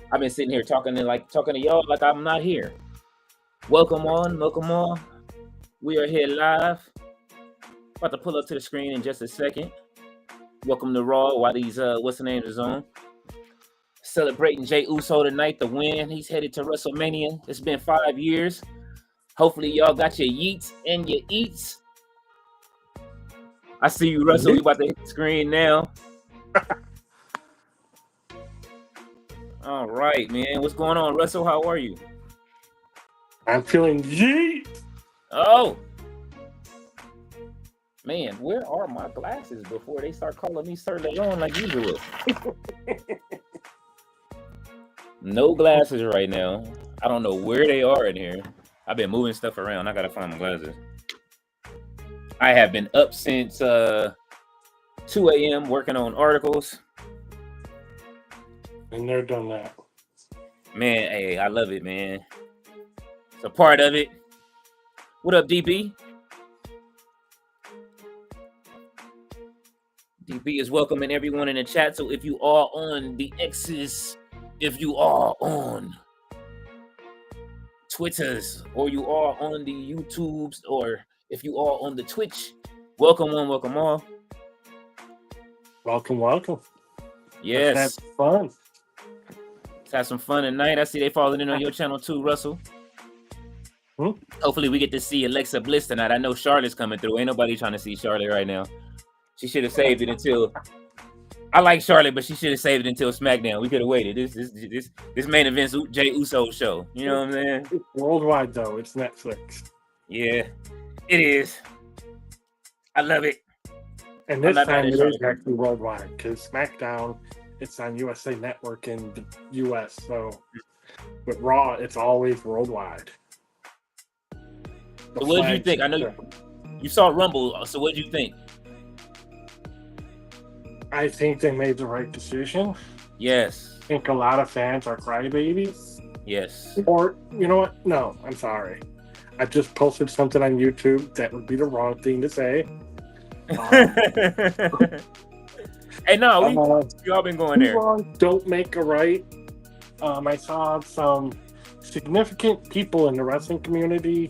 I've been sitting here talking to y'all like I'm not here. Welcome on. We are here live. About to pull up to the screen in just a second. Welcome to Raw while these what's the name is on. Celebrating Jey Uso tonight, the win. He's headed to WrestleMania. It's been 5 years. Hopefully y'all got your yeets and your eats. I see you, Russell. We about to hit the screen now. All right, man. What's going on, Russell? How are you? I'm feeling yeet. Oh. Man, where are my glasses before they start calling me Sir Leon like usual? No glasses right now. I don't know where they are in here. I've been moving stuff around. I gotta find my glasses. I have been up since 2 a.m. working on articles. I never done that. Man, hey, I love it, man. It's a part of it. What up, DB? DB is welcoming everyone in the chat. So if you are on the X's, if you are on Twitters, or you are on the YouTubes, or if you are on the Twitch, welcome on, welcome all. Welcome. Yes. Let's have fun. Let's have some fun tonight. I see they falling in on your channel too, Russell. Hopefully we get to see Alexa Bliss tonight. I know Charlotte's coming through. Ain't nobody trying to see Charlotte right now. She should have saved it until. I like Charlotte, but she should have saved it until SmackDown. We could have waited. This main event's Jey Uso show. You know what I'm saying? It's worldwide though. It's Netflix. Yeah, it is. I love it. And this time it is actually worldwide because SmackDown, it's on USA Network in the US. So with Raw, it's always worldwide. So what did you think? I know you saw Rumble. So what did you think? I think they made the right decision. Yes. I think a lot of fans are crybabies. Yes. Or, you know what? No, I'm sorry. I just posted something on YouTube that would be the wrong thing to say. Hey, no, we all been going there. Don't make a right. I saw some significant people in the wrestling community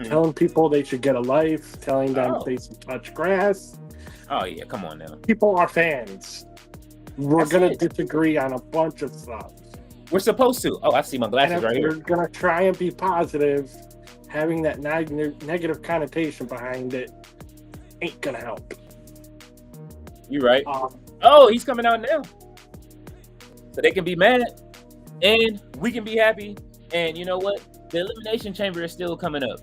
telling people they should get a life, telling them they should touch grass. Oh, yeah, come on now. People are fans. We're going to disagree on a bunch of stuff. We're supposed to. Oh, I see my glasses right here. We're going to try and be positive. Having that negative connotation behind it ain't going to help. You're right. He's coming out now. So they can be mad, and we can be happy. And you know what? The Elimination Chamber is still coming up.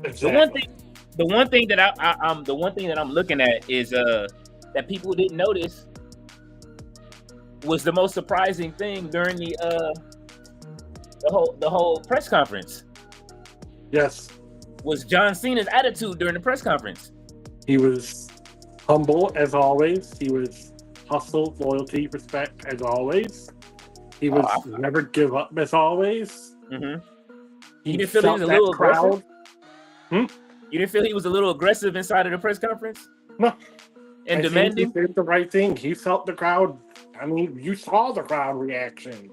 Exactly. The one thing that I'm looking at is that people didn't notice was the most surprising thing during the whole press conference. Yes, was John Cena's attitude during the press conference. He was humble as always. He was hustle, loyalty, respect as always. He was never give up as always. Mm-hmm. You didn't feel he was a little aggressive? You didn't feel he was a little aggressive inside of the press conference? No. And demanding? He did the right thing. He felt the crowd. I mean, you saw the crowd reaction.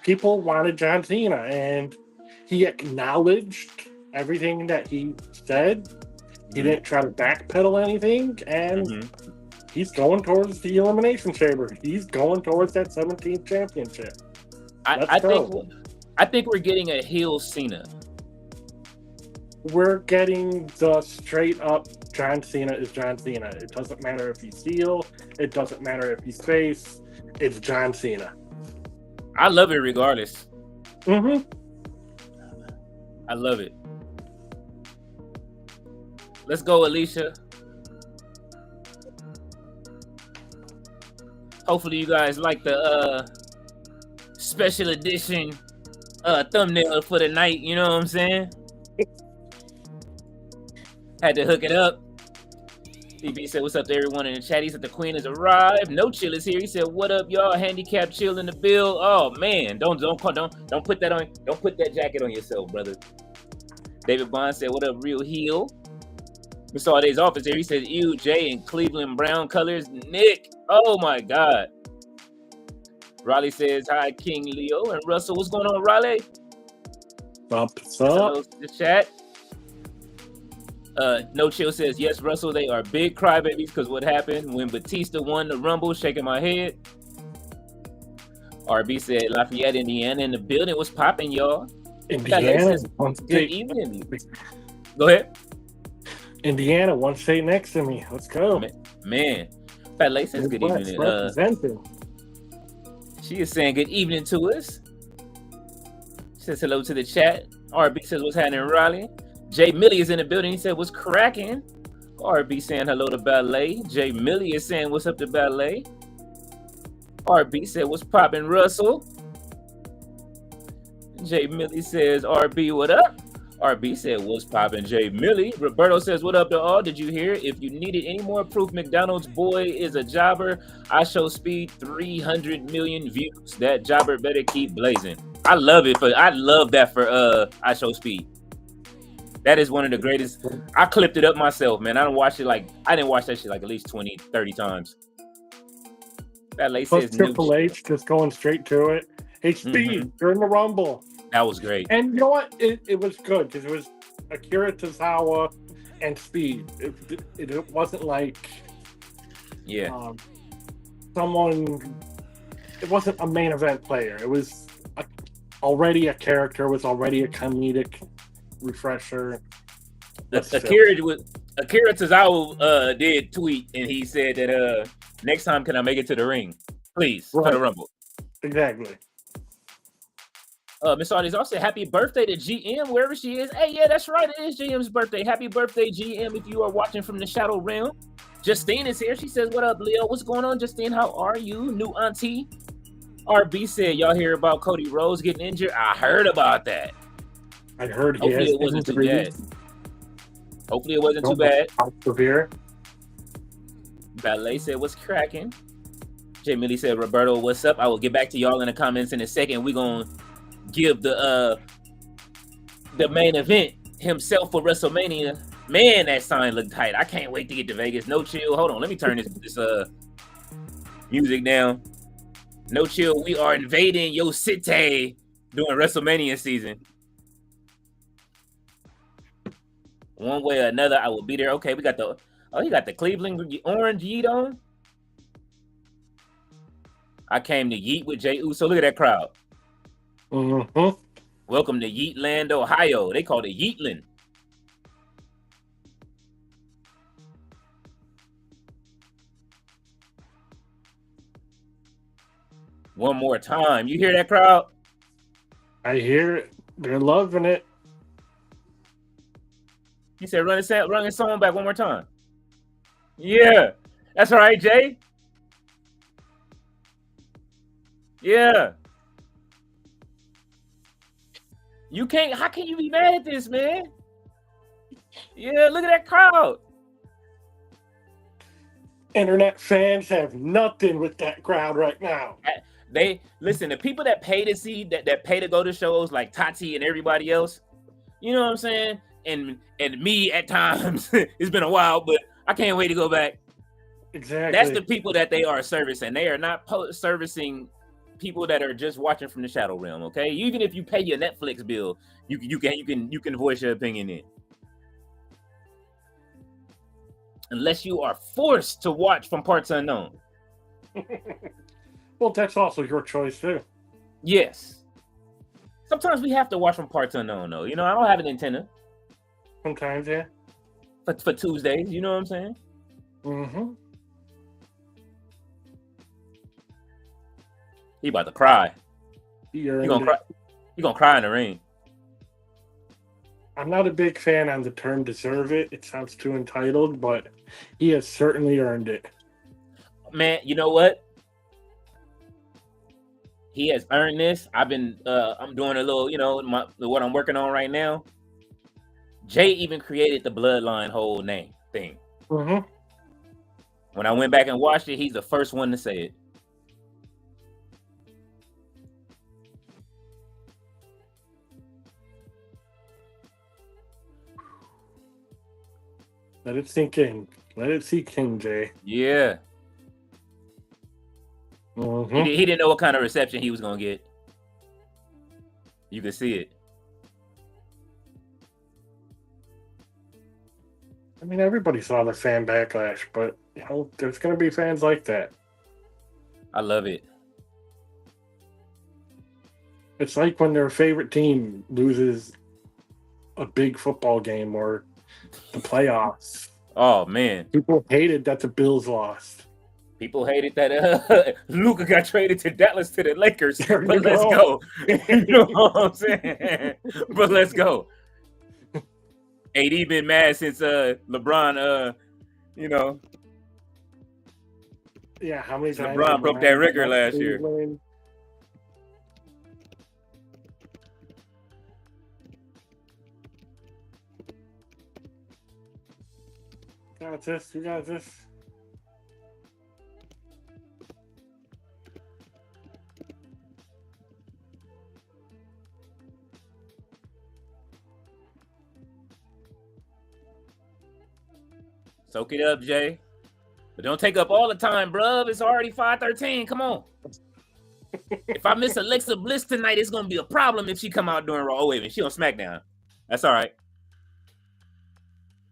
People wanted John Cena, and he acknowledged everything that he said. He didn't try to backpedal anything, and he's going towards the Elimination Chamber. He's going towards that 17th championship. I think we're getting a heel Cena. We're getting the straight up John Cena is John Cena. It doesn't matter if he's heel. It doesn't matter if he's face. It's John Cena. I love it regardless. I love it. Let's go, Alicia. Hopefully you guys like the special edition thumbnail for the night. You know what I'm saying? Had to hook it up. DB said, "What's up to everyone in the chat?" He said, "The queen has arrived. No chill is here." He said, "What up, y'all? Handicap chill in the bill." Oh man, don't put that on. Don't put that jacket on yourself, brother. David Bond said, "What up, real heel?" We saw Days office there. He said, "Ew, Jay in Cleveland brown colors." Nick, oh my God. Raleigh says, hi, King Leo and Russell. What's going on, Raleigh? What's Hello up? to the chat. No Chill says, yes, Russell, they are big crybabies because what happened when Batista won the Rumble, shaking my head. RB said, Lafayette, Indiana, in the building was popping, y'all. Indiana, good evening. Go ahead. Indiana, one state next to me. Let's go. Man. Fat says, good evening. She is saying good evening to us. She says hello to the chat. RB says, what's happening in Raleigh? Jay Millie is in the building. He said, what's cracking? RB saying hello to Ballet. Jay Millie is saying, what's up to Ballet? RB said, what's popping, Russell? Jay Millie says, RB, what up? RB said, what's popping, Jay Millie? Roberto says, what up to all? Did you hear? If you needed any more proof McDonald's boy is a jobber, I show speed 300 million views. That jobber better keep blazing. I love it. I love that for I show speed. That is one of the greatest. I clipped it up myself, man. I didn't watch that shit like at least 20, 30 times. That late says Triple H just going straight to it. Hey, Speed, you're in the Rumble. That was great. And you know what? It was good because it was Akira Tozawa and Speed. It wasn't like someone. It wasn't a main event player. It was already a character. It was already a comedic refresher. Akira Tozawa did tweet and he said that next time can I make it to the ring, please, for the Rumble. Exactly. Miss Audie's also happy birthday to GM wherever she is. Hey, yeah, that's right. It is GM's birthday. Happy birthday, GM, if you are watching from the Shadow Realm. Justine is here. She says, what up, Leo? What's going on, Justine? How are you? New auntie. RB said, y'all hear about Cody Rhodes getting injured? I heard about that. I heard Hopefully it wasn't too bad. Hopefully it wasn't too bad. Severe. Ballet said, what's cracking? Jay Millie said, Roberto, what's up? I will get back to y'all in the comments in a second. We're going to give the main event himself for WrestleMania. Man, that sign looked tight. I can't wait to get to Vegas. No Chill. Hold on. Let me turn this music down. No Chill. We are invading your city during WrestleMania season. One way or another, I will be there. Okay, we got the you got the Cleveland orange Yeet on. I came to Yeet with Jey Uso. Look at that crowd. Mm-hmm. Welcome to Yeetland, Ohio. They call it Yeetland. One more time. You hear that crowd? I hear it. They're loving it. He said, run his song back one more time. Yeah. That's all right, Jay. Yeah. How can you be mad at this, man? Yeah, look at that crowd. Internet fans have nothing with that crowd right now. They listen, the people that pay to see that pay to go to shows like Tati and everybody else, you know what I'm saying? And me at times, it's been a while, but I can't wait to go back. Exactly. That's the people that they are servicing. They are not servicing people that are just watching from the Shadow Realm. Okay, even if you pay your Netflix bill, you can voice your opinion in. Unless you are forced to watch from parts unknown. Well, that's also your choice too. Yes. Sometimes we have to watch from parts unknown, though. You know, I don't have an antenna. Sometimes, yeah. For Tuesdays, you know what I'm saying? Mm-hmm. He about to cry. He gonna cry. He gonna cry in the ring. I'm not a big fan on the term "deserve it." It sounds too entitled, but he has certainly earned it. Man, you know what? He has earned this. I'm doing a little, what I'm working on right now. Jay even created the Bloodline whole name thing. Mm-hmm. When I went back and watched it, he's the first one to say it. Let it sink in. Let it sink in, Jay. Yeah. Mm-hmm. He didn't know what kind of reception he was gonna get. You could see it. I mean, everybody saw the fan backlash, but there's going to be fans like that. I love it. It's like when their favorite team loses a big football game or the playoffs. Oh man, People hated that the Bills lost. people hated that Luka got traded to Dallas to the Lakers. There But you let's go. go. You know what I'm saying? But let's go. AD been mad since LeBron Yeah, how many times LeBron broke that record last year. You got this. Soak it up, Jay. But don't take up all the time, bruv. It's already 5:13. Come on. If I miss Alexa Bliss tonight, it's gonna be a problem if she come out during Raw. Oh, wait a minute, she on SmackDown. That's all right.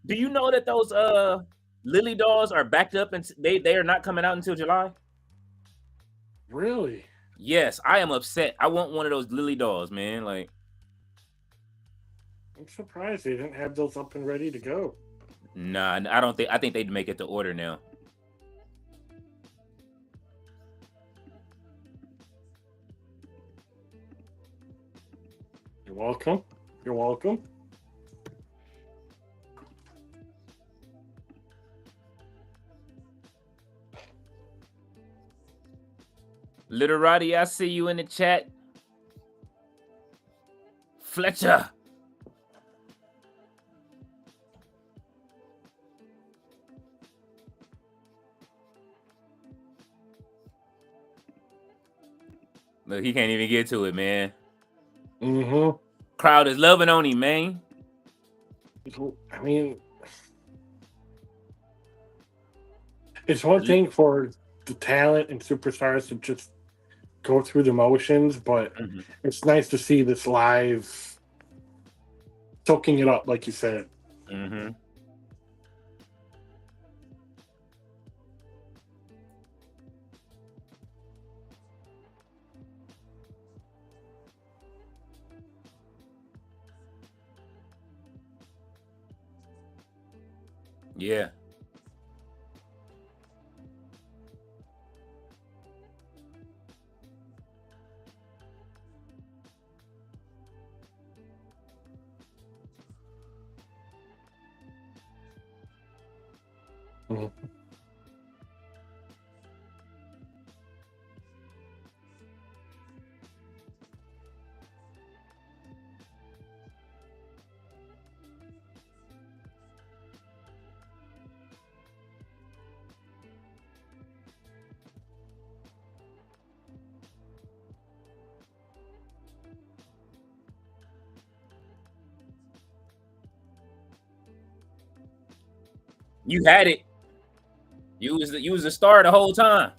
Do you know that those Lily dolls are backed up and they are not coming out until July? Really? Yes, I am upset. I want one of those Lily dolls, man. Like, I'm surprised they didn't have those up and ready to go. nah, I don't think. I think they'd make it to order now. You're welcome. You're welcome. Literati, I see you in the chat. Fletcher. Look, he can't even get to it, man. Mm-hmm. Crowd is loving on him, man. I mean, it's one thing for the talent and superstars to just go through the motions, but it's nice to see this live, soaking it up, like you said. Mm-hmm. Yeah. Mm-hmm. You had it. You was the star the whole time.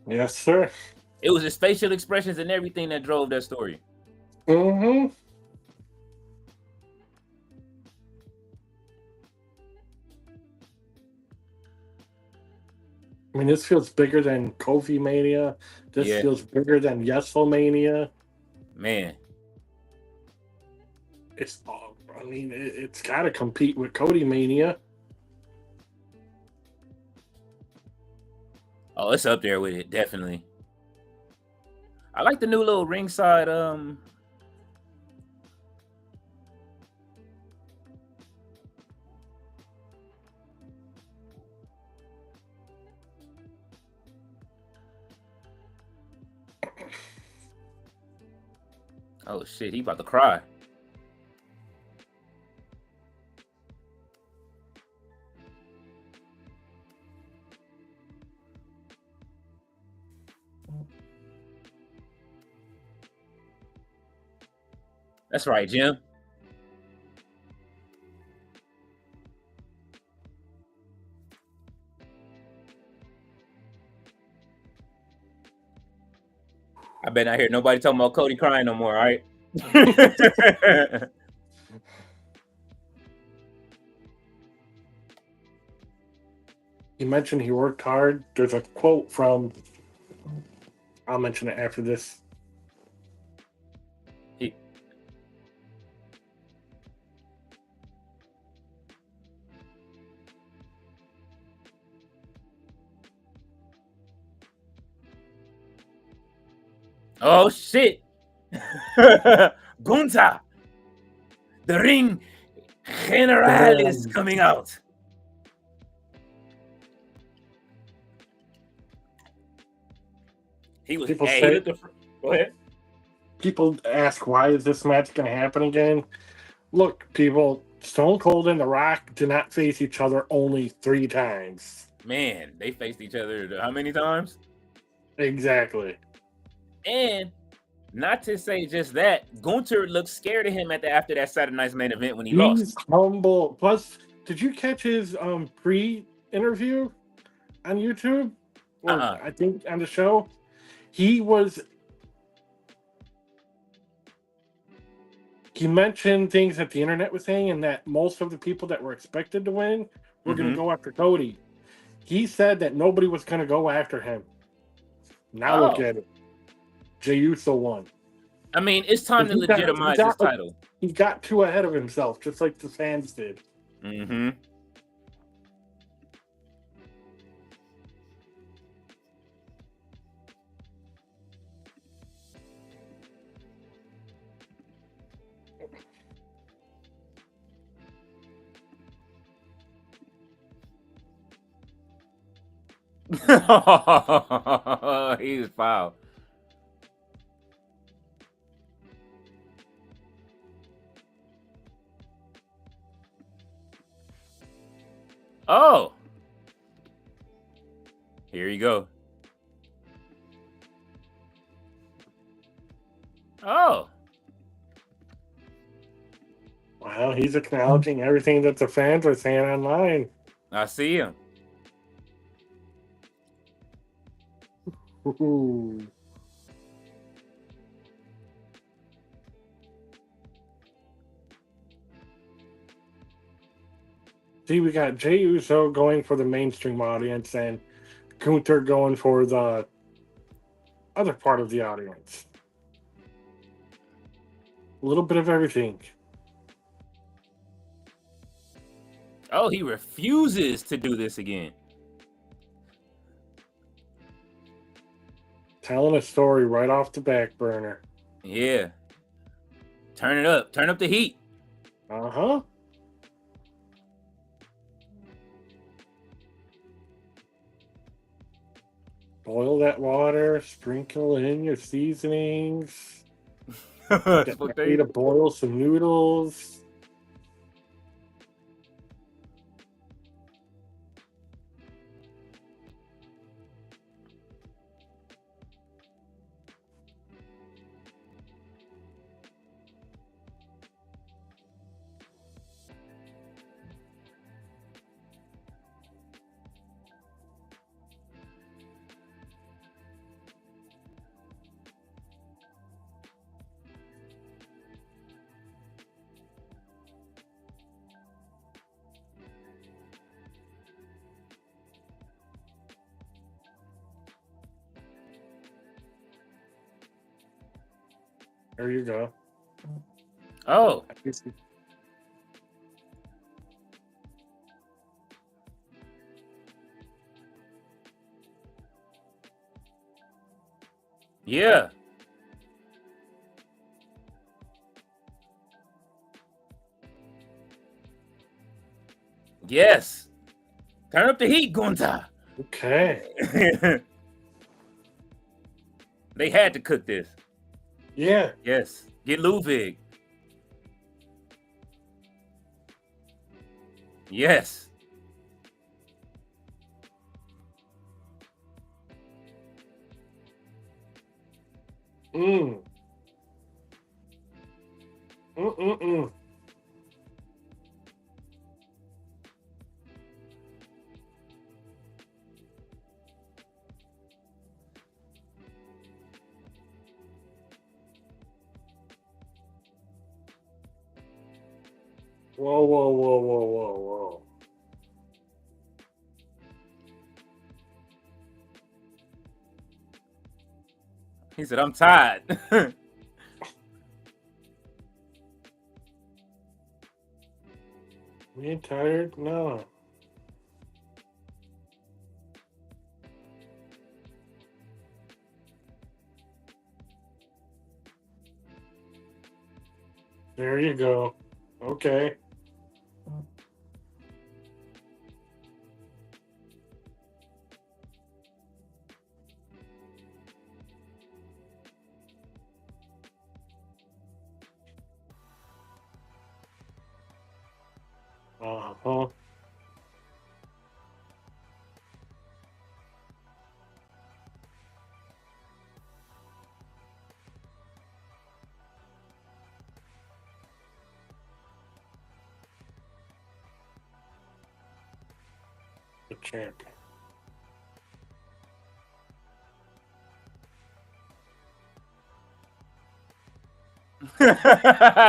Yes, sir. It was his facial expressions and everything that drove that story. Mm-hmm. I mean, this feels bigger than Kofi Mania. This feels bigger than Mania. Man. It's got to compete with Cody Mania. Oh, it's up there with it, definitely. I like the new little ringside Oh shit, he about to cry. That's right, Jim. I bet not hear nobody talking about Cody crying no more. All right. He mentioned he worked hard. There's a quote from. I'll mention it after this. Oh shit! Gunther, the ring general is coming out. He was. People Hey, say, go ahead. People ask, why is this match going to happen again? Look, people, Stone Cold and The Rock did not face each other only 3 times. Man, they faced each other how many times? Exactly. And not to say just that, Gunther looked scared of him after that Saturday Night's Main Event when he lost. He's humble. Plus, did you catch his pre-interview on YouTube? Or I think on the show? He mentioned things that the internet was saying, and that most of the people that were expected to win were going to go after Cody. He said that nobody was going to go after him. Now look at it. Jey Uso won. I mean, it's time to legitimize his title. He got too ahead of himself, just like the fans did. Mm-hmm. He's foul. Oh, here you go. Oh, wow, he's acknowledging everything that the fans are saying online. I see him. Ooh. See, we got Jey Uso going for the mainstream audience and Gunther going for the other part of the audience. A little bit of everything. Oh, he refuses to do this again. Telling a story right off the back burner. Yeah. Turn it up. Turn up the heat. Uh-huh. Boil that water, sprinkle in your seasonings. Get ready to boil some noodles. There you go. Oh. Yeah. Yes. Turn up the heat, Gunther. Okay. They had to cook this. Yeah. Yes. Get Ludwig. Yes. Mm. Mm-mm-mm. Whoa, whoa, whoa, whoa, whoa, whoa. He said, I'm tired. You ain't tired? No. There you go. Okay. Uh-huh. The champion.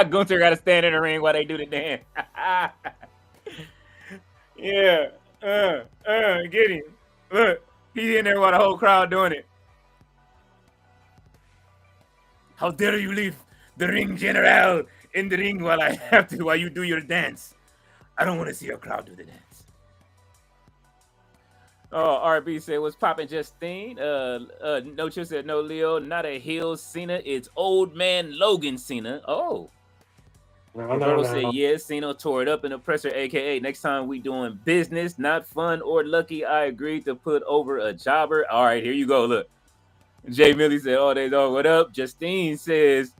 Gunther got to stand in the ring while they do the dance. Yeah. Get him. Look, he's in there while the whole crowd doing it. How dare you leave the ring general in the ring while you do your dance? I don't want to see your crowd do the dance. Oh, RB said, what's popping, Justine? No Chill said, no, Leo, not a heel Cena. It's old man Logan Cena. Oh. Roberto said, yes, Cena tore it up in the presser, a.k.a. next time we doing business, not fun or lucky. I agreed to put over a jobber. All right, here you go. Look. Jay Millie said, all days off, what up? Justine says,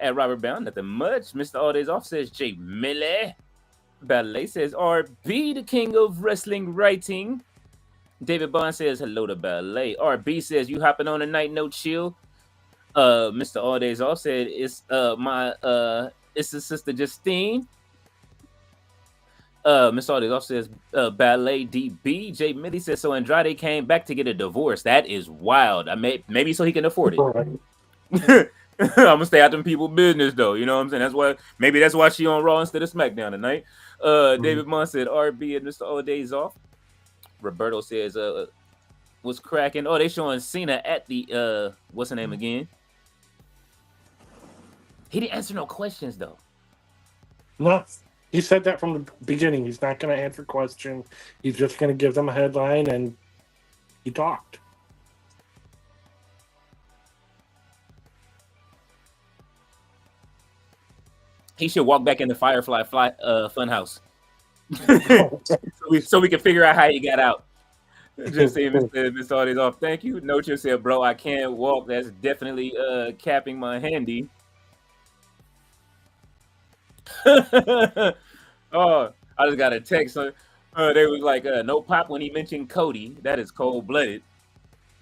at Robert Bound, nothing much. Mr. All Days Off says, Jay Millie. Ballet says, RB, the king of wrestling writing. David Bond says, hello to Ballet. RB says, you hopping on tonight, no chill. Mr. All Days Off said, it's it's the sister Justine. Miss All Days Off says, Ballet DB. Jay Millie says, so Andrade came back to get a divorce. That is wild. Maybe so he can afford it. I'm gonna stay out them people business though. You know what I'm saying? That's why she on Raw instead of SmackDown tonight. David Munn said, RB and Mr. All Days Off. Roberto says, what's cracking? Oh, they showing Cena at the what's her name again? He didn't answer no questions though. No, he said that from the beginning. He's not going to answer questions. He's just going to give them a headline, and he talked. He should walk back in the Firefly Funhouse. so we can figure out how he got out. Just saying, Mr. All Days Off. Thank you. No Chill said, bro, I can't walk. That's definitely capping my handy. Oh, I just got a text. They was like, no pop when he mentioned Cody. That is cold-blooded.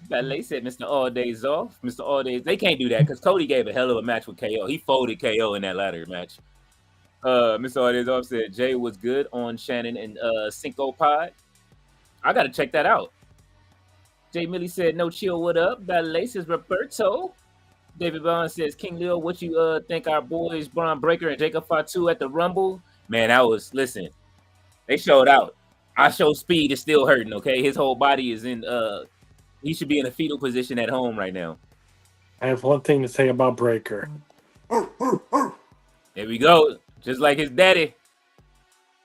Ballet said, Mr. All Days Off. Mr. All Days. They can't do that because Cody gave a hell of a match with KO. He folded KO in that ladder match. Mr. All Days Off said, Jay was good on Shannon and Cinco Pod. I got to check that out. Jay Millie said, no chill, what up? Ballet says, Roberto. David Bond says, King Leo, what you think our boys Braun Breaker and Jacob Fatu at the Rumble? Man, listen, they showed out. Our show speed is still hurting, okay? His whole body is in, he should be in a fetal position at home right now. I have one thing to say about Breaker. There we go. Just like his daddy.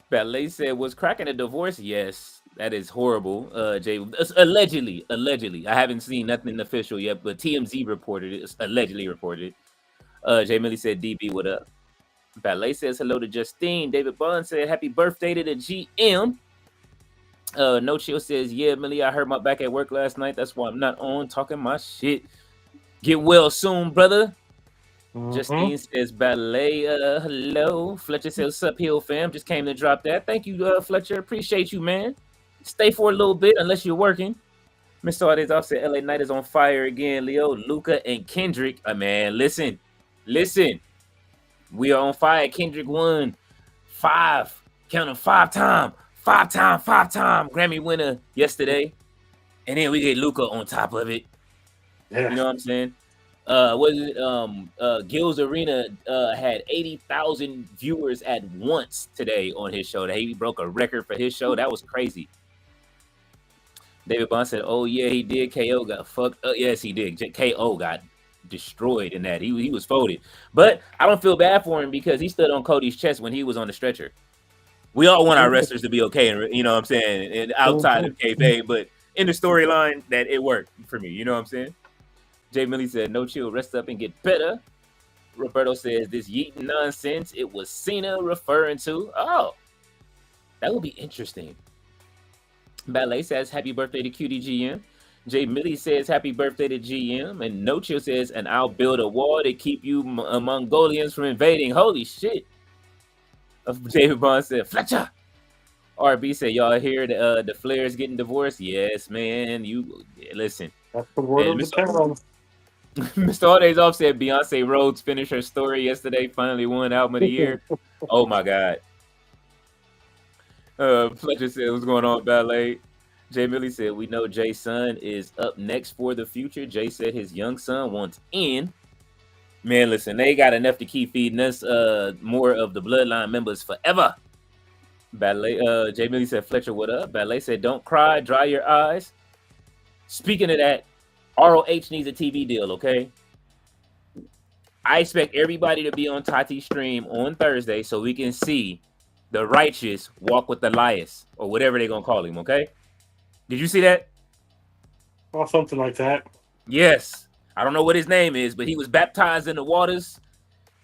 Ballet said, was cracking a divorce? Yes, that is horrible. Jay, allegedly. I haven't seen nothing official yet, but TMZ reported it. It's allegedly reported it. Jay Millie said, DB, what up? Ballet says hello to Justine. David Bond said, happy birthday to the GM. No Chill says, yeah, Millie, I hurt my back at work last night. That's why I'm not on talking my shit. Get well soon, brother. Justine says, Ballet, hello. Fletcher says, what's up, Hill fam? Just came to drop that. Thank you, Fletcher. Appreciate you, man. Stay for a little bit unless you're working. Mr. All Days Off said, LA Knight is on fire again. Leo, Luca, and Kendrick. Man, listen. We are on fire. Kendrick won 5. Count them 5-time Grammy winner yesterday. And then we get Luca on top of it. Yeah. You know what I'm saying? Was it Gil's Arena had 80,000 viewers at once today on his show. He broke a record for his show. That was crazy. David Bond said, "Oh yeah, he did. KO got fucked up. Yes, he did. KO got destroyed in that. He was folded. But I don't feel bad for him because he stood on Cody's chest when he was on the stretcher. We all want our wrestlers to be okay, and you know what I'm saying, and outside of kayfabe, but in the storyline, that it worked for me. You know what I'm saying?" Jay Millie said, "No chill, rest up and get better." Roberto says, "This yeeting nonsense, it was Cena referring to." Oh, that will be interesting. Ballet says, "Happy birthday to QDGM." Jay Millie says, "Happy birthday to GM." And No Chill says, "And I'll build a wall to keep you Mongolians from invading." Holy shit. David Bond said, "Fletcher." RB said, "Y'all hear the Flairs getting divorced?" Yes, man. You listen. That's the word of the town. Mr. All Days Off said Beyonce Rhodes finished her story yesterday, finally won album of the year. Oh my God. Fletcher said, "What's going on, Ballet?" Jay Millie said, "We know Jay's son is up next for the future." Jay said his young son wants in. Man, listen, they got enough to keep feeding us more of the bloodline members forever. Ballet, Jay Millie said, "Fletcher, what up?" Ballet said, "Don't cry, dry your eyes." Speaking of that, ROH needs a TV deal, okay? I expect everybody to be on Tati's stream on Thursday so we can see the righteous walk with Elias or whatever they're going to call him, okay? Did you see that? Or something like that. Yes. I don't know what his name is, but he was baptized in the waters,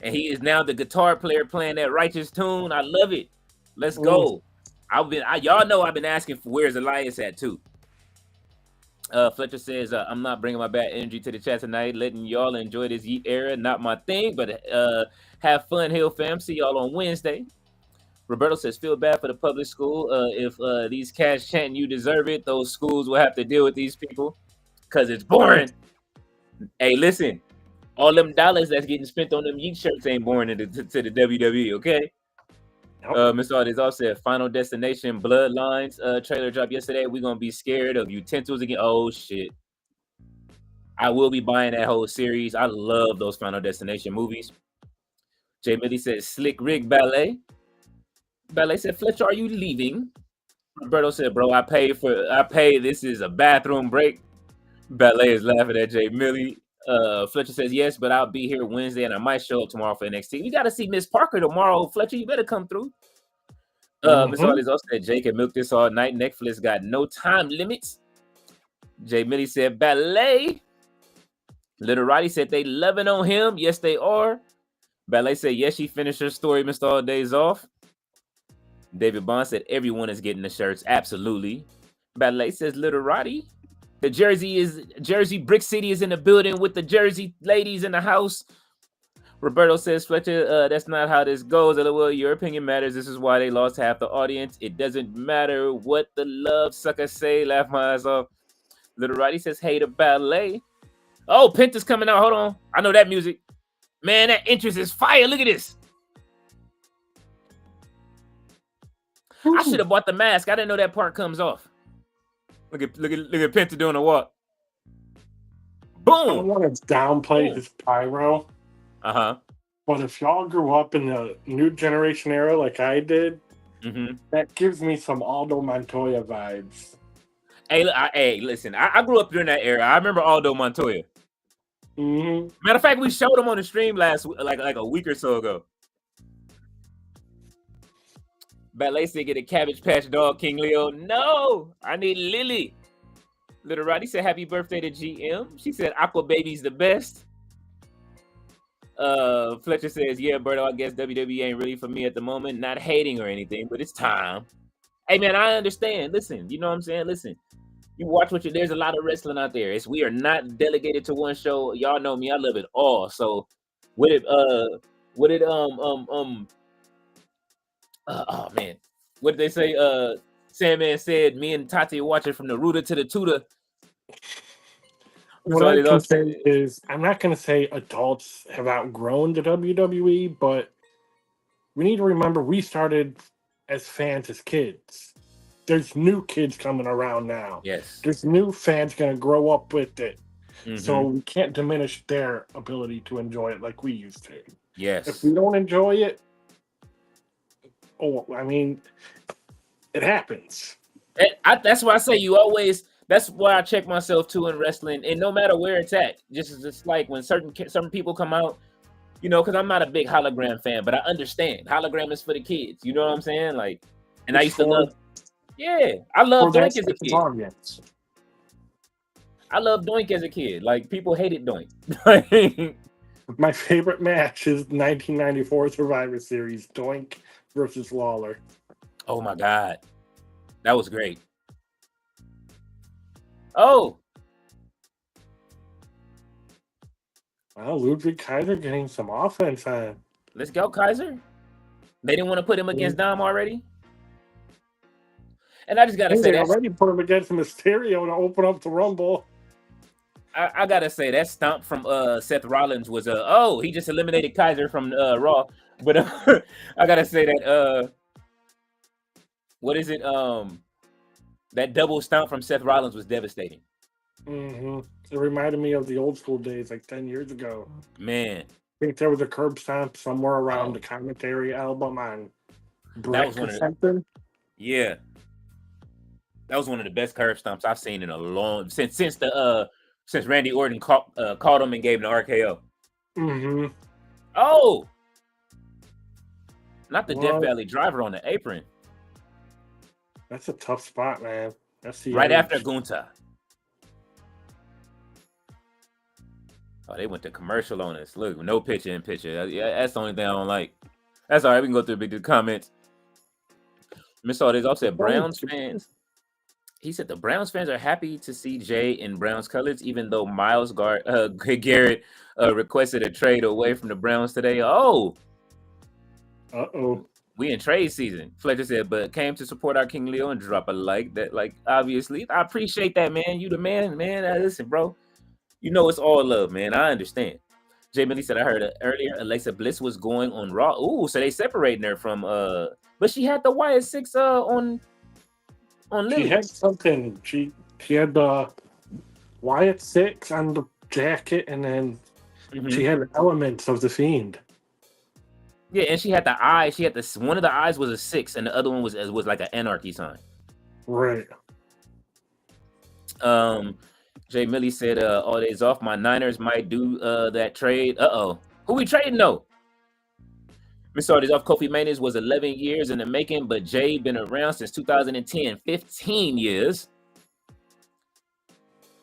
and he is now the guitar player playing that righteous tune. I love it. Let's go. Y'all know I've been asking for where's Elias at, too. Fletcher says, "I'm not bringing my bad energy to the chat tonight, letting y'all enjoy this Yeet era. Not my thing, but have fun, Hill fam. See y'all on Wednesday." Roberto says, "Feel bad for the public school. If these cats chanting you deserve it, those schools will have to deal with these people because it's boring." Hey, listen, all them dollars that's getting spent on them Yeet shirts ain't boring to the WWE, okay? Mr. Artis also said, "Final Destination Bloodlines trailer dropped yesterday. We're going to be scared of utensils again." Oh, shit. I will be buying that whole series. I love those Final Destination movies. Jay Millie said, "Slick Rig Ballet." Ballet said, "Fletcher, are you leaving?" Roberto said, "Bro, I pay. This is a bathroom break." Ballet is laughing at Jay Millie. Fletcher says, "Yes, but I'll be here Wednesday and I might show up tomorrow for NXT. We got to see Miss Parker tomorrow. Fletcher, you better come through." Miss Artis also said, "Jay can milk this all night. Netflix got no time limits." Jay Millie said, "Ballet." Little Roddy said, "They loving on him." Yes, they are. Ballet said, "Yes, she finished her story, Mr. All Days Off." David Bond said, "Everyone is getting the shirts." Absolutely. Ballet says, "Little Roddy." The Jersey Brick City is in the building with the Jersey ladies in the house. Roberto says, "Fletcher, that's not how this goes. LOL, your opinion matters. This is why they lost half the audience. It doesn't matter what the love suckers say." Laugh my ass off. Little Roddy says, "Hey to Ballet." Oh, Penta's coming out. Hold on. I know that music. Man, that entrance is fire. Look at this. I should have bought the mask. I didn't know that part comes off. Look at Penta doing a walk. Boom. I don't want to downplay his pyro. But if y'all grew up in the new generation era like I did, that gives me some Aldo Montoya vibes. Hey, listen. I grew up during that era. I remember Aldo Montoya. Matter of fact, we showed him on the stream last like a week or so ago. Ballet said, "Get a Cabbage Patch dog, King Leo." No, I need Lily. Little Roddy said, "Happy birthday to GM." She said, "Aqua Baby's the best." Fletcher says, "Yeah, Berto, I guess WWE ain't really for me at the moment. Not hating or anything, but it's time." Hey, man, I understand. Listen, you know what I'm saying? Listen, you watch there's a lot of wrestling out there. We are not delegated to one show. Y'all know me. I love it all. So oh man, what did they say? Sandman said, "Me and Tati are watching from the rooter to the tutor." What I can say is, I'm not going to say adults have outgrown the WWE, but we need to remember we started as fans as kids. There's new kids coming around now. Yes. There's new fans going to grow up with it. So Mm-hmm. we can't diminish their ability to enjoy it like we used to. If Yes. we don't enjoy it, I mean, it happens. That's why I say you always. That's why I check myself too in wrestling, and no matter where it's at, just like when certain people come out, you know, because I'm not a big hologram fan, but I understand hologram is for the kids. You know what I'm saying? Like, and I It's used to love. Yeah, I for love that Doink as a type of kid. audience. I love Doink as a kid. Like people hated Doink. My favorite match is 1994 Survivor Series, Doink versus Lawler. Oh my god, that was great. Oh, Well, Ludwig Kaiser getting some offense on. let's go, Kaiser. They didn't want to put him against Dom already. And I just gotta say They that already put him against Mysterio to open up the Rumble. I gotta say that stomp from Seth Rollins was he just eliminated Kaiser from Raw. But I gotta say that what is it? That double stomp from Seth Rollins was devastating. Mm-hmm. It reminded me of the old school days, like 10 years ago. Man, I think there was a curb stomp somewhere around the commentary album on Brick or something. Yeah, that was one of the best curb stomps I've seen in a long since Randy Orton caught him and gave him the RKO. Mm-hmm. Oh, not the Death Valley Driver on the apron. That's a tough spot, man. That's the right after Gunther. Oh, they went to commercial on us. Look, no picture in picture. Yeah, that's the only thing I don't like. That's all right. We can go through the comments. Miss Aldis also said Browns fans. He said the Browns fans are happy to see Jey in Browns colors, even though Myles Garrett requested a trade away from the Browns today. Oh. Uh-oh. We in trade season. Fletcher said, but came to support our King Leo and drop a like. That, like, obviously, I appreciate that, man. You the man. Listen, bro. You know it's all love, man. I understand. Jay Millie said, I heard earlier Alexa Bliss was going on Raw. Ooh, so they separating her from but she had the Wyatt 6 on Lily. She had something. She had the Wyatt 6 on the jacket, and then she had elements of the Fiend. Yeah, and she had the eye. She had this. One of the eyes was a 6, and the other one was like an anarchy sign. Right. Jay Millie said, all days off, my Niners might do that trade. Who we trading though? Miss All days off, Kofi Maynes was 11 years in the making, but Jay been around since 2010, 15 years.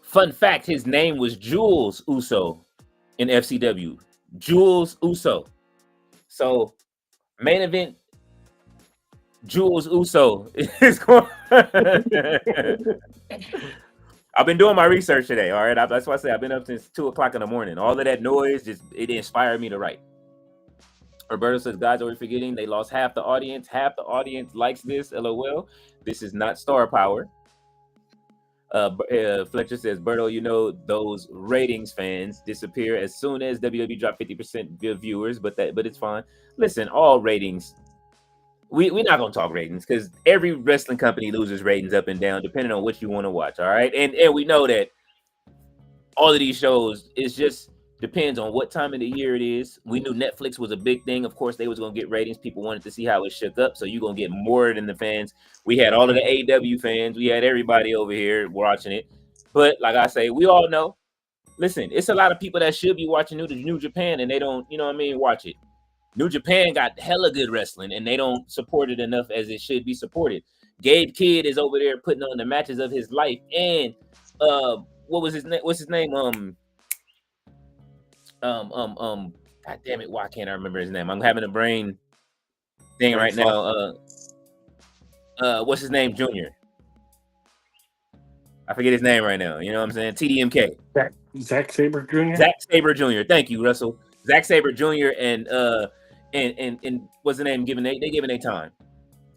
Fun fact, his name was Jules Uso in FCW. Jules Uso. So, main event, Jules Uso is going. I've been doing my research today. All right, that's why I say I've been up since 2:00 in the morning. All of that noise it inspired me to write. Roberto says, guys, are we forgetting they lost half the audience? Half the audience likes this. LOL. This is not star power. Fletcher says, Berto, you know those ratings fans disappear as soon as WWE drop 50% viewers, but it's fine. Listen, all ratings. We're not gonna talk ratings because every wrestling company loses ratings up and down depending on what you want to watch. All right, and we know that all of these shows is just depends on what time of the year it is. We knew Netflix was a big thing. Of course, they was gonna get ratings. People wanted to see how it shook up, so you're gonna get more than the fans. We had all of the AW fans. We had everybody over here watching it. But like I say, we all know. Listen, it's a lot of people that should be watching New Japan and they don't, you know what I mean, watch it. New Japan got hella good wrestling and they don't support it enough as it should be supported. Gabe Kidd is over there putting on the matches of his life. And what was his name? What's his name? God damn it, why can't I remember his name? I'm having a brain thing right now. What's his name? Junior. I forget his name right now. You know what I'm saying? TDMK. Zack Sabre Jr. Zack Sabre Jr. Thank you, Russell. Zack Sabre Jr. and what's the name? They giving their time.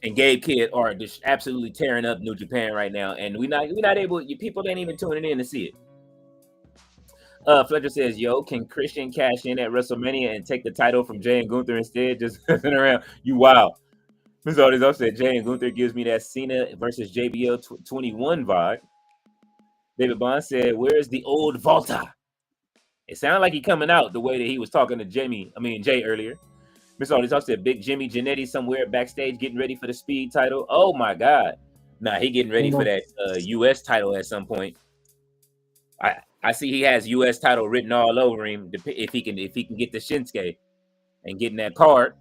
And Gabe Kidd are just absolutely tearing up New Japan right now, and we're not able. You people ain't even tuning in to see it. Fletcher says, "Yo, can Christian cash in at WrestleMania and take the title from Jey and Gunther instead? Just messing around. You wild." Miss Aldis said, "Jey and Gunther gives me that Cena versus JBL 21 vibe." David Bond said, "Where's the old Volta?" It sounded like he coming out the way that he was talking to Jey earlier. Mr. Aldis also said, Big Jimmy Janetti somewhere backstage getting ready for the speed title. Oh my God. Nah, he getting ready for that U.S. title at some point. I see he has U.S. title written all over him if he can get the Shinsuke and getting that card.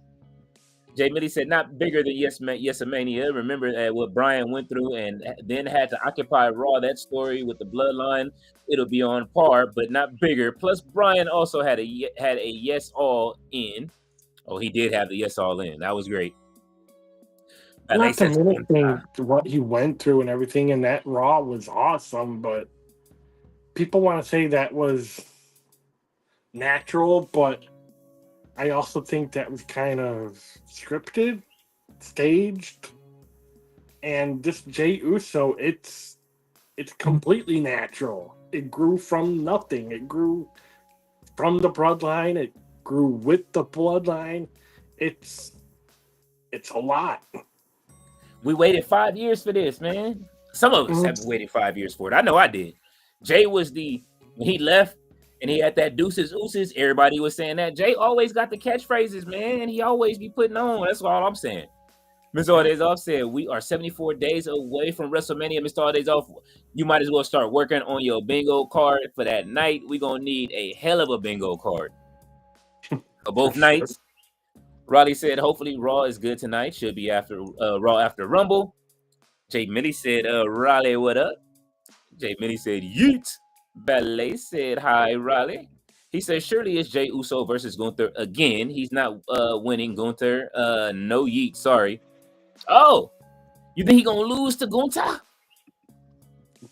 Jay Millie said, not bigger than Yesamania. Remember what Brian went through and then had to occupy Raw. That story with the bloodline, it'll be on par, but not bigger. Plus, Brian also had a yes all in. Oh, he did have the yes all in. That was great. Not to mention what he went through and everything, and that Raw was awesome, but people want to say that was natural, but I also think that was kind of scripted, staged, and this Jey Uso, it's completely natural. It grew from nothing. It grew from the bloodline. It grew with the bloodline. It's a lot. We waited 5 years for this, man. Some of us have waited 5 years for it. I know I did. Jey was when he left and he had that deuces ooses. Everybody was saying that. Jey always got the catchphrases, man. He always be putting on. That's all I'm saying. Mr. Aldezoff said, we are 74 days away from WrestleMania. Mr. Aldezoff, you might as well start working on your bingo card for that night. We're going to need a hell of a bingo card for both nights. Raleigh said, hopefully Raw is good tonight. Should be after Raw after Rumble. Jay Millie said, Raleigh, what up? Jay Millie said, yeet. Ballet said, hi, Raleigh. He said, surely it's Jey Uso versus Gunther again. He's not winning, Gunther. No yeet, sorry. Oh, you think he going to lose to Gunther?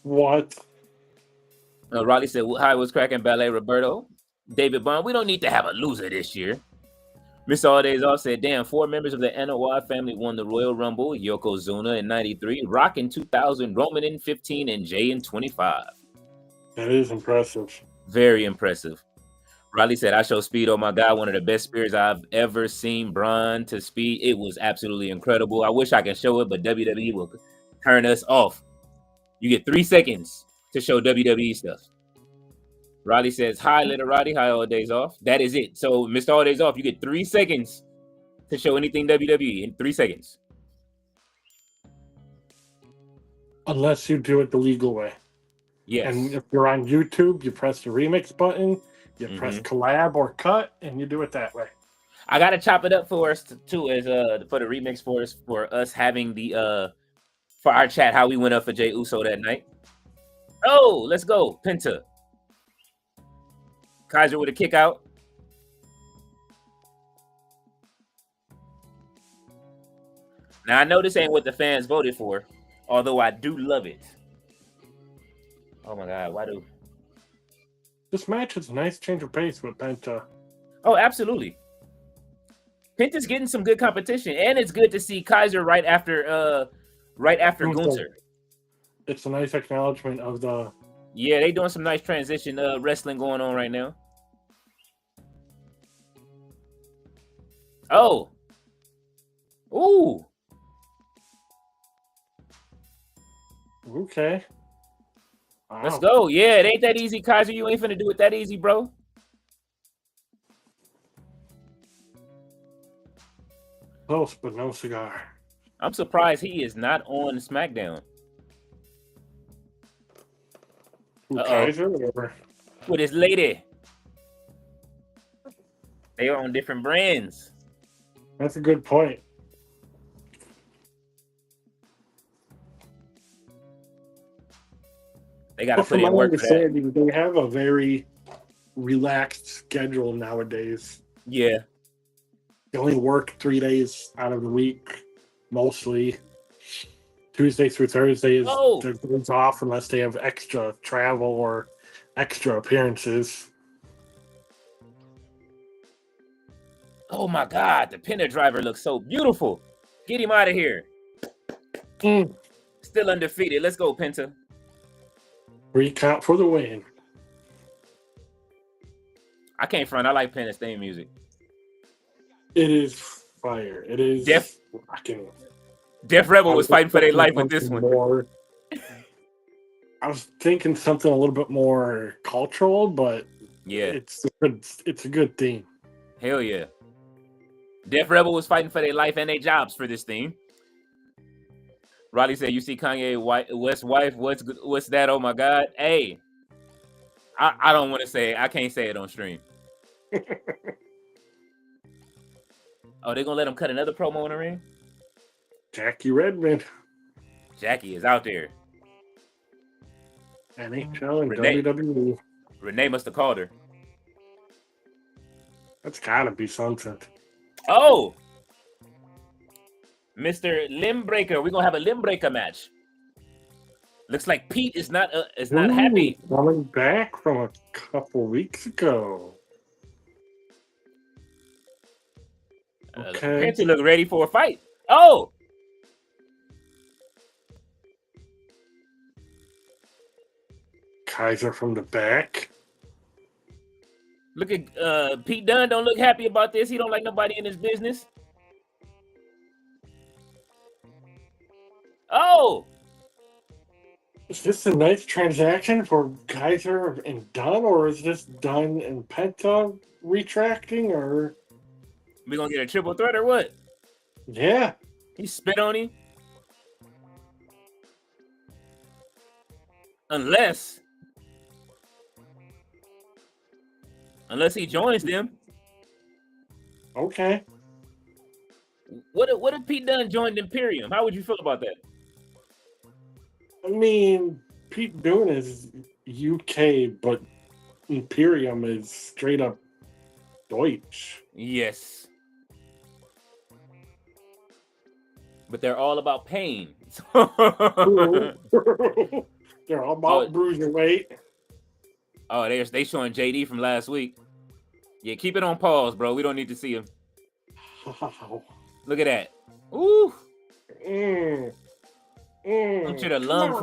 What? Raleigh said, hi, what's cracking, Ballet Roberto? David Bond, we don't need to have a loser this year. Mr. Aldezoff said, damn, 4 members of the NOI family won the Royal Rumble. Yokozuna in 93, Rock in 2000, Roman in 15, and Jay in 25. That is impressive. Very impressive. Riley said, I show speed. Oh, my God, one of the best spears I've ever seen. Braun to speed. It was absolutely incredible. I wish I could show it, but WWE will turn us off. You get 3 seconds to show WWE stuff. Riley says, hi, little Roddy. Hi, all days off. That is it. So, Mr. All Days Off, you get 3 seconds to show anything WWE in 3 seconds. Unless you do it the legal way. Yes. And if you're on YouTube, you press the remix button, you press collab or cut, and you do it that way. I got to chop it up for us, too, as for the remix for us having the, for our chat, how we went up for Jey Uso that night. Oh, let's go. Penta. Kaiser with a kick out. Now, I know this ain't what the fans voted for, although I do love it. Oh, my God. Why do... This match is a nice change of pace with Penta. Oh, absolutely. Penta's getting some good competition, and it's good to see Kaiser right after Gunther. It's a nice acknowledgement of the... Yeah, they doing some nice transition wrestling going on right now. Oh. Ooh. Okay. Wow. Let's go. Yeah, it ain't that easy, Kaiser. You ain't finna do it that easy, bro. Close, but no cigar. I'm surprised he is not on SmackDown. Kaiser, whatever. With his lady. They are on different brands. That's a good point. They got to put in work for that. They have a very relaxed schedule nowadays. Yeah. They only work 3 days out of the week, mostly. Tuesday through Thursday is their days off unless they have extra travel or extra appearances. Oh my God, the Penta driver looks so beautiful. Get him out of here. Still undefeated. Let's go, Penta. Recount for the win. I can't front. I like Penta's theme music. It is fire. It is Def Rebel was fighting for their life with this one. I was thinking something a little bit more cultural, but Yeah, it's a good theme. hell yeah. Def Rebel was fighting for their life and their jobs for this theme. Riley said, "You see Kanye West's wife? What's that? Oh my God! Hey, I don't want to say it. I can't say it on stream. Oh, they're gonna let him cut another promo in the ring? Jackie Redmond, Jackie is out there. NHL and Renee. WWE. Renee must have called her. That's gotta be something. Oh, Mr. Limb Breaker. We're gonna have a limb breaker match. Looks like Pete is not happy. Coming back from a couple weeks ago. Okay. Appears to look ready for a fight. Oh, Kaiser from the back. look at Pete Dunne. Don't look happy about this. He don't like nobody in his business. Oh, Is this a nice transaction for Kaiser and Dunn, or is this Dunn and Penta retracting, or we gonna get a triple threat or what? yeah? He spit on him. Unless he joins them. Okay. What if Pete Dunne joined Imperium? How would you feel about that? I mean, Pete Dunne is UK, but Imperium is straight up Deutsch. Yes. But they're all about pain. They're all about bruiserweight. Oh, they showing JD from last week. Yeah, keep it on pause, bro. We don't need to see him. Wow. Look at that. Ooh. Punctured a lung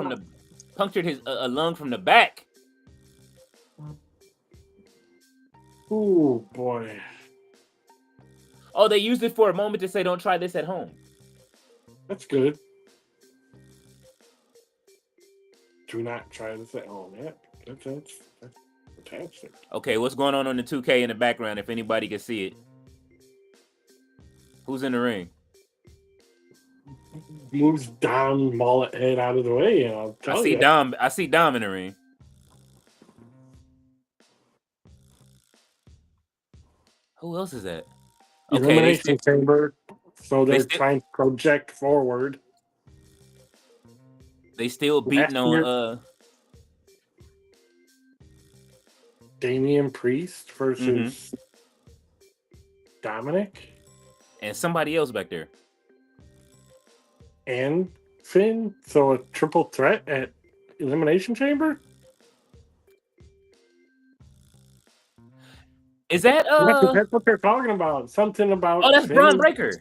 from the back. Ooh, boy. Oh, they used it for a moment to say, "Don't try this at home." That's good. Do not try this at home. Yeah, that's fantastic. Okay, what's going on the 2K in the background? If anybody can see it, who's in the ring? Moves Dom mullet head out of the way, and I'll tell you. I see Dom in the ring. Who else is that? Okay, Elimination chamber. So they're trying to project forward. They still beating on Damian Priest versus Dominic. And somebody else back there. And Finn. So a triple threat at Elimination Chamber? Is that that's what they're talking about. Something about that's Finn. Braun Breaker.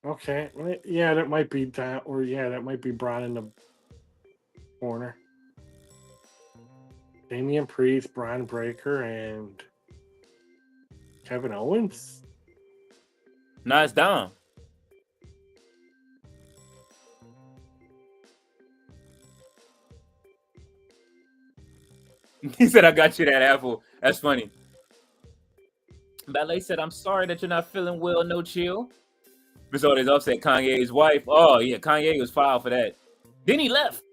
Okay. Yeah, that might be that, or that might be Braun in the corner. Damian Priest, Braun Breaker, and Kevin Owens. No, it's Dom. He said, "I got you that apple." That's funny. Ballet said, "I'm sorry that you're not feeling well. No chill." Griselda's upset Kanye's wife. Oh yeah, Kanye was filed for that. Then he left.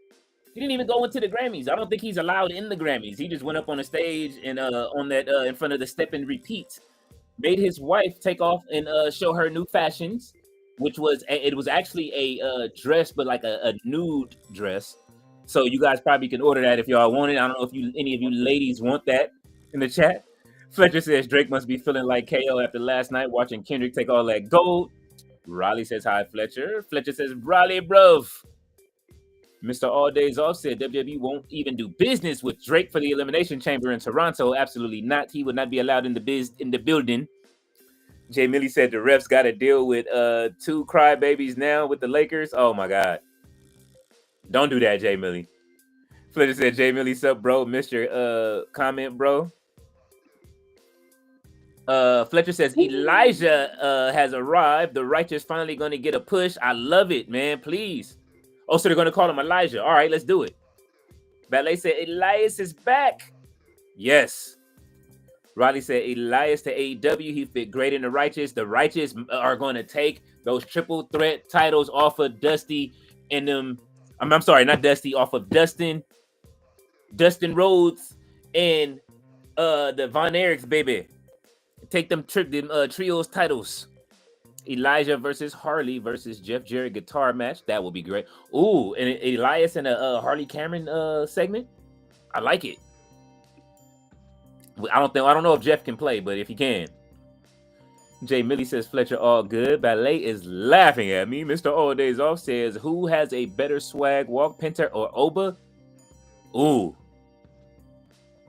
He didn't even go into the Grammys. I don't think he's allowed in the Grammys. He just went up on the stage and on that in front of the step and repeat, made his wife take off and show her new fashions, which was actually a dress, but like a nude dress. So you guys probably can order that if y'all want it. I don't know if any of you ladies want that in the chat. Fletcher says Drake must be feeling like KO after last night watching Kendrick take all that gold. Riley says hi, Fletcher. Fletcher says Riley, bruv. Mr. All Days Off said WWE won't even do business with Drake for the Elimination Chamber in Toronto. Absolutely not. He would not be allowed in the building. Jay Millie said the refs got to deal with 2 crybabies now with the Lakers. Oh my God. Don't do that, Jay Millie. Fletcher said, Jay Millie, sup, bro? Missed your comment, bro. Fletcher says Elijah has arrived. The righteous finally going to get a push. I love it, man. Please. Oh, so they're going to call him Elijah. All right, let's do it. Ballet said Elias is back. Yes. Riley said Elias to AEW. He fit great in the righteous. The righteous are going to take those triple threat titles off of Dusty and them. I'm sorry, not Dusty, off of Dustin Rhodes and the Von Erichs, baby. Take them trios titles. Elijah versus Harley versus Jeff Jarrett guitar match. That will be great. Ooh, and Elias in a Harley Cameron segment. I like it. I don't know if Jeff can play, but if he can. Jay Millie says Fletcher all good. Ballet is laughing at me. Mr. All Days Off says who has a better swag walk, Penta or Oba? Ooh.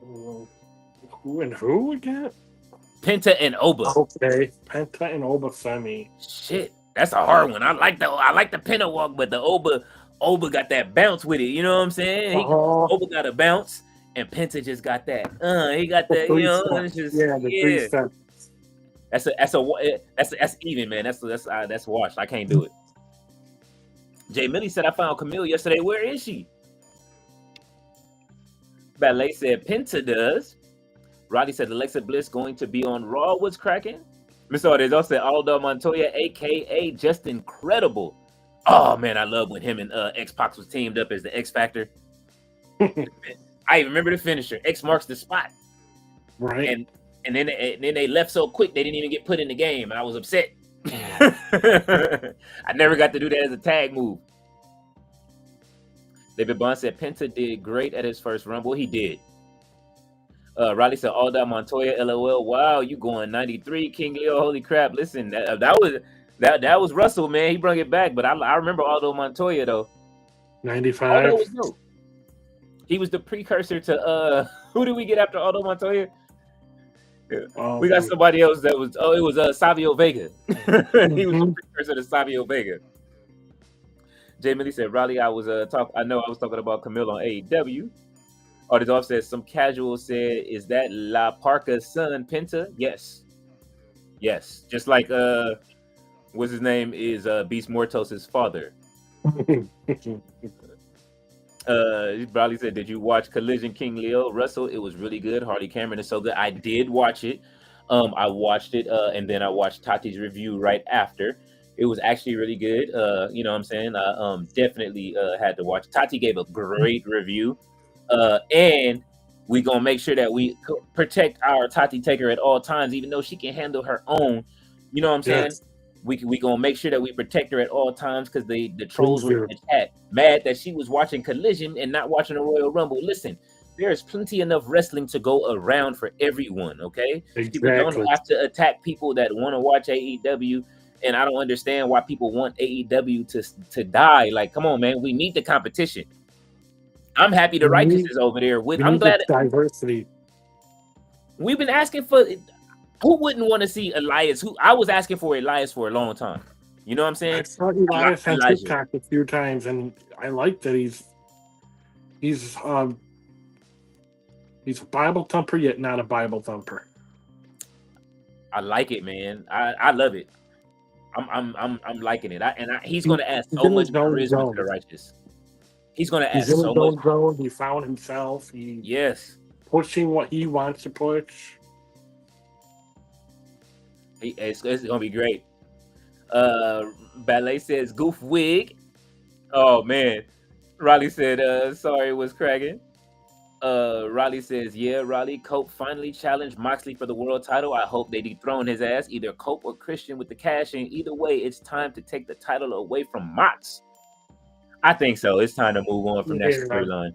Who and who again? Penta and Oba. Okay, Penta and Oba Sami. Shit, that's a hard one. I like the Penta walk, but the Oba got that bounce with it. You know what I'm saying? Oba got a bounce, and Penta just got that. He got that. You know, it's just, the 3 steps. That's even, man. That's washed. I can't do it. Jay Millie said I found Camille yesterday. Where is she? Ballet said Penta does. Roddy said Alexa Bliss going to be on Raw. What's cracking? Mr. Ordez also said Aldo Montoya, aka Just Incredible. Oh man, I love when him and X-Pac was teamed up as the X Factor. I even remember the finisher. X marks the spot. Right. And then they left so quick they didn't even get put in the game. I was upset. I never got to do that as a tag move. David Bond said Penta did great at his first Rumble. He did. Riley said Aldo Montoya, LOL. Wow, you going 93, King Leo. Holy crap! Listen, that was Russell, man. He brought it back, but I remember Aldo Montoya though. 95. Aldo was dope. He was the precursor to who did we get after Aldo Montoya? We got somebody else that was it was Savio Vega. He was the precursor to Savio Vega. Jay Millie said, Riley, I was talking about Camille on AEW. Artist Off says some casual said, is that La Parca's son, Penta? Yes. Just like what's his name is Beast Mortos' father. He probably said, did you watch Collision King Leo? Russell, it was really good. Harley Cameron is so good. I did watch it. I watched it and then I watched Tati's review right after. It was actually really good. You know what I'm saying? I definitely had to watch. Tati gave a great review. And we gonna make sure that we protect our Tati Taker at all times, even though she can handle her own. You know what I'm saying? Yes. We gonna make sure that we protect her at all times because the trolls were in the chat mad that she was watching Collision and not watching a Royal Rumble. Listen, there is plenty enough wrestling to go around for everyone. Okay, exactly. People don't have to attack people that want to watch AEW, and I don't understand why people want AEW to die. Like, come on, man, we need the competition. I'm happy the righteous is over there. I'm glad diversity. We've been asking for. Who wouldn't want to see Elias? I was asking for Elias for a long time. You know what I'm saying? I saw Elias on TikTok a few times, and I like that he's a Bible thumper yet not a Bible thumper. I like it, man. I love it. I'm liking it. He's going to add so much charisma to the righteous. He's going to add so much. Zone. He found himself. Yes, pushing what he wants to push. It's going to be great. Ballet says goof wig. Oh man. Raleigh said sorry was cracking. Raleigh says yeah, Raleigh. Cope finally challenged Moxley for the world title. I hope they dethrone his ass, either Cope or Christian with the cash in. Either way, it's time to take the title away from Mox. I think so. It's time to move on from that storyline.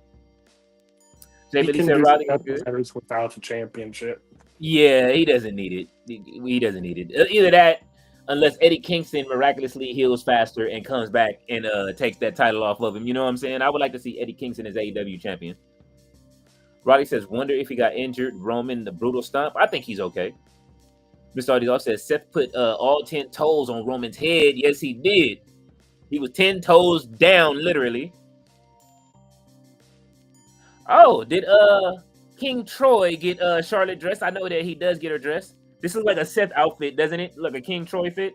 Jay Billy said Raleigh without the championship. Yeah, he doesn't need it. He doesn't need it. Either that, unless Eddie Kingston miraculously heals faster and comes back and takes that title off of him. You know what I'm saying? I would like to see Eddie Kingston as AEW champion. Roddy says, wonder if he got injured. Roman, the brutal stomp. I think he's okay. Mr. Ardiloff says, Seth put all 10 toes on Roman's head. Yes, he did. He was 10 toes down, literally. Oh, did King Troy get Charlotte dressed? I know that he does get her dressed. This is like a Seth outfit, doesn't it? Like a King Troy fit.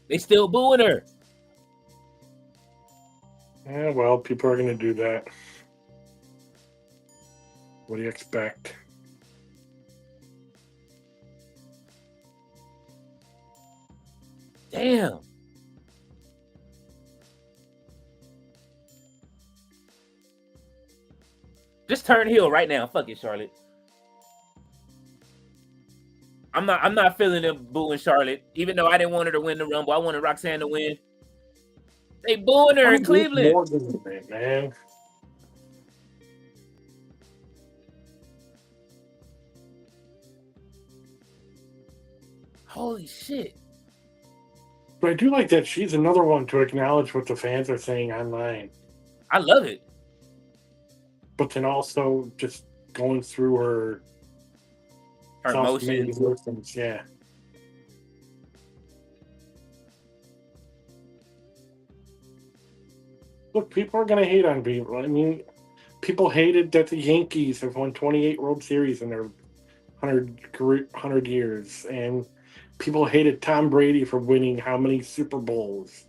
They still booing her. Yeah, well, people are going to do that. What do you expect? Damn. Just turn heel right now. Fuck it, Charlotte. I'm not feeling them booing Charlotte, even though I didn't want her to win the Rumble. I wanted Roxanne to win. They booing her in Cleveland. More than that, man. Holy shit. But I do like that she's another one to acknowledge what the fans are saying online. I love it. But then also just going through her emotions. Yeah. Look, people are going to hate on people. I mean, people hated that the Yankees have won 28 World Series in their 100 years. And people hated Tom Brady for winning how many Super Bowls.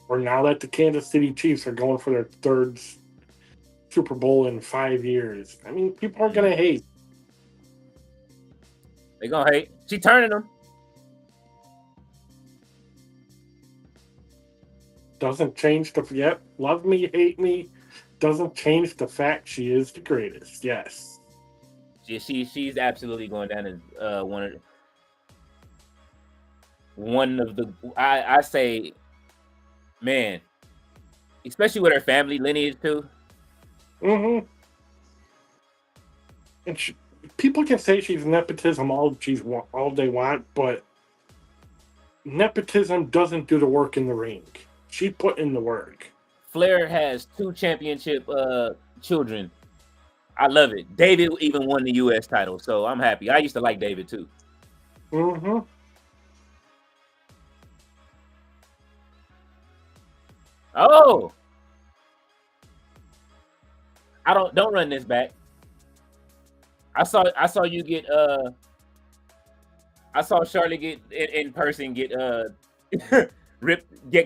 Or now that the Kansas City Chiefs are going for their third Super Bowl in 5 years. I mean, people are going to hate. They going to hate. She turning them. Doesn't change the love me, hate me. Doesn't change the fact she is the greatest. Yes. She's absolutely going down as one of the I say, man, especially with her family lineage too. Mm-hmm. And people can say she's nepotism all they want, but nepotism doesn't do the work in the ring. She put in the work. Flair has 2 championship children. I love it. David even won the U.S. title, so I'm happy. I used to like David too. Mm-hmm. Oh, don't run this back. I saw you get I saw Charlotte get in person get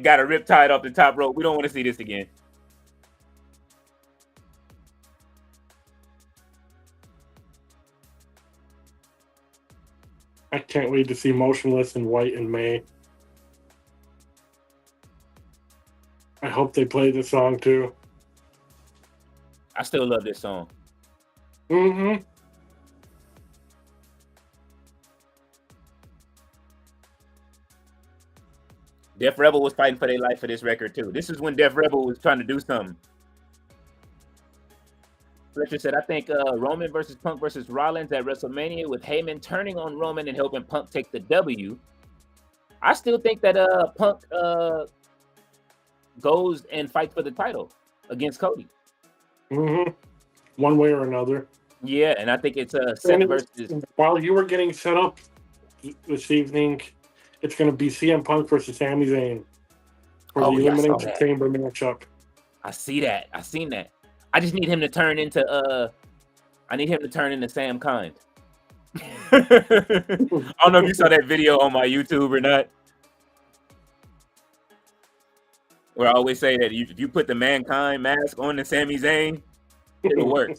got a rip tied off the top rope. We don't want to see this again. I can't wait to see Motionless in white in May. I hope they play the song too. I still love this song. Mm-hmm. Def Rebel was fighting for their life for this record too. This is when Def Rebel was trying to do something. Fletcher said, I think Roman versus Punk versus Rollins at WrestleMania with Heyman turning on Roman and helping Punk take the W. I still think that Punk goes and fights for the title against Cody. Mm-hmm. One way or another. Yeah, and I think it's Seth versus... While you were getting set up this evening, it's going to be CM Punk versus Sami Zayn for the Elimination Chamber matchup. I see that. I seen that. I just need him to turn into Sam Kind. I don't know if you saw that video on my YouTube or not. Where I always say that if you put the Mankind mask on the Sami Zayn, it'll work.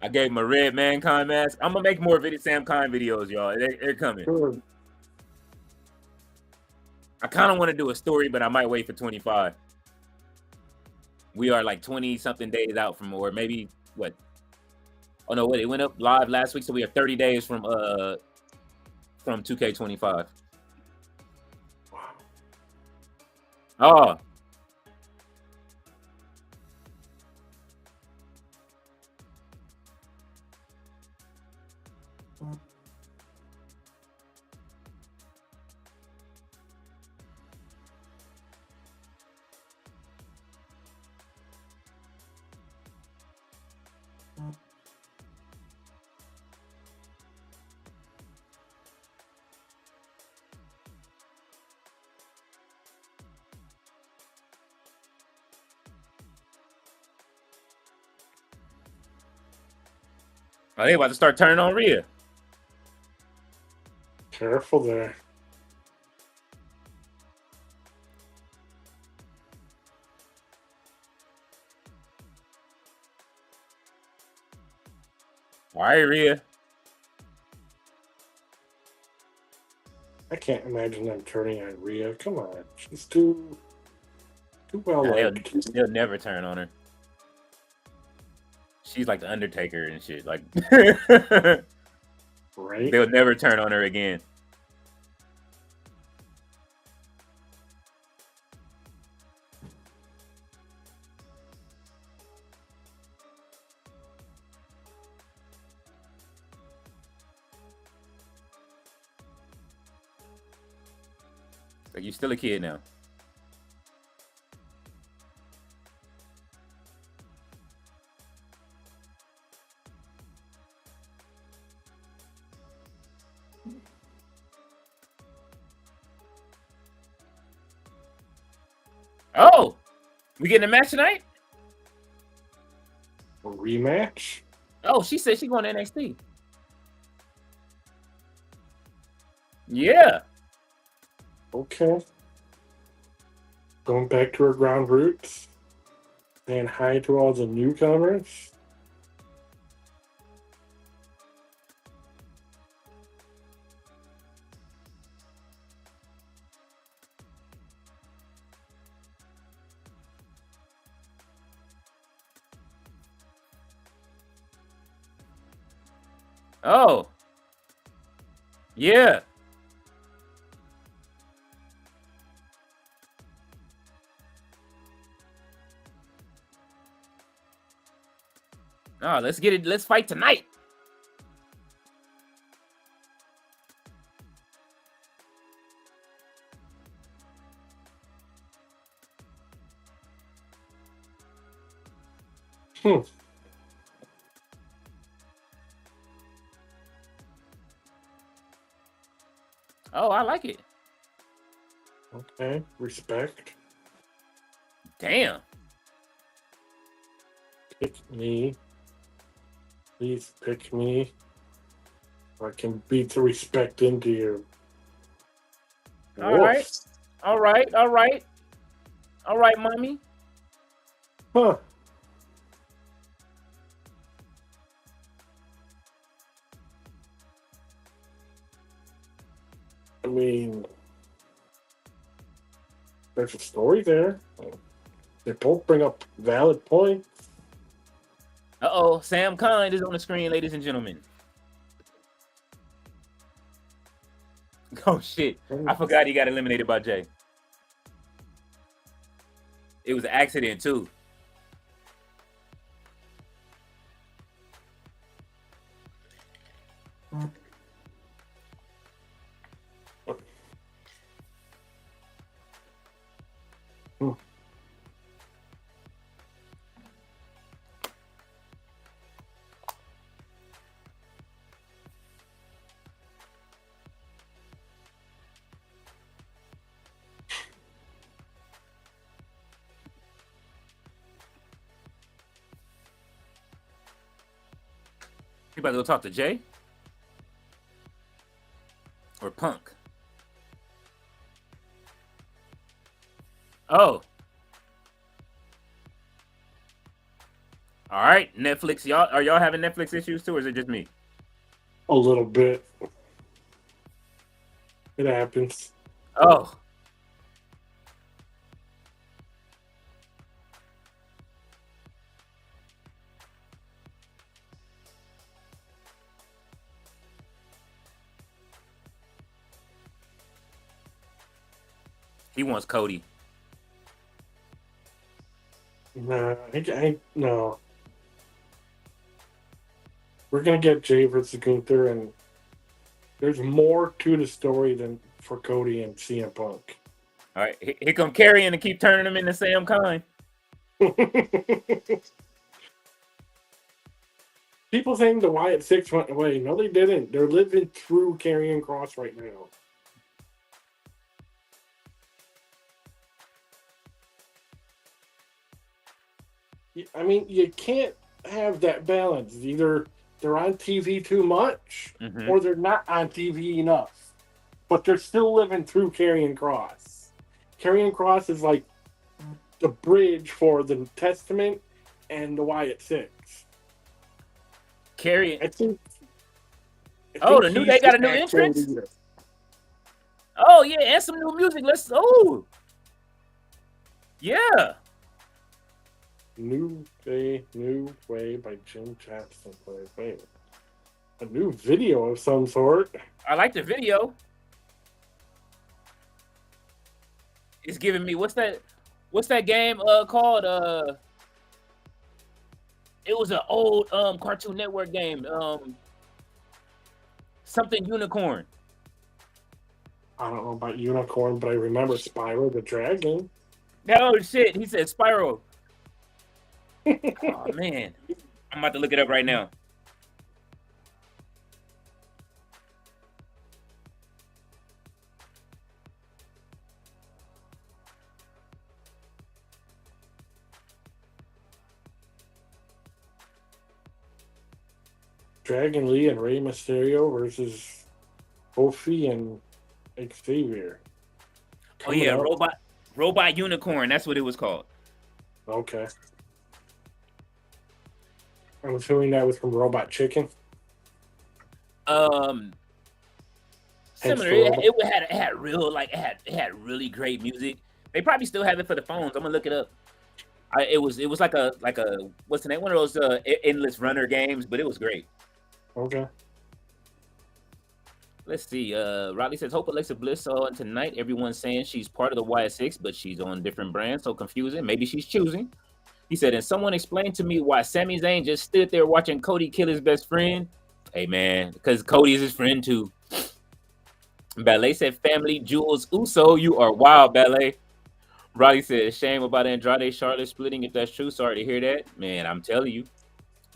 I gave him a red Mankind mask. I'm gonna make more Sam Kind videos, y'all. They're coming. Sure. I kind of want to do a story, but I might wait for 25. We are like 20-something days out from, or maybe what? Oh no, wait, it went up live last week, so we have 30 days from 2K25. Wow. Oh. Oh, they about to start turning on Rhea. Careful there. All right, Rhea. I can't imagine them turning on Rhea. Come on. She's too well Nah, liked. they'll never turn on her. She's like the Undertaker and shit. Like, Right? they'll never turn on her again. Like, you're still a kid now. Oh, we getting a match tonight? A rematch? Oh, she said she's going to NXT. Yeah. Okay. Going back to her ground roots. Saying hi to all the newcomers. Oh. Yeah. Oh, let's get it. Let's fight tonight. Hmm. Oh, I like it. Okay. Respect. Damn. Pick me. Please pick me. I can beat the respect into you. All right. All right. All right. All right, mommy. Huh. I mean, there's a story there. They both bring up valid points. Uh-oh, Sam Kind is on the screen, ladies and gentlemen. Oh, shit. I forgot he got eliminated by Jey. It was an accident, too. You about to go talk to Jey? Or Punk? Oh. All right, Netflix. Are y'all having Netflix issues too, or is it just me? A little bit. It happens. Oh. He wants Cody. Nah, no. We're gonna get Jey versus Gunther, and there's more to the story than for Cody and CM Punk. All right, here come Carrion to keep turning him into Sam Kind. People saying the Wyatt Six went away. No, they didn't. They're living through Karrion Kross right now. I mean, you can't have that balance. Either they're on TV too much, Mm-hmm. or they're not on TV enough. But they're still living through Karrion Kross. Karrion Kross is like the bridge for the Testament and the Wyatt Six. Carry. I think. Oh, they got a new entrance. Leader. Oh yeah, and some new music. Yeah. New Way by Jim Jackson. Wait, a new video of some sort. I like the video. It's giving me what's that game called? It was an old Cartoon Network game. Something unicorn. I don't know about unicorn, but I remember Spyro the Dragon. Oh shit! He said Spyro. Oh man, I'm about to look it up right now. Dragon Lee and Rey Mysterio versus Kofi and Xavier. Oh yeah, Robot Unicorn. That's what it was called. Okay. I'm assuming that was from Robot Chicken. Similar. It had really great music. They probably still have it for the phones. I'm gonna look it up. It was like a what's the name? One of those endless runner games, but it was great. Okay. Let's see. Riley says, hope Alexa Bliss on tonight. Everyone's saying she's part of the YS6, but she's on different brands, so confusing. Maybe she's choosing. He said, and someone explained to me why Sami Zayn just stood there watching Cody kill his best friend. Hey, man, because Cody is his friend, too. Ballet said, family Jules Uso, you are wild, Ballet. Riley said, shame about Andrade Charlotte splitting, if that's true. Sorry to hear that. Man, I'm telling you.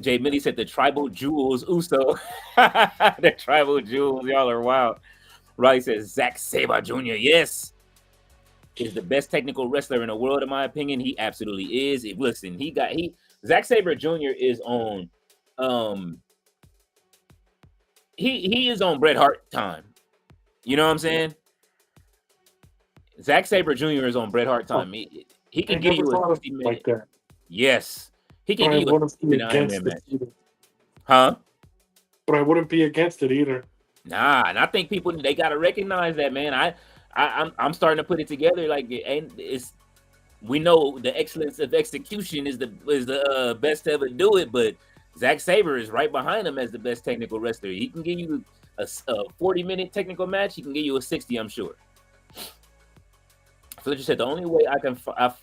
Jay Millie said the tribal jewels Uso. The tribal jewels, y'all are wild. Riley says Zack Sabre Jr. Yes, is the best technical wrestler in the world, in my opinion. He absolutely is. Listen, Zack Sabre Jr. is on. He is on Bret Hart time. You know what I'm saying? Zack Sabre Jr. is on Bret Hart time. He can give you a 50 minute. Like that. Yes. He can give you a 50 Iron Man match. Huh? But I wouldn't be against it either. Nah, and I think people they gotta recognize that, man. I'm starting to put it together. Like we know the excellence of execution is the best to ever do it, but Zack Sabre is right behind him as the best technical wrestler. He can give you a 40-minute technical match. He can give you a 60, I'm sure. Fletcher said the only way I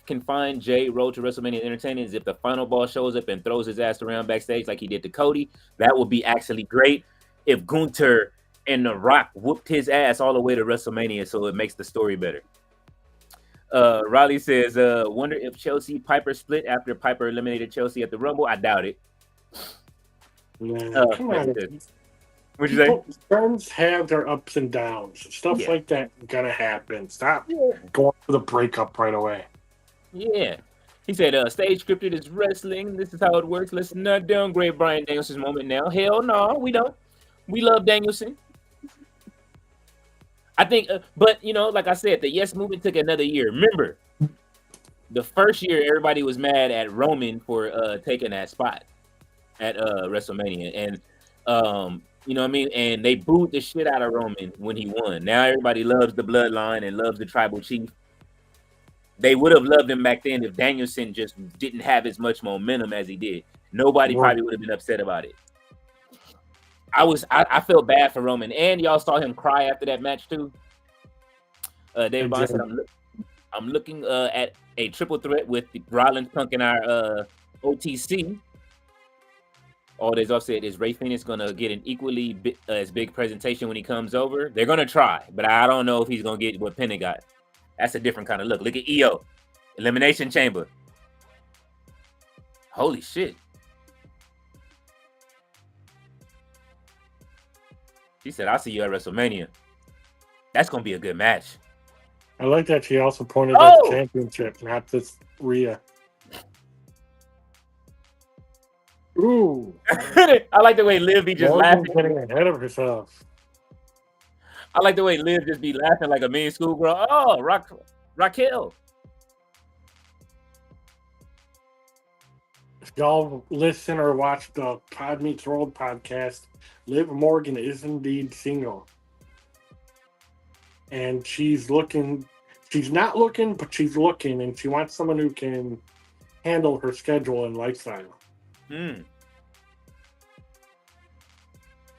can find Jey Road to WrestleMania entertaining is if the final ball shows up and throws his ass around backstage like he did to Cody. That would be actually great. If Gunther and The Rock whooped his ass all the way to WrestleMania, so it makes the story better. Riley says, wonder if Chelsea Piper split after Piper eliminated Chelsea at the Rumble. I doubt it. Come on. What'd you say? Friends have their ups and downs. Stuff like that gonna happen. Stop going for the breakup right away. Yeah. He said, stage scripted is wrestling. This is how it works. Let's not downgrade Bryan Danielson's moment now. Hell no, we don't. We love Danielson. I think, but, like I said, the Yes movement took another year. Remember, the first year, everybody was mad at Roman for taking that spot at WrestleMania. And, you know what I mean? And they booed the shit out of Roman when he won. Now everybody loves the bloodline and loves the tribal chief. They would have loved him back then if Danielson just didn't have as much momentum as he did. Nobody probably would have been upset about it. I felt bad for Roman, and y'all saw him cry after that match too. David Bond said, I'm looking at a triple threat with Rollins, Punk, and our OTC. All that's offset is Rey Fenix gonna get an equally as big presentation when he comes over. They're gonna try, but I don't know if he's gonna get what Penny got. That's a different kind of look. Look at EO, Elimination Chamber. Holy shit! She said, "I'll see you at WrestleMania." That's gonna be a good match. I like that she also pointed at the championship, not this Rhea. Ooh. I like the way Liv be just Morgan's laughing. getting ahead of herself. I like the way Liv just be laughing like a mean schoolgirl. Oh, Raquel. If y'all listen or watch the Pod Meets World podcast, Liv Morgan is indeed single. And she's not looking, but she's looking, and she wants someone who can handle her schedule and lifestyle. Hmm.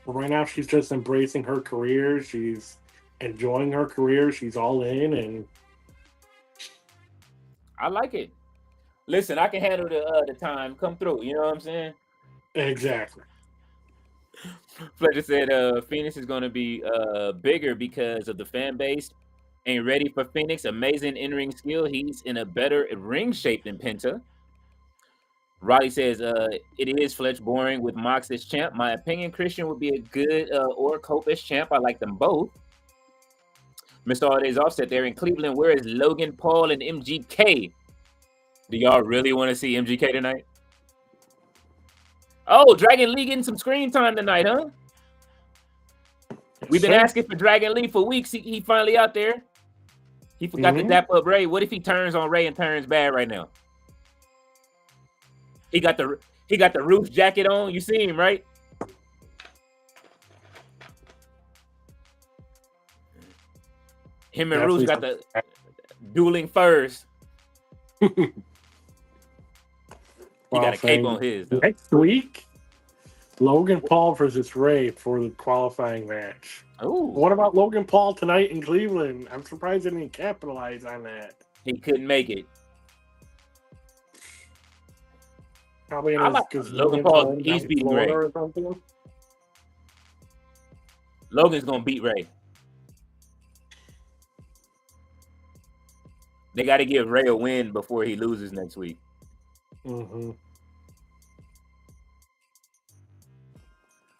But right now, she's just embracing her career. She's enjoying her career. She's all in, and I like it. Listen, I can handle the time. Come through. You know what I'm saying? exactly. Fletcher said Phoenix is going to be bigger because of the fan base. Ain't ready for Phoenix. Amazing in-ring skill. He's in a better ring shape than Penta. Roddy says it is Fletch boring with Mox as champ. My opinion, Christian would be a good or Cope as champ. I like them both. Mr. All Day's Offset there in Cleveland. Where is Logan Paul and MGK? Do y'all really want to see MGK tonight? Oh, Dragon Lee getting some screen time tonight, huh? We've been asking for Dragon Lee for weeks. He finally out there. He forgot to dap up Ray. What if he turns on Ray and turns bad right now? He got the roof jacket on. You see him, right? Him and Roos got the dueling furs. He got a cape on his. Though. Next week, Logan Paul versus Ray for the qualifying match. Ooh. What about Logan Paul tonight in Cleveland? I'm surprised he didn't capitalize on that. He couldn't make it. Probably because Logan Paul, he's beating Ray. Or something. Logan's gonna beat Ray. They got to give Ray a win before he loses next week. Mm-hmm.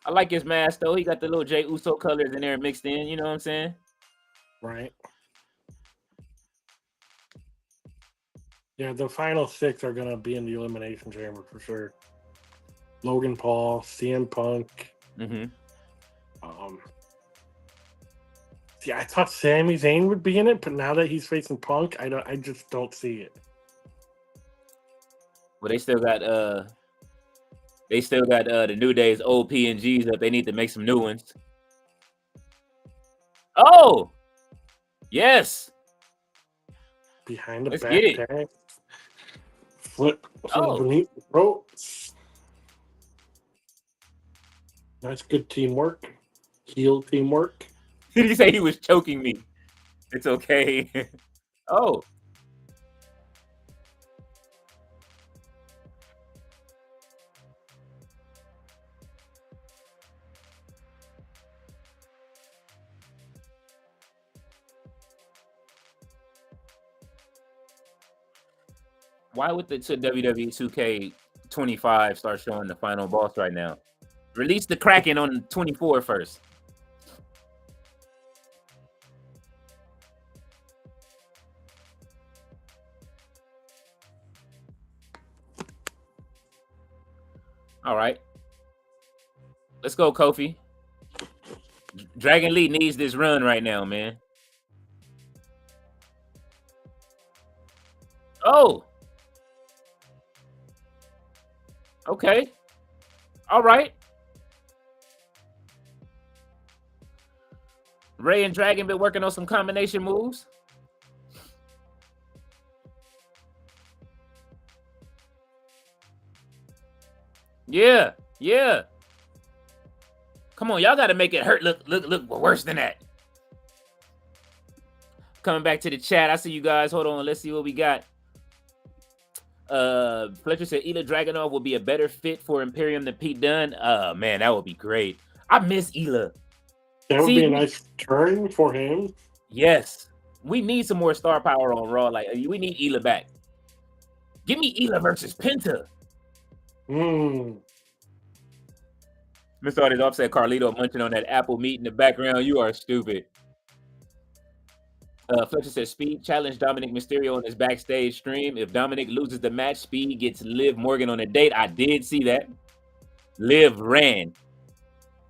I like his mask though. He got the little Jey Uso colors in there mixed in. You know what I'm saying? Right. Yeah, the final 6 are gonna be in the Elimination Chamber for sure. Logan Paul, CM Punk. Mm-hmm. See, I thought Sami Zayn would be in it, but now that he's facing Punk, I just don't see it. Well, they still got the New Day's old P&Gs up. They need to make some new ones. Oh, yes. Behind the Let's back get it. tag. Flip beneath the ropes. That's good teamwork. Heel teamwork. Did he say he was choking me? It's okay. Oh. Why would the WWE 2K25 start showing the final boss right now? Release the Kraken on 24 first. All right. Let's go, Kofi. Dragon Lee needs this run right now, man. Oh. Okay. All right. Ray and Dragon been working on some combination moves. Yeah, yeah. Come on, y'all got to make it hurt. Look worse than that. Coming back to the chat, I see you guys. Hold on, let's see what we got. Fletcher said Ela Dragunov will be a better fit for Imperium than Pete Dunne. Man, that would be great. I miss Ela. That would be a nice turn for him. Yes, we need some more star power on Raw. Like we need Ela back. Give me Ela versus Penta. Mr. Artist Offset Carlito munching on that apple meat in the background. You are stupid. Fletcher says Speed challenged Dominic Mysterio on his backstage stream. If Dominic loses the match, Speed gets Liv Morgan on a date. I did see that. Liv ran.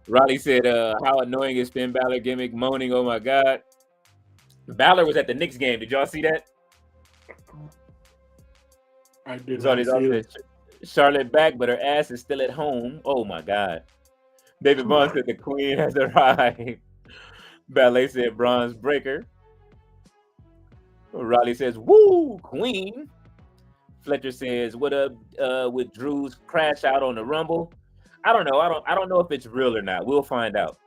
Raleigh said, how annoying is Finn Balor gimmick moaning? Oh my God. Balor was at the Knicks game. Did y'all see that? I did not see it. Charlotte back, but her ass is still at home. Oh my God. David Bond said the queen has arrived. Ballet said bronze breaker. Raleigh says, woo, queen. Fletcher says, what up with Drew's crash out on the Rumble? I don't know. I don't know if it's real or not. We'll find out.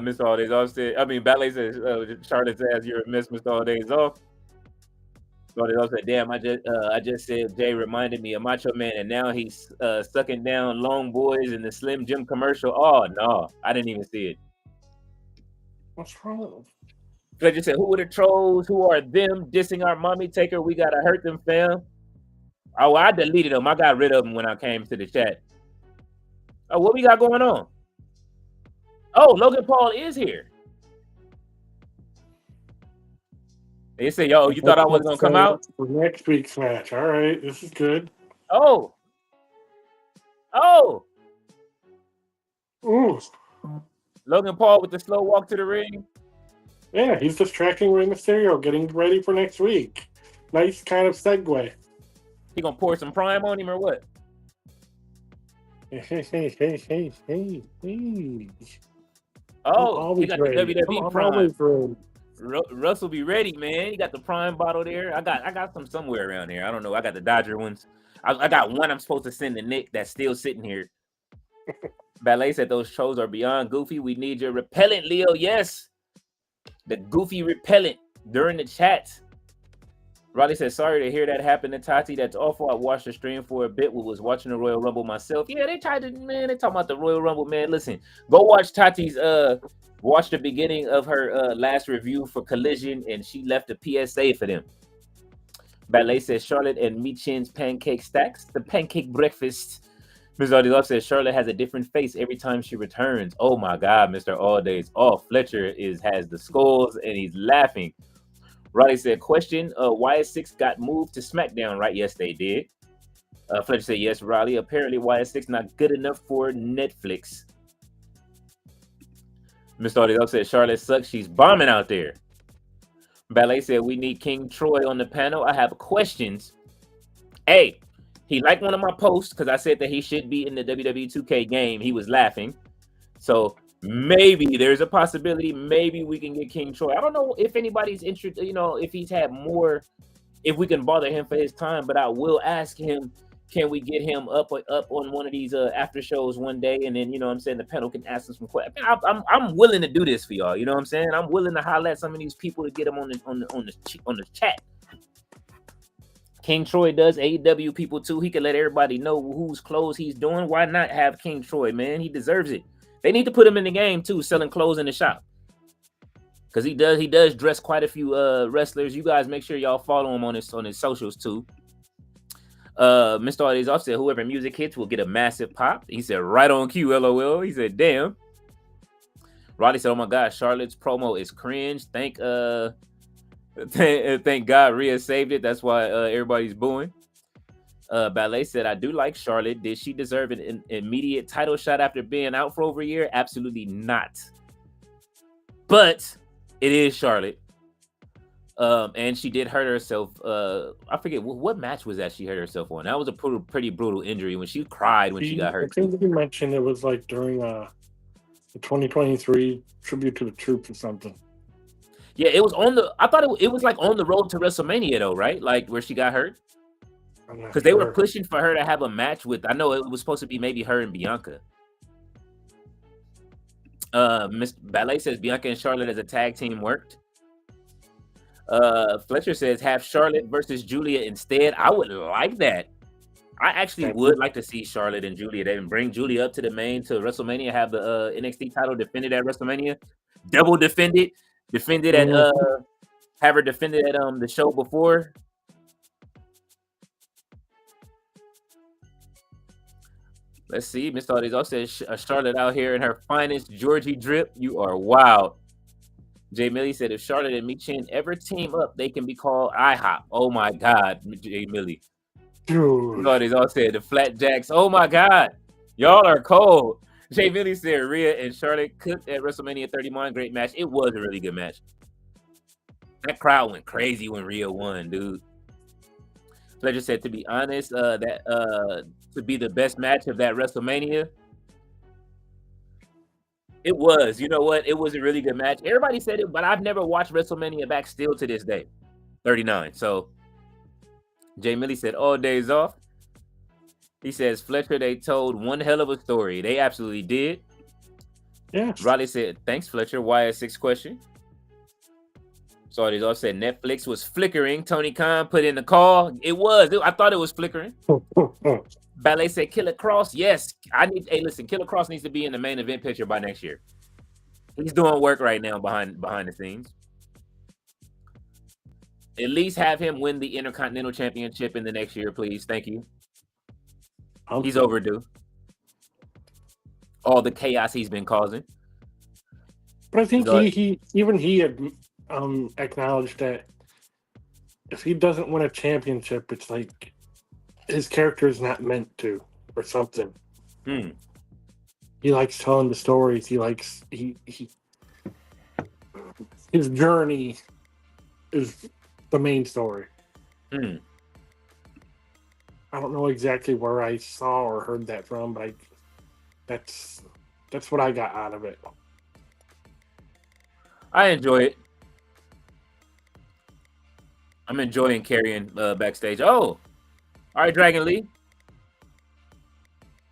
Miss All Days Off said, Ballet says, Charlotte says you're a miss All Days Off. All Days Off said, damn, I just said Jay reminded me of Macho Man, and now he's sucking down Long Boys in the Slim Jim commercial. Oh no, I didn't even see it. What's wrong? Fletcher said, who are the trolls? Who are them dissing our mommy taker? We gotta hurt them, fam. Oh, I deleted them. I got rid of them when I came to the chat. Oh, what we got going on? Oh, Logan Paul is here. They say, yo, you thought I was gonna come out? For next week's match. All right, this is good. Oh. Ooh. Logan Paul with the slow walk to the ring. Yeah, he's distracting Rey Mysterio, getting ready for next week. Nice kind of segue. He gonna pour some prime on him or what? Hey. Oh, he got ready. the WWE prime. Ready. Russell be ready, man. He got the prime bottle there. I got some somewhere around here. I don't know. I got the Dodger ones. I got one I'm supposed to send to Nick that's still sitting here. Ballet said those trolls are beyond goofy. We need your repellent, Leo. Yes. The goofy repellent during the chats. Raleigh said, sorry to hear that happen to Tati. That's awful. I watched the stream for a bit. We was watching the Royal Rumble myself. Yeah, they talking about the Royal Rumble, man. Listen, go watch Tati's watch the beginning of her last review for Collision, and she left a PSA for them. Ballet says Charlotte and Michin's pancake stacks, the pancake breakfast. Ms. Love says Charlotte has a different face every time she returns. Oh my God, Mr. All Days Off. Fletcher has the skulls and he's laughing. Riley said, question, YS6 got moved to SmackDown, right? Yes, they did. Fletcher said, yes, Riley. Apparently YS6 not good enough for Netflix. Mr. Love said Charlotte sucks. She's bombing out there. Ballet said, we need King Troy on the panel. I have questions. Hey, he liked one of my posts because I said that he should be in the WWE 2K game. He was laughing. So maybe there's a possibility. Maybe we can get King Troy. I don't know if anybody's interested, if he's had more, if we can bother him for his time, but I will ask him, can we get him up on one of these after shows one day? And then, the panel can ask him some questions. I'm willing to do this for y'all. You know what I'm saying? I'm willing to holler at some of these people to get them on the chat. King Troy does AEW people too. He can let everybody know whose clothes he's doing. Why not have King Troy, man? He deserves it. They need to put him in the game too, selling clothes in the shop. Because he does dress quite a few wrestlers. You guys make sure y'all follow him on his socials too. Mr. Audi's off said whoever music hits will get a massive pop. He said right on cue, LOL. He said, damn. Roddy said, oh my God, Charlotte's promo is cringe. Thank God Rhea saved it. That's why everybody's booing. Ballet said, I do like Charlotte. Did she deserve an immediate title shot after being out for over a year? Absolutely not. But it is Charlotte. And she did hurt herself. I forget what match was that she hurt herself on. That was a pretty brutal injury when she cried when she got hurt. I think you mentioned it was like during the 2023 Tribute to the Troops or something. Yeah, it was I thought it was like on the road to WrestleMania though, right? Like where she got hurt. Because they were pushing for her to have a match with. I know it was supposed to be maybe her and Bianca. Miss Ballet says Bianca and Charlotte as a tag team worked. Fletcher says have Charlotte versus Julia instead. I would like that. I actually would like to see Charlotte and Julia. They can bring Julia up to the main to WrestleMania. Have the NXT title defended at WrestleMania. Double defended. Defended at have her defended at the show before. Let's see. Miss Audis also says Charlotte out here in her finest Georgie drip. You are wild. Jay Millie said if Charlotte and Michin ever team up, they can be called IHOP. Oh my God, Jay Millie. Dude. Oh, they all said the Flat Jacks. Oh my God, y'all are cold. Jay Millie said Rhea and Charlotte cooked at WrestleMania 31. Great match. It was a really good match. That crowd went crazy when Rhea won, dude. Fletcher said, to be honest, to be the best match of that WrestleMania, it was. You know what? It was a really good match. Everybody said it, but I've never watched WrestleMania back still to this day. 39. So Jay Millie said, all days off. He says, Fletcher, they told one hell of a story. They absolutely did. Yeah. Riley said, thanks, Fletcher. YS6 question. So they all said Netflix was flickering. Tony Khan put in the call. It was. I thought it was flickering. Ballet said Killer Cross. Yes. Hey, listen, Killer Cross needs to be in the main event picture by next year. He's doing work right now behind the scenes. At least have him win the Intercontinental Championship in the next year, please. Thank you. He's overdue. All the chaos he's been causing. But I think he had acknowledged that if he doesn't win a championship, it's like his character is not meant to, or something. He likes telling the stories. His journey is the main story. I don't know exactly where I saw or heard that from, but that's what I got out of it. I enjoy it. I'm enjoying carrying backstage. Oh, all right, Dragon Lee.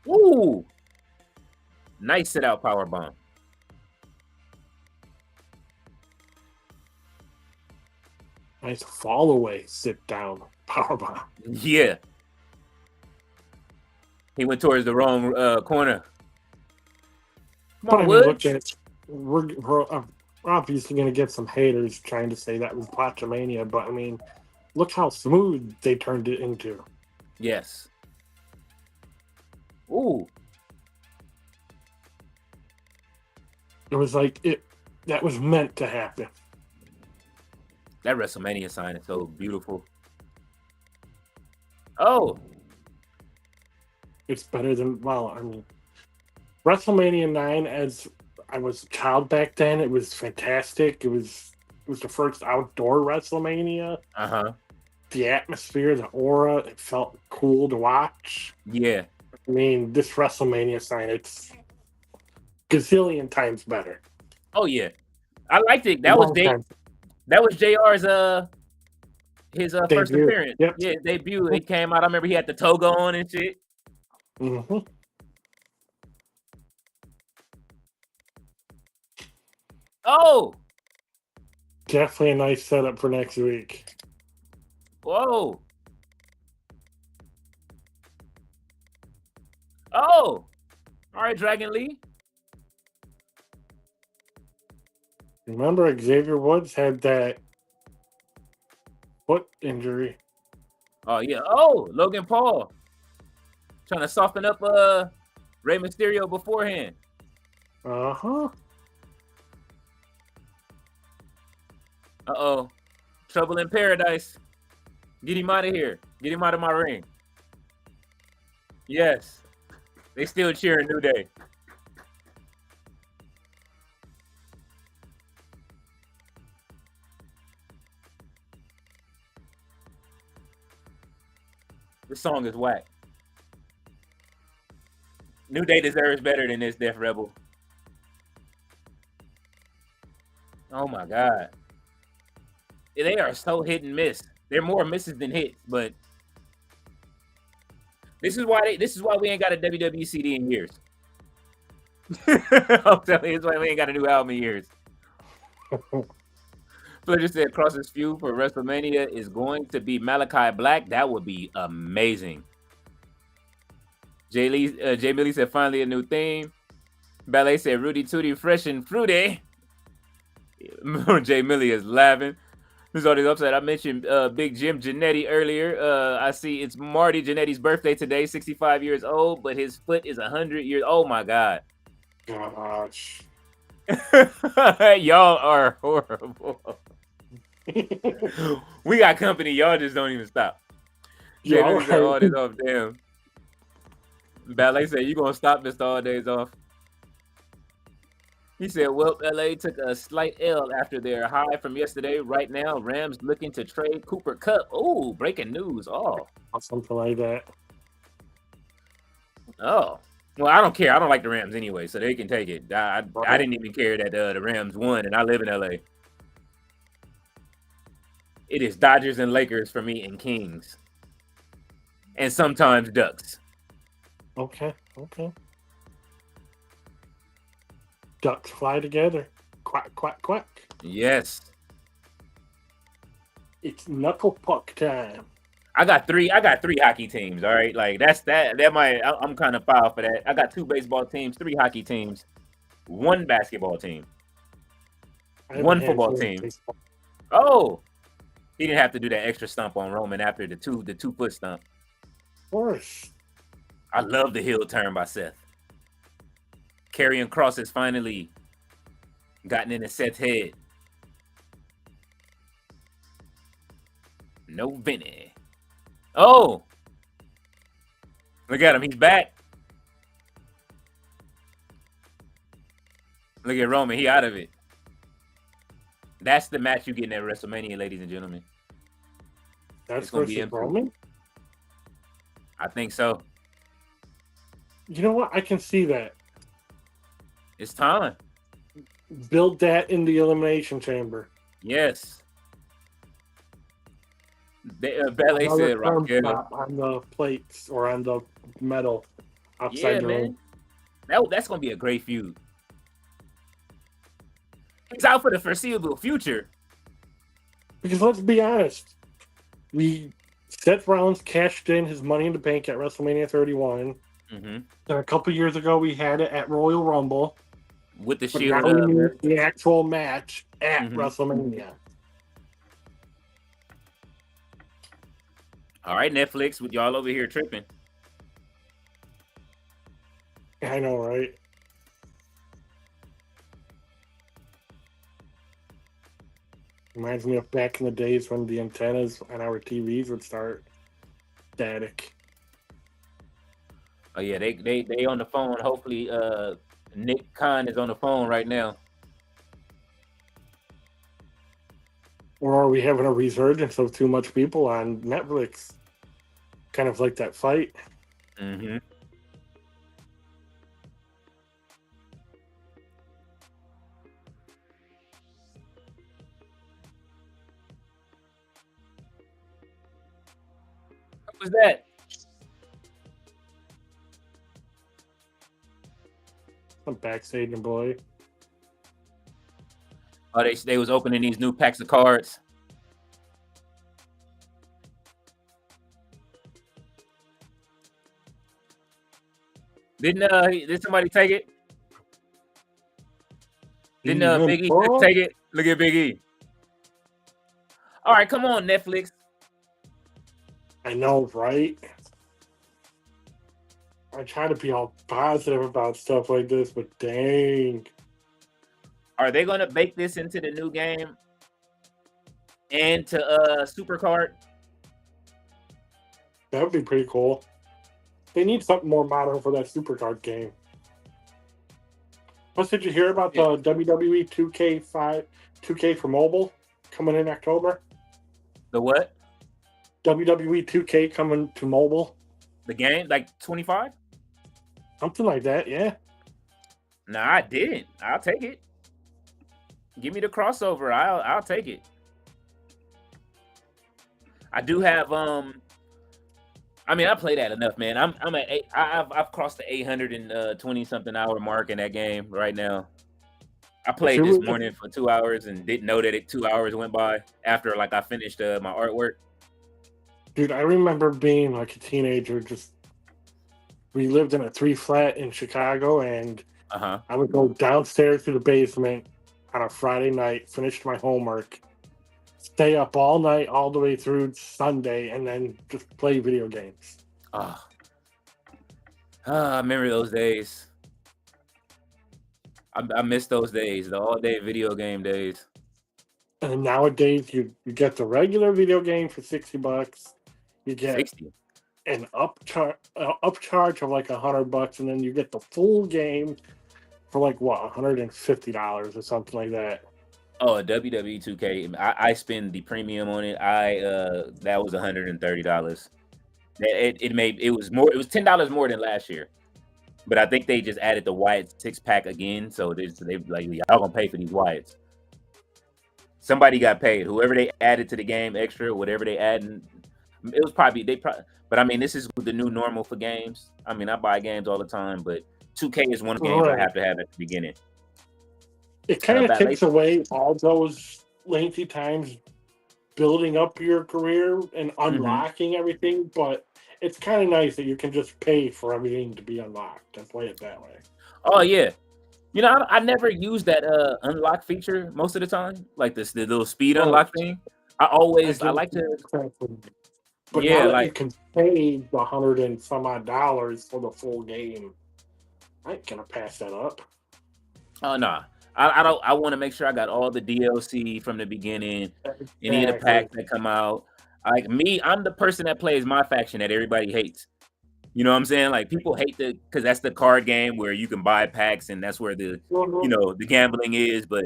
Ooh, nice sit out power bomb. Nice fall away, sit down power bomb. Yeah, he went towards the wrong corner. Come on, Woods. We're obviously going to get some haters trying to say that was Botchamania, but I mean, look how smooth they turned it into. Yes. Ooh. It was like that was meant to happen. That WrestleMania sign is so beautiful. Oh. It's better than, well, I mean, WrestleMania 9, as I was a child back then, it was fantastic. It was the first outdoor WrestleMania. The atmosphere, the aura, it felt cool to watch. Yeah. I mean, this WrestleMania sign, it's gazillion times better. Oh yeah. I liked it. That was JR's his first appearance. Yep. Yeah, debut. He came out. I remember he had the toga on and shit. Oh, definitely a nice setup for next week. Whoa. Oh, all right, Dragon Lee. Remember, Xavier Woods had that foot injury. Oh yeah. Oh, Logan Paul trying to soften up Rey Mysterio beforehand. Uh-oh. Trouble in paradise. Get him out of here. Get him out of my ring. Yes. They still cheering New Day. This song is whack. New Day deserves better than this, Def Rebel. Oh my God. They are so hit and miss. They're more misses than hits, but this is why we ain't got a WWE CD in years. I'm telling you, it's why we ain't got a new album in years. Fletcher said Cross's feud for WrestleMania is going to be Malachi Black. That would be amazing. Jay Millie said finally a new theme. Ballet said Rudy Tooty fresh and fruity. Jay Millie is laughing. Who's on his upside? I mentioned Big Jim Janetti earlier. I see it's Marty Janetti's birthday today, 65 years old, but his foot is 100 years. Oh my God. Gosh. Y'all are horrible. We got company. Y'all just don't even stop. Jay all said all right. days off. Damn. Ballet said you gonna stop Mr. All Days Off. He said, well, LA took a slight L after their high from yesterday. Right now, Rams looking to trade Cooper Kupp. Oh, breaking news. Oh. Something like that. Oh. Well, I don't care. I don't like the Rams anyway, so they can take it. I didn't even care that the Rams won, and I live in LA. It is Dodgers and Lakers for me and Kings. And sometimes Ducks. Okay. Ducks fly together. Quack, quack, quack. Yes. It's knuckle puck time. I got three hockey teams, all right? Like I'm kind of foul for that. I got 2 baseball teams, 3 hockey teams, 1 basketball team, 1 football team. Baseball. Oh, he didn't have to do that extra stump on Roman after the 2-foot stump. Of course. I love the heel turn by Seth. Karrion Kross has finally gotten into Seth's head. No Vinny. Oh! Look at him. He's back. Look at Roman. He out of it. That's the match you get at WrestleMania, ladies and gentlemen. That's going to be Roman? I think so. You know what? I can see that. It's time. Build that in the Elimination Chamber. Yes. Ballet said Raquel on the plates or on the metal outside the ring. That's going to be a great feud. He's out for the foreseeable future. Because let's be honest, Seth Rollins cashed in his Money in the Bank at WrestleMania 31. Mm-hmm. And a couple years ago, we had it at Royal Rumble. With the but Shield. Now we need the actual match at WrestleMania. All right, Netflix, with y'all over here tripping. I know, right? Reminds me of back in the days when the antennas on our TVs would start static. Oh yeah, they on the phone. Hopefully, Nick Khan is on the phone right now. Or are we having a resurgence of too much people on Netflix? Kind of like that fight. Mm-hmm. What was that? Some backstage boy. Oh, they was opening these new packs of cards. Did somebody take it? Didn't Big E take it? Look at Big E. All right, come on, Netflix. I know, right? I try to be all positive about stuff like this, but dang. Are they going to bake this into the new game and to Supercard? That would be pretty cool. They need something more modern for that Supercard game. Plus, did you hear about the WWE 2K for mobile coming in October? The what? WWE 2K coming to mobile. The game? Like 25? Something like that, yeah. No, I didn't. I'll take it. Give me the crossover. I'll take it. I do have I mean, I play that enough, man. I'm at I've crossed the 820 something hour mark in that game right now. I played this morning for 2 hours and didn't know that 2 hours went by after like I finished my artwork. Dude, I remember being like a teenager. We lived in a 3-flat in Chicago, and I would go downstairs to the basement on a Friday night, finish my homework, stay up all night, all the way through Sunday, and then just play video games. I remember those days. I miss those days, the all-day video game days. And nowadays, you get the regular video game for $60. You get 60. an upcharge of like $100, and then you get the full game for like what, $150 or something like that. Oh, WWE 2K. I spend the premium on it. That was $130. It was more. It was $10 more than last year. But I think they just added the Wyatt 6-pack again. So they like, y'all gonna pay for these Wyatts. Somebody got paid. Whoever they added to the game extra, whatever they added, it was probably But I mean, this is the new normal for games. I mean, I buy games all the time, but 2K is one game I have to have at the beginning. It kind of takes away all those lengthy times building up your career and unlocking everything, but it's kind of nice that you can just pay for everything to be unlocked and play it that way. Oh yeah, you know, I never use that unlock feature most of the time, like the little speed unlock thing. I like to. But yeah, like you can pay the $100 and some odd for the full game. I ain't gonna pass that up. Oh no, I don't. I want to make sure I got all the DLC from the beginning, any of the packs that come out. Like me, I'm the person that plays my faction that everybody hates. You know what I'm saying? Like people hate because that's the card game where you can buy packs and that's where the the gambling is. But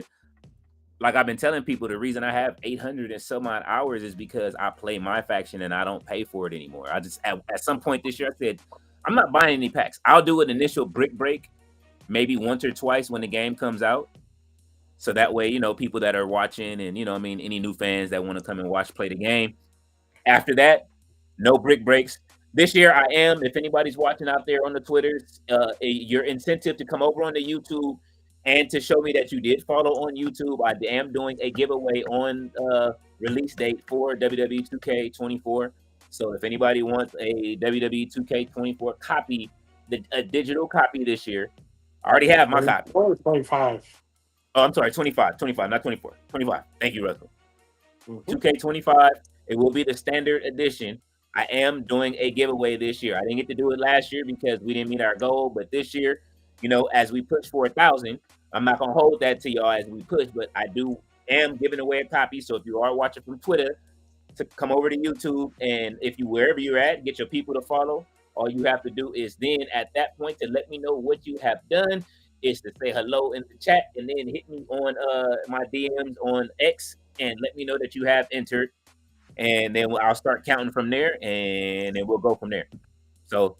like I've been telling people, the reason I have 800 and some odd hours is because I play my faction and I don't pay for it anymore. I just at some point this year I said I'm not buying any packs. I'll do an initial brick break, maybe once or twice when the game comes out. So that way, people that are watching and any new fans that want to come and play the game. After that, no brick breaks. This year, I am, if anybody's watching out there on the Twitters, your incentive to come over on the YouTube and to show me that you did follow on YouTube, I am doing a giveaway on release date for WWE 2K24. So if anybody wants a WWE 2K24 copy, a digital copy this year, I already have my copy. 25. Oh, I'm sorry, 25, not 24. 25. Thank you, Russell. 2K25. It will be the standard edition. I am doing a giveaway this year. I didn't get to do it last year because we didn't meet our goal. But this year, as we push for 1,000, I'm not going to hold that to y'all as we push. But I am giving away a copy. So if you are watching from Twitter, to come over to YouTube. And if wherever you're at, get your people to follow. All you have to do is then at that point to let me know what you have done is to say hello in the chat and then hit me on my DMs on X and let me know that you have entered. And then I'll start counting from there, and then we'll go from there. So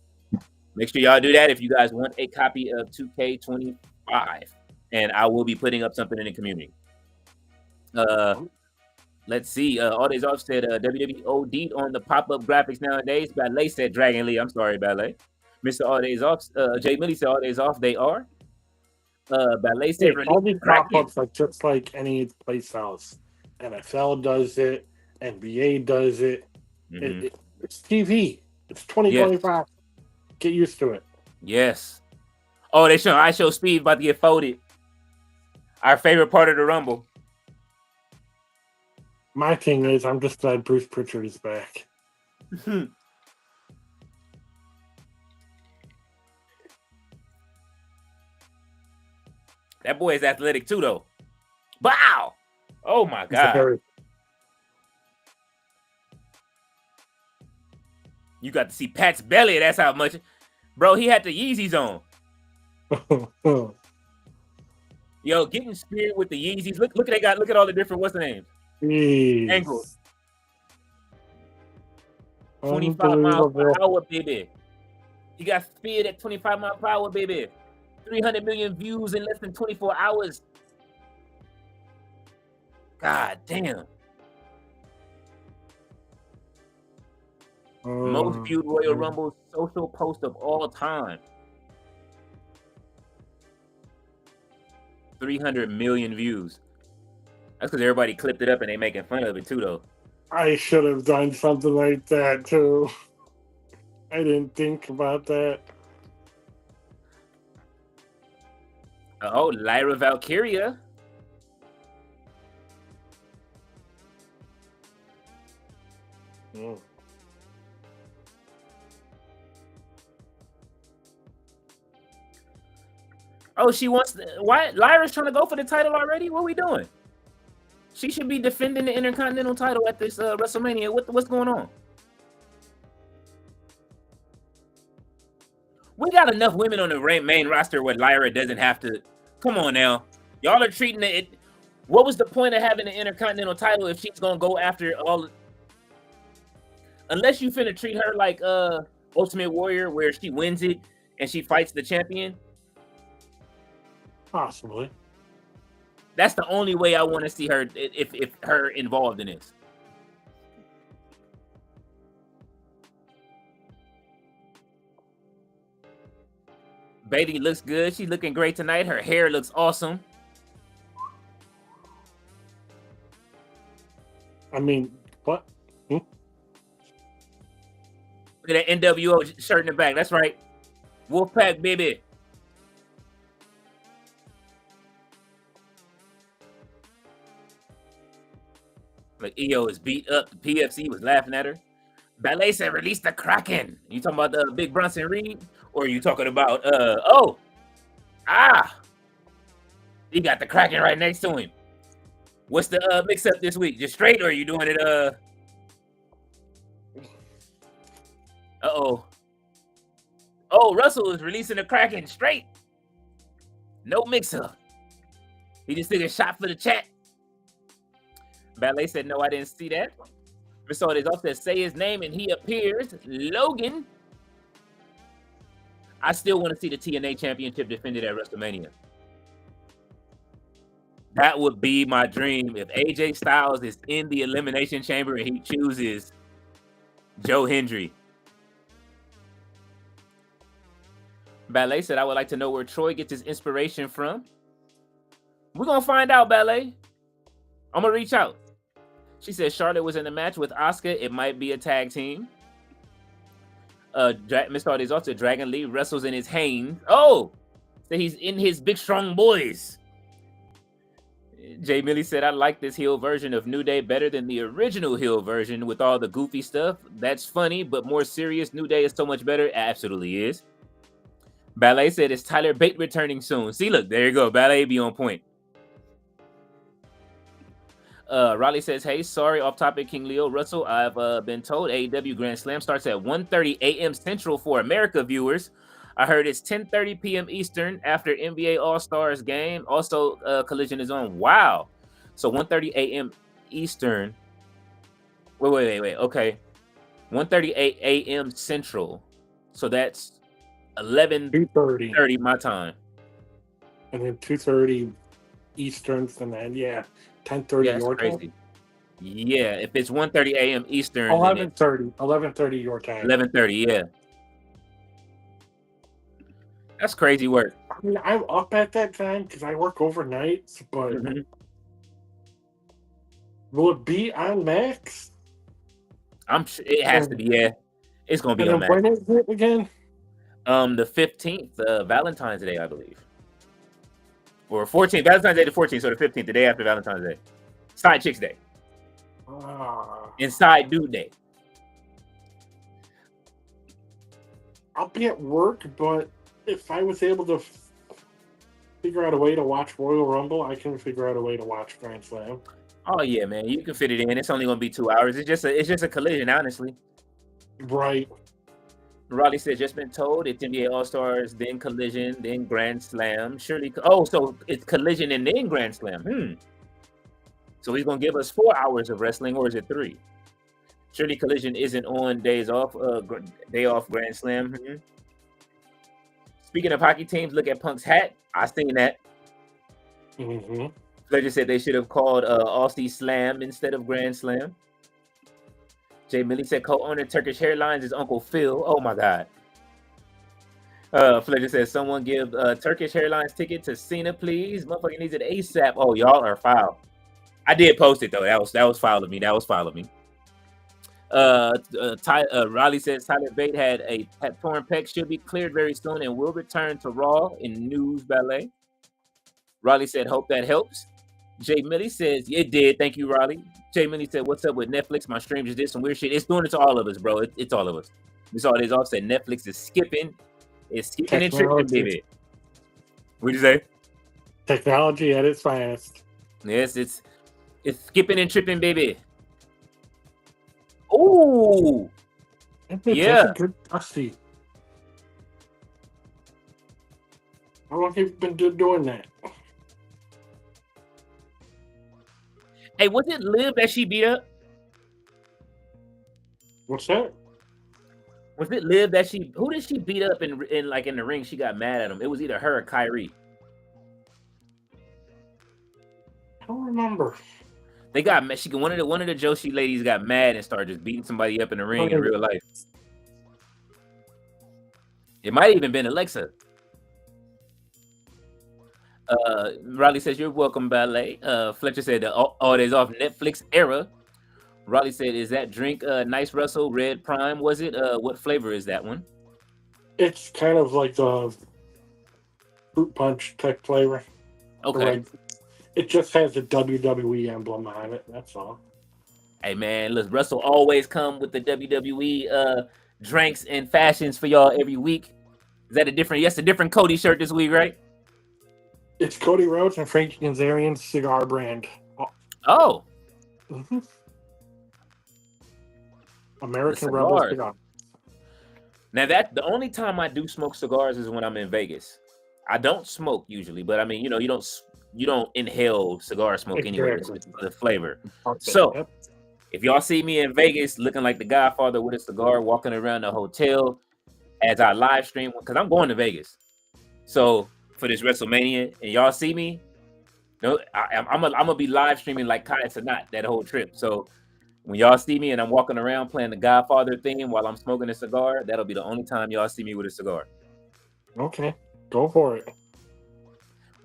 make sure y'all do that if you guys want a copy of 2K25. And I will be putting up something in the community. Let's see. All days off said WWE OD'd on the pop-up graphics nowadays. Ballet said Dragon Lee. I'm sorry, Ballet. Mr. All Days Off. Jay Millie said All Days Off. They are. Ballet said all these pop-ups are just like any place else. NFL does it. NBA does it. It's TV. It's 2025. Yes. Get used to it. Yes. Oh, I show Speed about to get folded. Our favorite part of the Rumble. My thing is, I'm just glad Bruce Pritchard is back. That boy is athletic too, though. Wow. Oh my God. You got to see Pat's belly. That's how much, bro. He had the Yeezys on. Yo, getting speared with the Yeezys. Look at they got. Look at all the different. What's the name? Angles. 25 miles per hour, baby. He got speared at 25 miles per hour, baby. 300 million views in less than 24 hours. God damn. Most viewed Royal Rumble social post of all time. 300 million views. That's because everybody clipped it up and they making fun of it too, though. I should have done something like that too. I didn't think about that. Oh, Lyra Valkyria. Oh, she wants. Why Lyra's trying to go for the title already? What are we doing? She should be defending the Intercontinental title at this WrestleMania. What's going on? We got enough women on the main roster where Lyra doesn't have to. Come on now. Y'all are treating it. What was the point of having the Intercontinental title if she's gonna go after all? Unless you finna treat her like Ultimate Warrior, where she wins it and she fights the champion. Possibly. That's the only way I want to see her if her involved in this. Bailey looks good. She's looking great tonight. Her hair looks awesome. I mean, what? Look at that NWO shirt in the back. That's right. Wolfpack, baby. Like EO is beat up. The PFC was laughing at her. Ballet said, release the Kraken. You talking about the Big Bronson Reed? Or are you talking about, he got the Kraken right next to him. What's the mix-up this week? Just straight, or are you doing it, Uh-oh. Oh, Russell is releasing the Kraken straight. No mix-up. He just took a shot for the chat. Ballet said, no, I didn't see that. Mercedes also said, say his name, and he appears. Logan. I still want to see the TNA Championship defended at WrestleMania. That would be my dream if AJ Styles is in the Elimination Chamber and he chooses Joe Hendry. Ballet said, I would like to know where Troy gets his inspiration from. We're going to find out, Ballet. I'm going to reach out. She said Charlotte was in a match with Asuka. It might be a tag team. Miss Hardy's also Dragon Lee wrestles in his Hanes. Oh, so he's in his big strong boys. Jay Millie said, I like this heel version of New Day better than the original heel version with all the goofy stuff. That's funny, but more serious. New Day is so much better. Absolutely is. Ballet said, is Tyler Bate returning soon? See, look, there you go. Ballet be on point. Raleigh says, hey, sorry, off topic, King Leo. Russell, I've been told AEW Grand Slam starts at 1:30 a.m. Central for America viewers. I heard it's 10:30 p.m. Eastern after NBA All-Stars game. Also, Collision is on. Wow. So 1:30 a.m. Eastern. Wait. Okay. 1:30 a.m. Central. So that's 11:30 my time. And then 2:30 Eastern, and then, 10:30 your time? Yeah, if it's 1:30 a.m. Eastern. 11:30 your time. 11:30, yeah. That's crazy work. I mean, I'm up at that time because I work overnights, but will it be on Max? I'm sure it has to be, yeah. It's going to be on Max. When is it again? The 15th, Valentine's Day, I believe. Or 14th, Valentine's Day the 14th, so the 15th, the day after Valentine's Day. Side Chicks Day. Inside Dude Day. I'll be at work, but if I was able to figure out a way to watch Royal Rumble, I can figure out a way to watch Grand Slam. Oh yeah, man, you can fit it in. It's only going to be 2 hours. It's just a collision, honestly. Right. Raleigh said, just been told it's NBA All-Stars, then Collision, then Grand Slam. Surely, so it's Collision and then Grand Slam. So he's going to give us 4 hours of wrestling, or is it 3? Surely Collision isn't on days off, day off Grand Slam. Speaking of hockey teams, look at Punk's hat. I seen that. Fletcher said they should have called Aussie Slam instead of Grand Slam. Jay Millie said co-owner Turkish Airlines is Uncle Phil. Oh my God. Fletcher says someone give Turkish Airlines ticket to Cena, please. Motherfucker needs it ASAP. Oh, y'all are foul. I did post it though. That was foul of me. Riley says Tyler Bate had torn pec, should be cleared very soon and will return to Raw in News Ballet. Riley said, hope that helps. Jay Millie says, it did. Thank you, Riley. Jay Millie said, what's up with Netflix? My stream just did some weird shit. It's doing it to all of us, bro. It's all of us. We saw this off said Netflix is skipping. It's skipping and tripping, baby. What'd you say? Technology at its finest. Yes, it's skipping and tripping, baby. Oh, yeah. Good dusty. How long have you been doing that? Hey, was it Liv that she beat up? What's that? Was it Liv that she? Who did she beat up in the ring? She got mad at him. It was either her or Kyrie. I don't remember. They got mad. One of the Joshi ladies got mad and started just beating somebody up in the ring in real life. It might have even been Alexa. Riley says, "You're welcome, Ballet." Fletcher said, "All days off Netflix era." Riley said, "Is that drink nice, Russell? Red Prime, was it? What flavor is that one?" It's kind of like the fruit punch type flavor. Okay. It just has the WWE emblem on it. That's all. Hey man, look, Russell always come with the WWE drinks and fashions for y'all every week. Is that a different? Yes, a different Cody shirt this week, right? It's Cody Rhodes and Frankie Kazarian's cigar brand. Oh. Mm-hmm. American Rebel cigar. Now that the only time I do smoke cigars is when I'm in Vegas. I don't smoke usually, but I mean, you don't inhale cigar smoke anyway. It's the flavor. So if y'all see me in Vegas looking like the Godfather with a cigar, walking around the hotel as I live stream, because I'm going to Vegas. So for this WrestleMania, and y'all see me, I'm gonna be live streaming like Kai Sanat that whole trip. So when y'all see me and I'm walking around playing the Godfather theme while I'm smoking a cigar, that'll be the only time y'all see me with a cigar. Okay, go for it.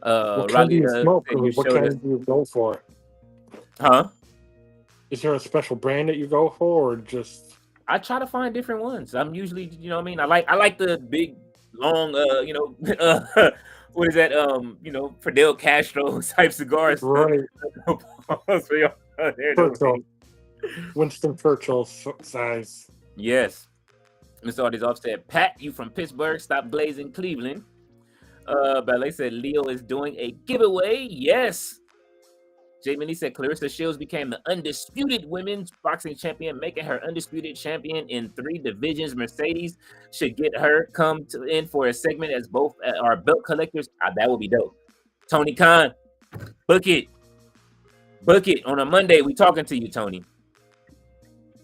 What kind Riley, do you smoke? What kind do you go for? Huh? Is there a special brand that you go for, or just? I try to find different ones. I'm usually, you know what I mean? I like the big, long, what is that? Fidel Castro type cigars. Right. Winston Churchill size. Yes. Mr. Artist Off said, Pat, you from Pittsburgh, stop glazing Cleveland. Ballet said Leo is doing a giveaway. Yes. Jay Minnie said Clarissa Shields became the undisputed women's boxing champion, making her undisputed champion in 3 divisions. Mercedes should get her in for a segment as both are belt collectors. That would be dope. Tony Khan, book it. Book it. On a Monday, we talking to you, Tony.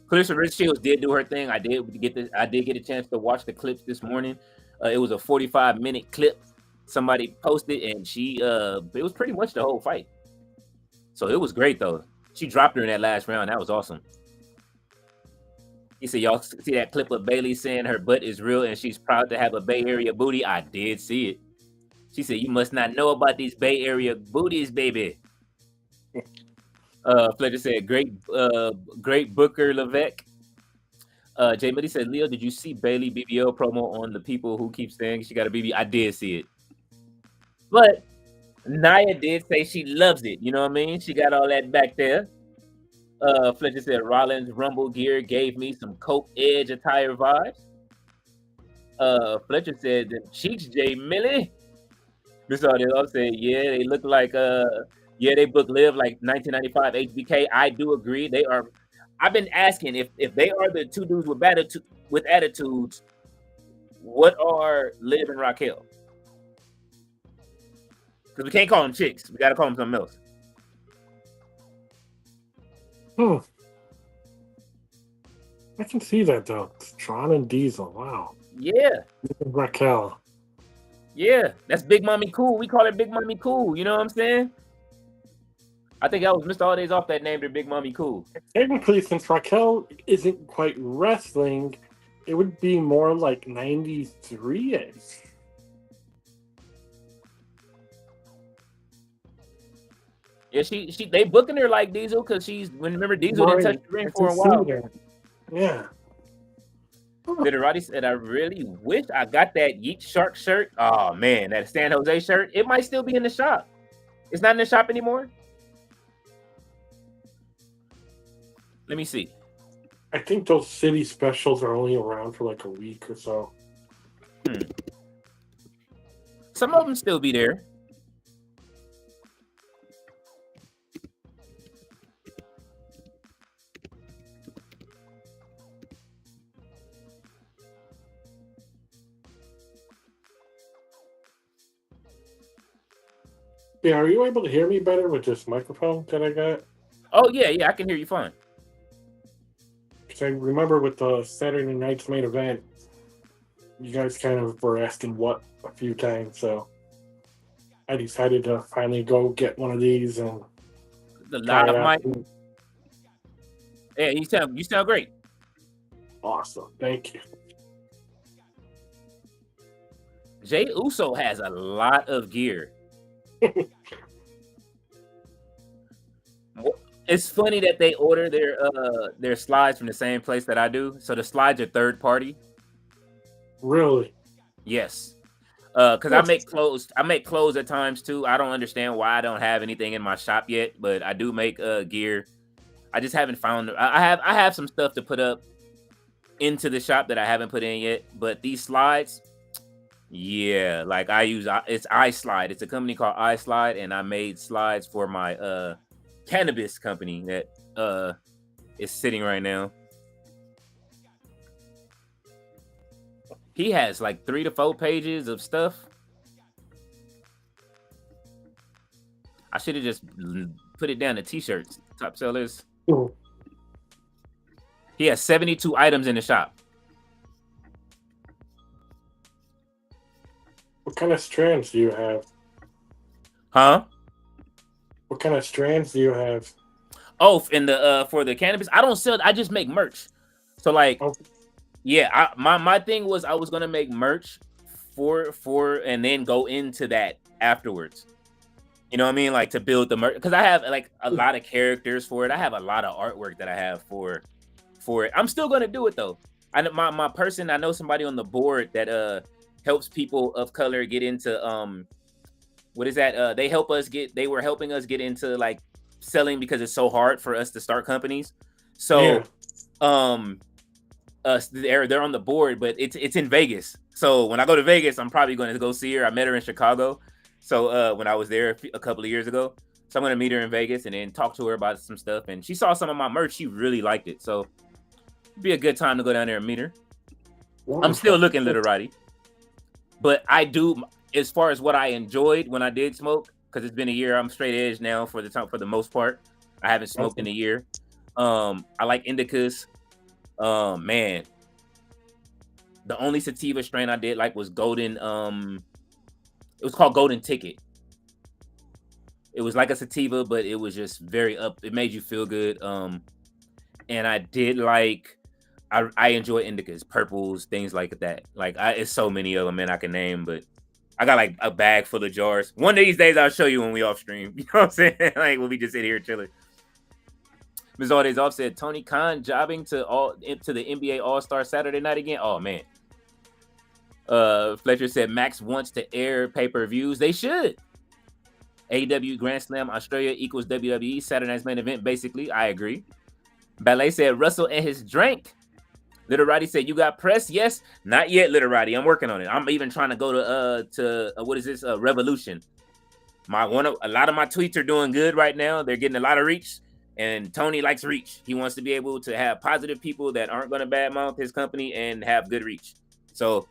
Clarissa Shields did do her thing. I did get a chance to watch the clips this morning. It was a 45-minute clip somebody posted, and it was pretty much the whole fight. So it was great, though. She dropped her in that last round. That was awesome. He said, y'all see that clip of Bailey saying her butt is real and she's proud to have a Bay Area booty? I did see it. She said, you must not know about these Bay Area booties, baby. Fletcher said, great Booker Levesque. Jay Mitty said, Leo, did you see Bailey BBL promo on the people who keep saying she got a BB? I did see it. But Naya did say she loves it. You know what I mean? She got all that back there. Fletcher said Rollins Rumble gear gave me some Coke Edge attire vibes. Fletcher said the cheeks, Jay Millie. Miss Audio said, yeah, they look like they book Live like 1995 HBK. I do agree. They are. I've been asking if they are the 2 dudes with attitudes, what are Liv and Raquel? Because we can't call them chicks. We got to call them something else. I can see that, though. Tron and Diesel. Wow. Yeah. Raquel. Yeah. That's Big Mommy Cool. We call her Big Mommy Cool. You know what I'm saying? I think that was Mr. All Days Off that named her Big Mommy Cool. Technically, since Raquel isn't quite wrestling, it would be more like 93-ish. Yeah, they booking her like Diesel because remember Diesel didn't touch the ring for a while. Yeah. Literati said, I really wish I got that Yeet Shark shirt. Oh man, that San Jose shirt. It might still be in the shop. It's not in the shop anymore. Let me see. I think those city specials are only around for like a week or so. Some of them still be there. Yeah, are you able to hear me better with this microphone that I got? Oh yeah, I can hear you fine. Because I remember with the Saturday night's main event, you guys kind of were asking what a few times, so I decided to finally go get one of these and The try it live out. mic. Yeah, you sound great. Awesome, thank you. Jey Uso has a lot of gear. It's funny that they order their slides from the same place that I do. So the slides are third party. Really? Yes. Because I make clothes. I make clothes at times too. I don't understand why I don't have anything in my shop yet, but I do make gear. I just haven't found. I have some stuff to put up into the shop that I haven't put in yet. But these slides, yeah, like I use it's iSlide. It's a company called iSlide, and I made slides for my cannabis company that is sitting right now. He has like 3 to 4 pages of stuff. I should have just put it down to t-shirts. Top sellers. Ooh. He has 72 items in the shop. What kind of strands do you have? Huh? What kind of strands do you have? Oh, in the for the cannabis, I don't sell. I just make merch. So like, yeah, my thing was I was gonna make merch for and then go into that afterwards. You know what I mean? Like to build the merch because I have like a lot of characters for it. I have a lot of artwork that I have for it. I'm still gonna do it though. I know my person. I know somebody on the board that helps people of color get into what is that? They were helping us get into like selling because it's so hard for us to start companies. So they're on the board, but it's in Vegas. So when I go to Vegas, I'm probably going to go see her. I met her in Chicago. So when I was there a couple of years ago, so I'm going to meet her in Vegas and then talk to her about some stuff. And she saw some of my merch. She really liked it. So it'd be a good time to go down there and meet her. Wonderful. I'm still looking literati. But I do, as far as what I enjoyed when I did smoke, because it's been a year, I'm straight edge now for the most part. I haven't smoked in a year. I like indicas. Man, the only sativa strain I did like was golden. It was called Golden Ticket. It was like a sativa, but it was just very up. It made you feel good. And I did like. I enjoy indicas, purples, things like that. Like it's so many of them, man, I can name, but I got like a bag full of jars. One of these days I'll show you when we off stream. You know what I'm saying? Like when we just sit here chilling. Ms. All Days Off said Tony Khan jobbing to the NBA All-Star Saturday night again. Oh man. Fletcher said Max wants to air pay-per-views. They should. AEW Grand Slam Australia equals WWE Saturday night's main event. Basically, I agree. Ballet said Russell and his drink. Literati said you got press. Yes, not yet. Literati, I'm working on it. I'm even trying to go to what is this? Revolution. A lot of my tweets are doing good right now. They're getting a lot of reach. And Tony likes reach. He wants to be able to have positive people that aren't going to badmouth his company and have good reach. So,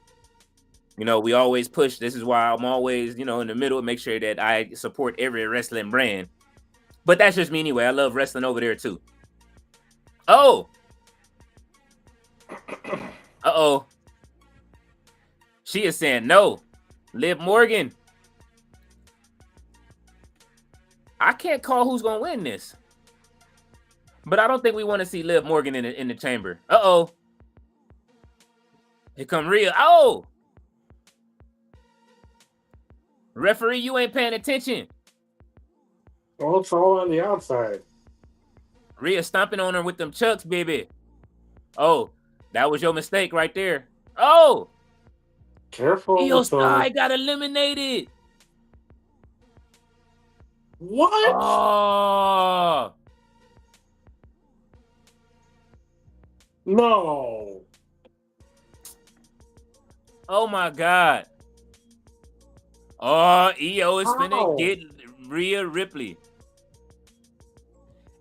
we always push. This is why I'm always, in the middle, make sure that I support every wrestling brand. But that's just me anyway. I love wrestling over there too. Oh. Uh-oh. She is saying no. Liv Morgan. I can't call who's going to win this. But I don't think we want to see Liv Morgan in the chamber. Uh-oh. Here come Rhea. Oh! Referee, you ain't paying attention. Well, it's all on the outside. Rhea stomping on her with them chucks, baby. Oh, that was your mistake right there. Oh! Careful. Io Sky got eliminated. What? Oh! No. Oh my God. Oh, Io is finna get Rhea Ripley.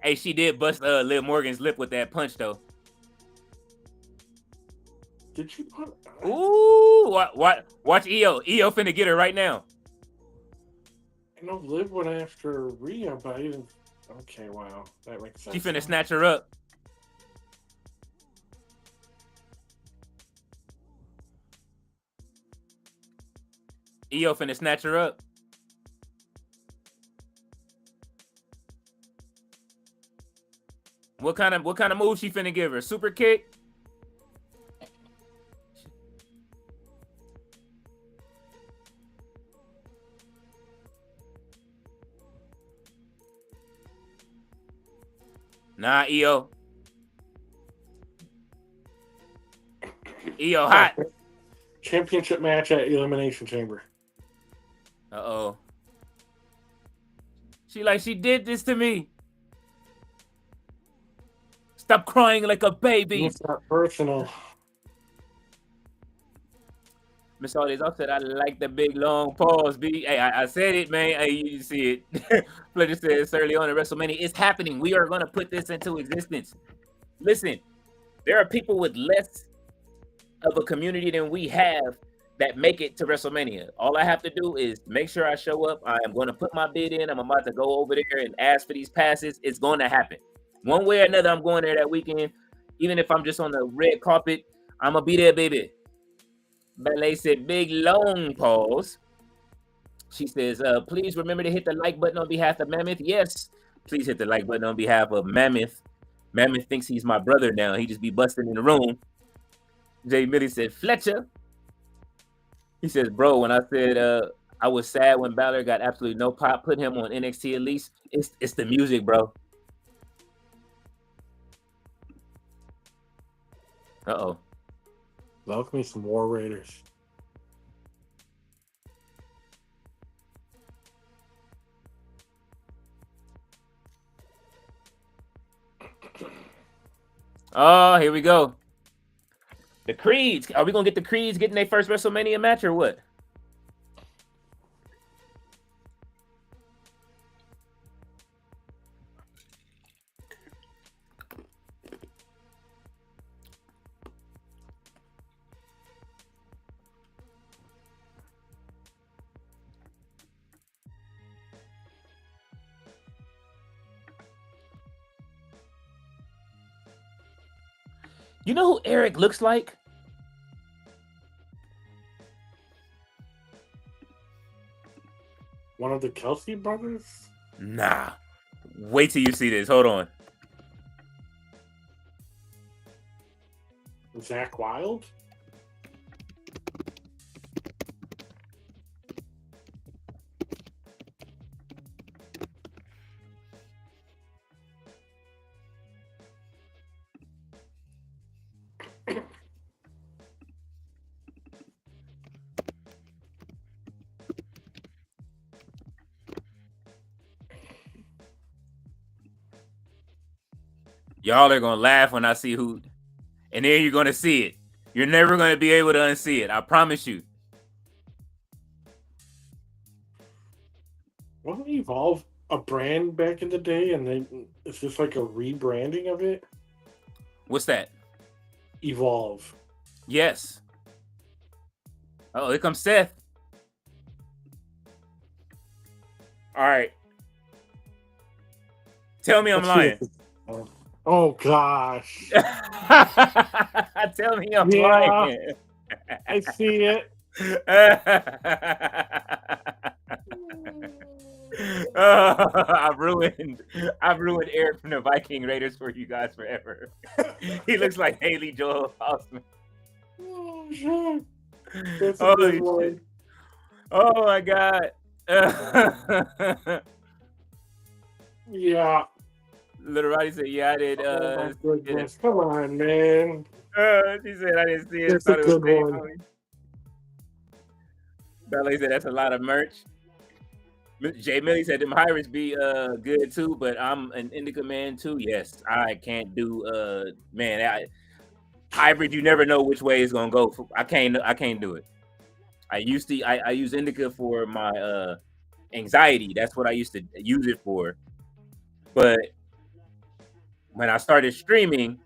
Hey, she did bust Liv Morgan's lip with that punch though. Did you put? Ooh, watch Io. Io finna get her right now. I know Liv went after Rhea, but I didn't. Okay, wow, that makes sense. She finna snatch her up. Io finna snatch her up. What kind of move she finna give her? Super kick? Nah, Io. Io hot. Championship match at Elimination Chamber. Uh-oh. She did this to me. Stop crying like a baby. It's not personal. Miss Holidays, I said I like the big long pause, B. Hey, I said it, man. Hey, you see it. Flair said it's early on in WrestleMania. It's happening. We are going to put this into existence. Listen, there are people with less of a community than we have that make it to WrestleMania. All I have to do is make sure I show up. I am going to put my bid in. I'm about to go over there and ask for these passes. It's going to happen. One way or another, I'm going there that weekend. Even if I'm just on the red carpet, I'm going to be there, baby. Ballet said, big long pause. She says, please remember to hit the like button on behalf of Mammoth. Yes, please hit the like button on behalf of Mammoth. Mammoth thinks he's my brother now. He just be busting in the room. Jay Millie said, Fletcher. He says, bro, when I said I was sad when Balor got absolutely no pop, put him on NXT at least. It's the music, bro. Uh-oh. Love me some War Raiders. Oh, here we go. The Creeds. Are we going to get the Creeds getting their first WrestleMania match or what? You know who Eric looks like? One of the Kelsey brothers? Nah. Wait till you see this. Hold on. Zach Wilde? Y'all are going to laugh when I see who. And then you're going to see it. You're never going to be able to unsee it. I promise you. Wasn't Evolve a brand back in the day and it's just like a rebranding of it? What's that? Evolve. Yes. Oh, here comes Seth. All right. Tell me I'm lying. Oh, gosh. Tell me I'm lying. I see it. I've ruined Eric from the Viking Raiders for you guys forever. He looks like Haley Joel Osment. Oh, shit. That's a good one. Oh, my God. Yeah. Little Roddy said, yeah, I did. Oh, my goodness. Come on, man. She said, I didn't see it. That's a good one. Ballet said, that's a lot of merch. Jay Millie said, them hybrids be good too, but I'm an indica man too. Yes, I can't do hybrid. You never know which way it's gonna go. I can't do it. I use indica for my anxiety. That's what I used to use it for. But when I started streaming,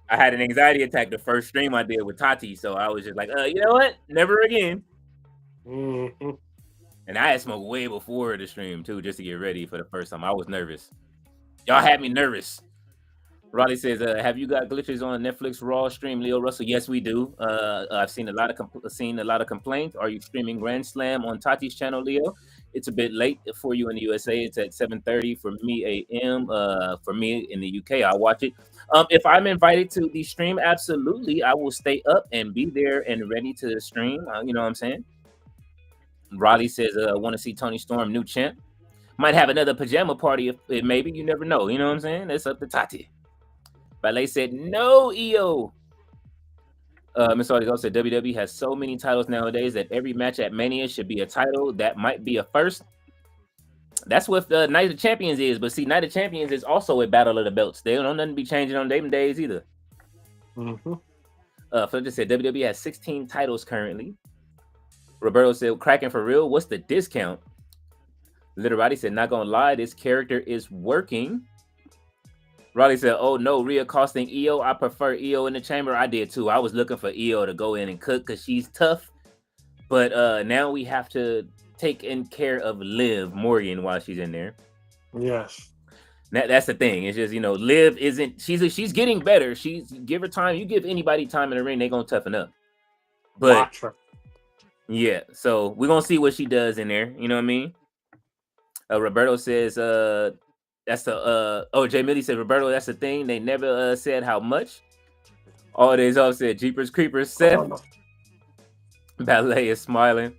I had an anxiety attack the first stream I did with Tati. So I was just like, you know what? Never again. Mm-hmm. And I had smoked way before the stream too, just to get ready for the first time. I was nervous. Y'all had me nervous. Raleigh says, "Have you got glitches on Netflix Raw stream, Leo Russell?" Yes, we do. I've seen a lot of complaints. Are you streaming Grand Slam on Tati's channel, Leo? It's a bit late for you in the USA. It's at 7:30 for me a.m. For me in the UK, I'll watch it. If I'm invited to the stream, absolutely, I will stay up and be there and ready to stream. You know what I'm saying? Raleigh says, "Want to see Tony Storm new champ? Might have another pajama party if maybe. You never know. You know what I'm saying? That's up to Tati." Ballet said, "No, EO." Miss Artigo said, "WWE has so many titles nowadays that every match at Mania should be a title. That might be a first." That's what the Night of Champions is. But see, Night of Champions is also a Battle of the Belts. They don't nothing be changing on them days either. Mm-hmm. Fletcher said, "WWE has 16 titles currently." Roberto said, "Cracking for real. What's the discount?" Literati said, "Not gonna lie, this character is working." Raleigh said, "Oh no, Rhea costing EO. I prefer EO in the chamber." I did too. I was looking for EO to go in and cook because she's tough. But now we have to take in care of Liv Morgan while she's in there. Yes. That's the thing. It's just, Liv isn't. She's getting better. Give her time. You give anybody time in the ring, they're gonna toughen up. But Watch her. Yeah, so we're gonna see what she does in there. You know what I mean? Roberto says, that's the Jay Millie said, "Roberto, that's the thing. They never said how much." All days off said, "Jeepers Creepers." Seth Ballet is smiling.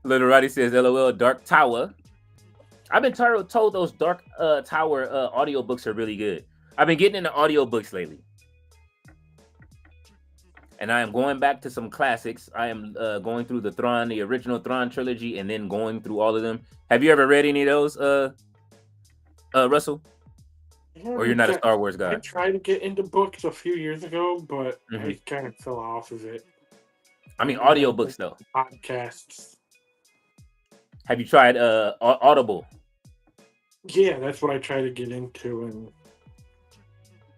Little Roddy says, "LOL, Dark Tower." I've been told those Dark Tower audiobooks are really good. I've been getting into audiobooks lately. And I am going back to some classics. I am going through the original Thrawn trilogy, and then going through all of them. Have you ever read any of those, Russell? Or you're not a Star Wars guy? I tried to get into books a few years ago, but I kind of fell off of it. I mean, audiobooks though. Podcasts. Have you tried Audible? Yeah, that's what I try to get into, and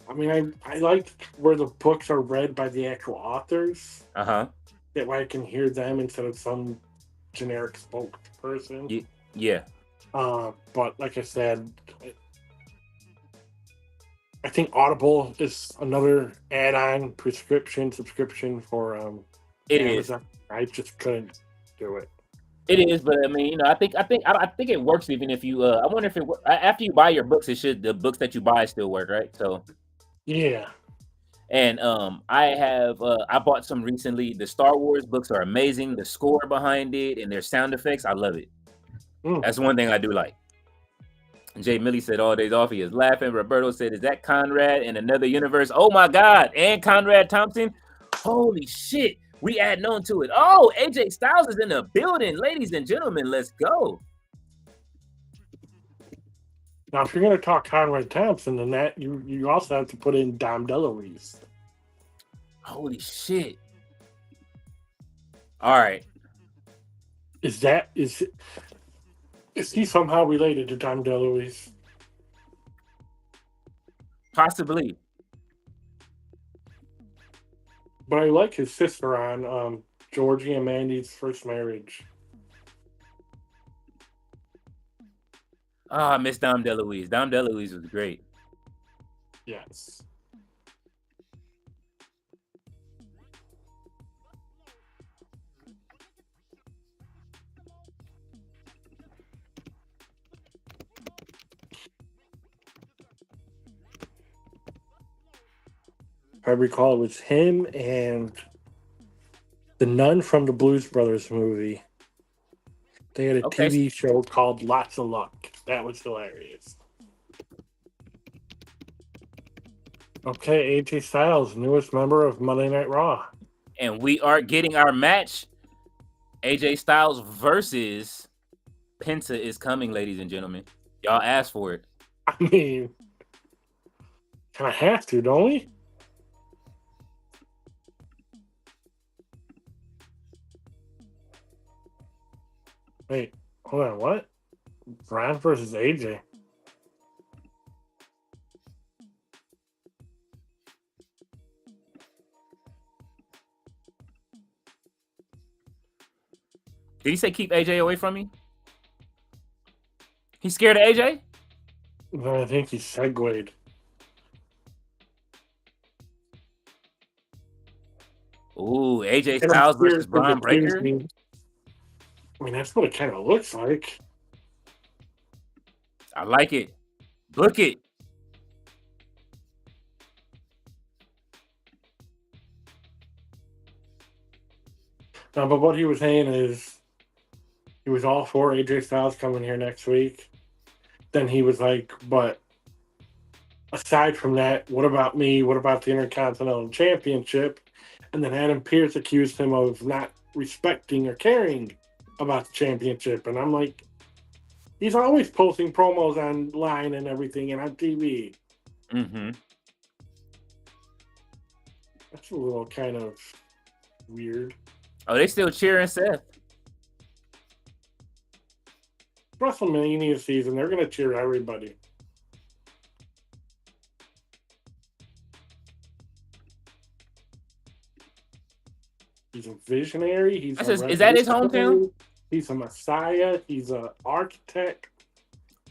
I mean, I like where the books are read by the actual authors. That way I can hear them instead of some generic spokesperson. Yeah. But like I said, I think Audible is another add-on subscription for Amazon. I just couldn't do it. It is, but I mean, I think it works even if you. I wonder if after you buy your books, the books that you buy still work, right? So. Yeah. And I bought some recently. The Star Wars books are amazing. The score behind it and their sound effects, I love it. That's one thing I do like. Jay Millie said, "All days off." He is laughing. Roberto said, "Is that Conrad in another universe?" Oh my God. And Conrad Thompson. Holy shit. We add on to it. Oh, AJ Styles is in the building. Ladies and gentlemen, let's go. Now, if you're going to talk Conrad Thompson, then that you also have to put in Dom DeLuise. Holy shit. All right. Is he somehow related to Dom DeLuise? Possibly. But I like his sister on Georgie and Mandy's First Marriage. I miss Dom DeLuise. Dom DeLuise was great. Yes. I recall it was him and the nun from the Blues Brothers movie. They had a TV show called Lots of Luck. That was hilarious. Okay, AJ Styles, newest member of Monday Night Raw. And we are getting our match. AJ Styles versus Penta is coming, ladies and gentlemen. Y'all asked for it. I mean, kind of have to, don't we? Wait, hold on, what? Brian versus AJ. Did he say keep AJ away from me? He's scared of AJ? No, I think he segued. Ooh, AJ Styles versus Braun Breaker? I mean, that's what it kind of looks like. I like it. Book it. No, but what he was saying is he was all for AJ Styles coming here next week. Then he was like, but aside from that, what about me? What about the Intercontinental Championship? And then Adam Pearce accused him of not respecting or caring about the championship. And I'm like, he's always posting promos online and everything and on TV. Mm-hmm. That's a little kind of weird. Oh, they still cheering Seth. WrestleMania season, they're going to cheer everybody. He's a visionary. Is that his hometown? He's a messiah. He's an architect.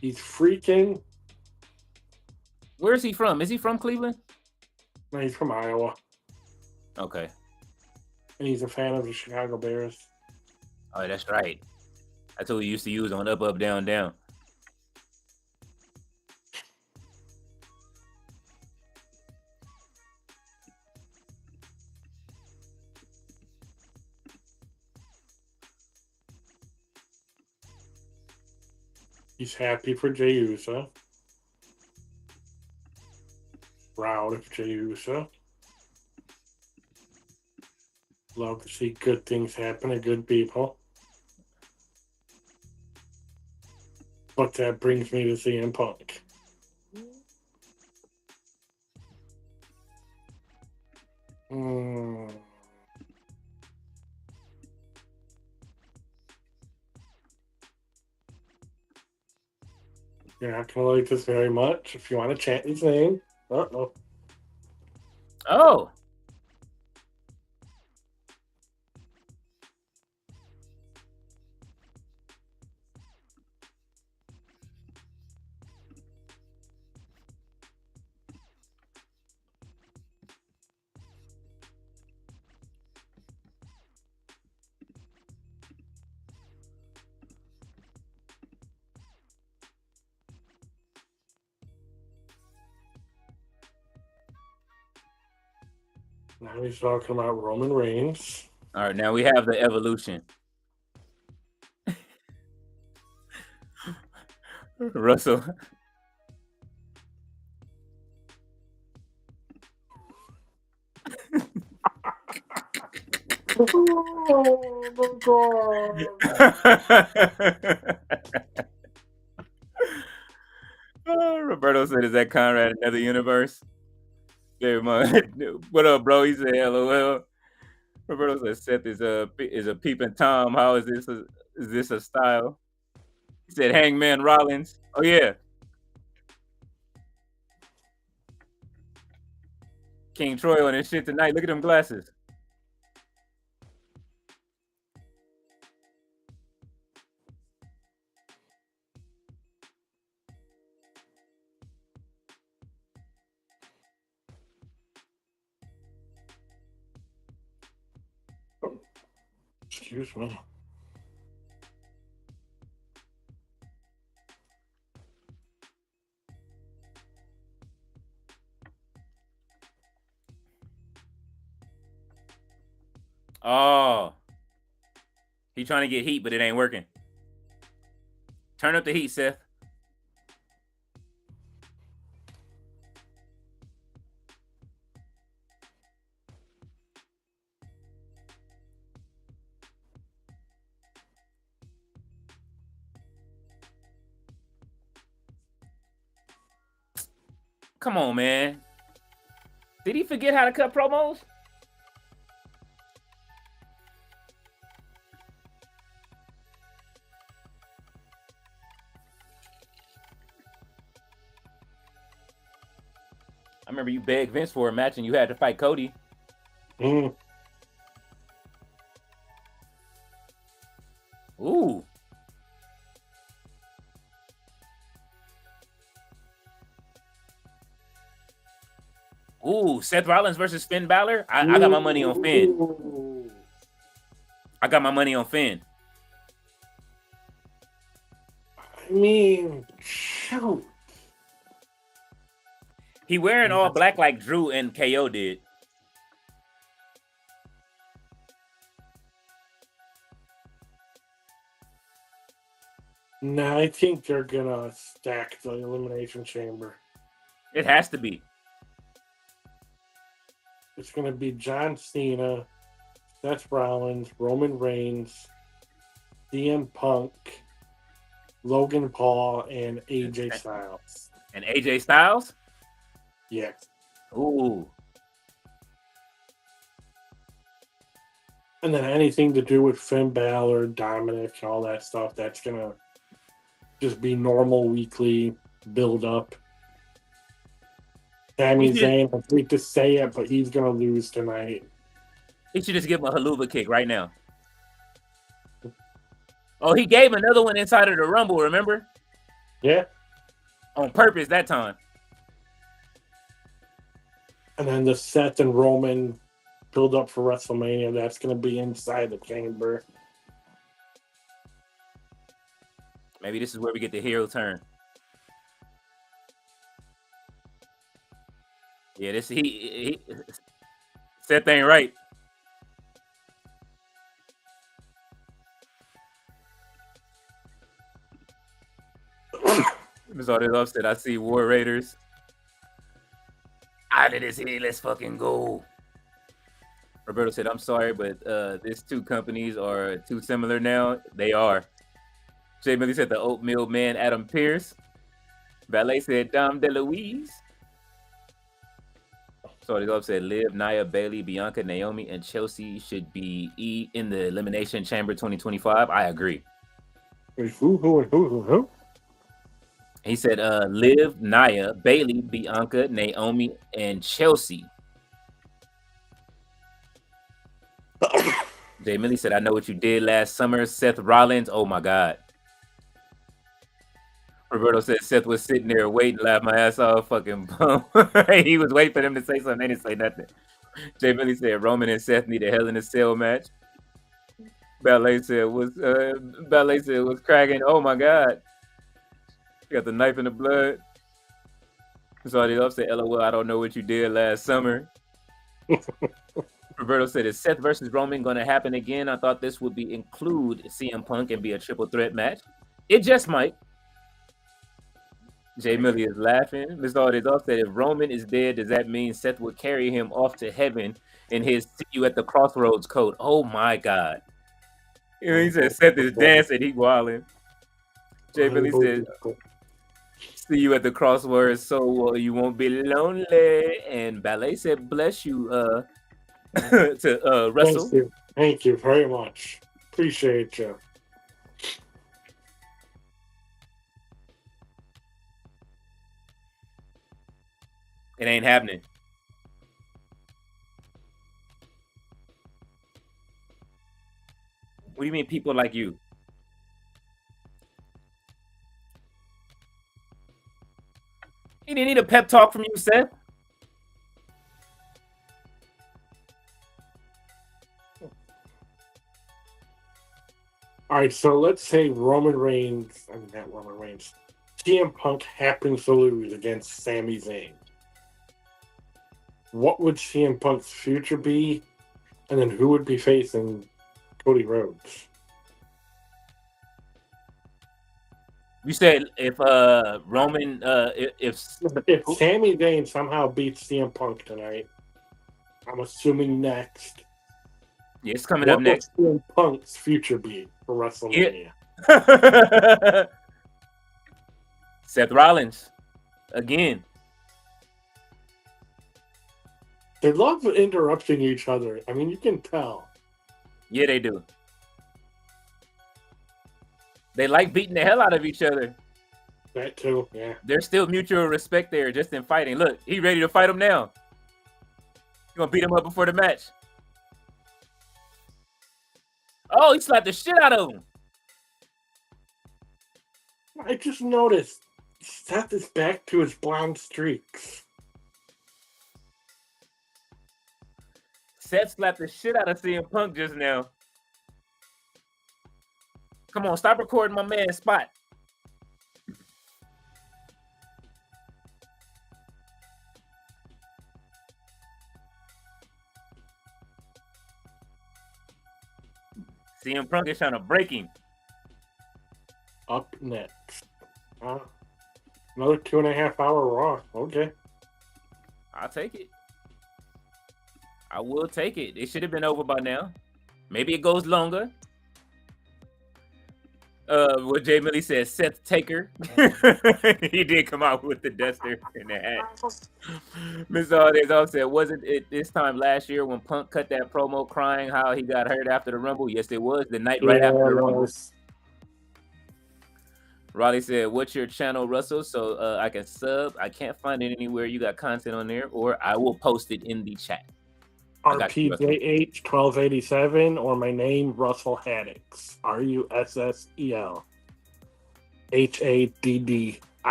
He's freaking. Where is he from? Is he from Cleveland? No, he's from Iowa. Okay. And he's a fan of the Chicago Bears. Oh, that's right. That's what we used to use on Up, Up, Down, Down. He's happy for Jey Uso. Proud of Jey Uso. Love to see good things happen to good people. But that brings me to CM Punk. You're not going to like this very much. If you want to chant his name. Uh-oh. Oh. Now he's talking about Roman Reigns. All right, now we have the evolution. Russell. Oh my God. Oh, Roberto said, "Is that Conrad another universe?" Very much. What up, bro? He said, "LOL." Roberto said, "Seth is a peeping Tom. How is this? Is this a style?" He said, "Hangman Rollins." Oh yeah. King Troy on his shit tonight. Look at them glasses. Excuse me. Oh. He trying to get heat, but it ain't working. Turn up the heat, Seth. Come on, man. Did he forget how to cut promos? I remember you begged Vince for a match and you had to fight Cody. Ooh, Seth Rollins versus Finn Balor. I got my money on Finn. I got my money on Finn. I mean, shoot. He wearing all black like Drew and KO did. No, I think they're gonna stack the Elimination Chamber. It has to be. It's gonna be John Cena, Seth Rollins, Roman Reigns, CM Punk, Logan Paul, and AJ Styles. And AJ Styles? Yeah. Ooh. And then anything to do with Finn Balor, Dominic, all that stuff, that's gonna just be normal weekly build up. Sami Zayn, I hate to say it, but he's gonna lose tonight. He should just give him a haluva kick right now. Oh, he gave another one inside of the Rumble, remember? Yeah. On purpose that time. And then the Seth and Roman build up for WrestleMania, that's going to be inside the chamber. Maybe this is where we get the hero turn. Yeah, this he Seth ain't right. There's all this upset. I see War Raiders. Out of this here, let's fucking go. Roberto said, I'm sorry, but these two companies are too similar now. They are. Jay Millie said the oatmeal man, Adam Pierce. Valet said Dom DeLuise. So the said Liv, Nia, Bailey, Bianca, Naomi, and Chelsea should be in the Elimination Chamber 2025. I agree. Wait, who? He said Liv, Nia, Bailey, Bianca, Naomi, and Chelsea. Jay Millie said, I know what you did last summer. Seth Rollins. Oh my God. Roberto said Seth was sitting there waiting, laughed my ass off, fucking bum. He was waiting for them to say something. They didn't say nothing. Jay Millie said Roman and Seth need a Hell in a Cell match. Ballet said was cracking. Oh my God. Got the knife in the blood. So the said, LOL, I don't know what you did last summer. Roberto said, is Seth versus Roman going to happen again? I thought this would include CM Punk and be a triple threat match. It just might. Jay Millie is laughing. Mr. Audis said, if Roman is dead, does that mean Seth would carry him off to heaven in his See You at the Crossroads coat? Oh my God. You know, he said Seth is dancing, he wilding. Jay Millie said, see you at the crossroads so you won't be lonely. And Ballet said, bless you to Russel. Thank you very much. Appreciate you. It ain't happening. What do you mean people like you? He didn't need a pep talk from you, Seth. All right, so let's say not Roman Reigns, CM Punk happens to lose against Sami Zayn. What would CM Punk's future be? And then who would be facing Cody Rhodes? You said if Roman if Sami Zayn somehow beats CM Punk tonight, I'm assuming next. Yeah, it's coming up next. What would CM Punk's future be for WrestleMania? Yeah. Seth Rollins again. They love interrupting each other. I mean, you can tell. Yeah, they do. They like beating the hell out of each other. That too, yeah. There's still mutual respect there just in fighting. Look, he ready to fight him now. You gonna beat him up before the match. Oh, he slapped the shit out of him. I just noticed Seth is back to his blonde streaks. Seth slapped the shit out of CM Punk just now. Come on, stop recording my man's spot. CM Punk is trying to break him. Up next. Another 2.5 hour Raw. Okay. I'll take it. I will take it. It should have been over by now. Maybe it goes longer. What Jay Millie says, Seth Taker. He did come out with the duster and the hat. Mr. Holidays also said, wasn't it this time last year when Punk cut that promo crying how he got hurt after the Rumble? Yes, it was. The night right after the Rumble. Raleigh said, what's your channel, Russell? So I can sub. I can't find it anywhere. You got content on there, or I will post it in the chat. RPJH 1287 or my name, Russel Haddix. RUSSEL HADDIX.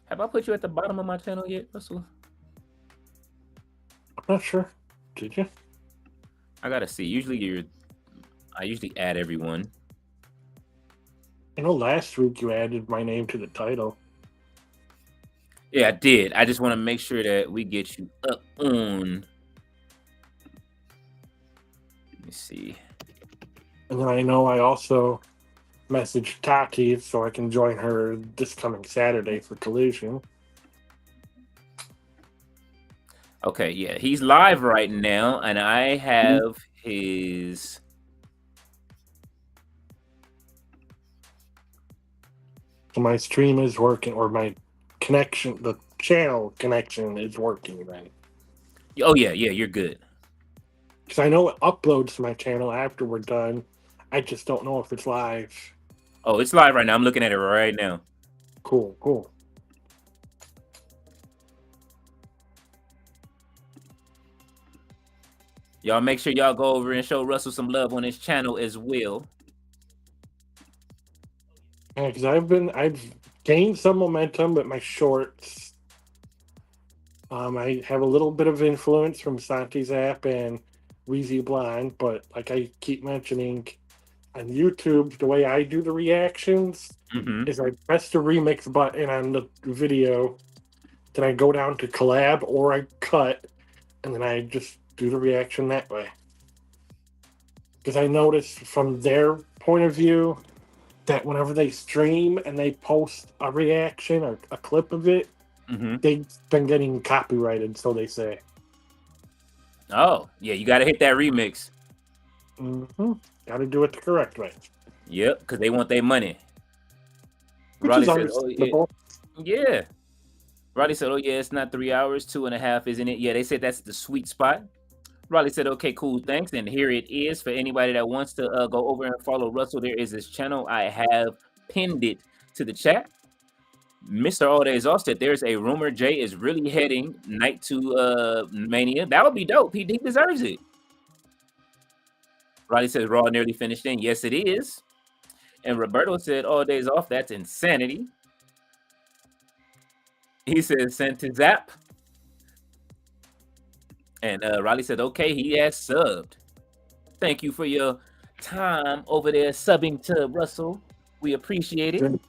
Have I put you at the bottom of my channel yet, Russell? I'm not sure. Did you? I gotta see. I usually add everyone. I know last week you added my name to the title. Yeah, I did. I just want to make sure that we get you up on. Let me see. And then I know I also messaged Tati so I can join her this coming Saturday for Collision. Okay, yeah. He's live right now, and I have his... So my stream is working, or my connection, the channel connection is working, right? Oh, yeah, you're good. Because I know it uploads to my channel after we're done. I just don't know if it's live. Oh, it's live right now. I'm looking at it right now. Cool. Y'all make sure y'all go over and show Russell some love on his channel as well. Yeah, because I've gained some momentum with my shorts. I have a little bit of influence from Santi's app and Weezy Blonde, but like I keep mentioning on YouTube, the way I do the reactions is I press the remix button on the video, then I go down to collab or I cut, and then I just do the reaction that way. Because I noticed from their point of view that whenever they stream and they post a reaction or a clip of it, they've been getting copyrighted, so they say. Oh, yeah, you got to hit that remix. Got to do it the correct way. Yep, because they want their money. Which is understandable. Yeah. Roddy said, oh, yeah, it's not 3 hours, 2.5, isn't it? Yeah, they said that's the sweet spot. Riley said, okay, cool, thanks. And here it is for anybody that wants to go over and follow Russell. There is his channel. I have pinned it to the chat. Mr. All Day Exhausted, there's a rumor Jey is really heading night to Mania. That would be dope. He deserves it. Riley says, Raw nearly finished in. Yes, it is. And Roberto said, all days off. That's insanity. He said, sent to Zap. And Riley said, okay, he has subbed. Thank you for your time over there subbing to Russell. We appreciate it.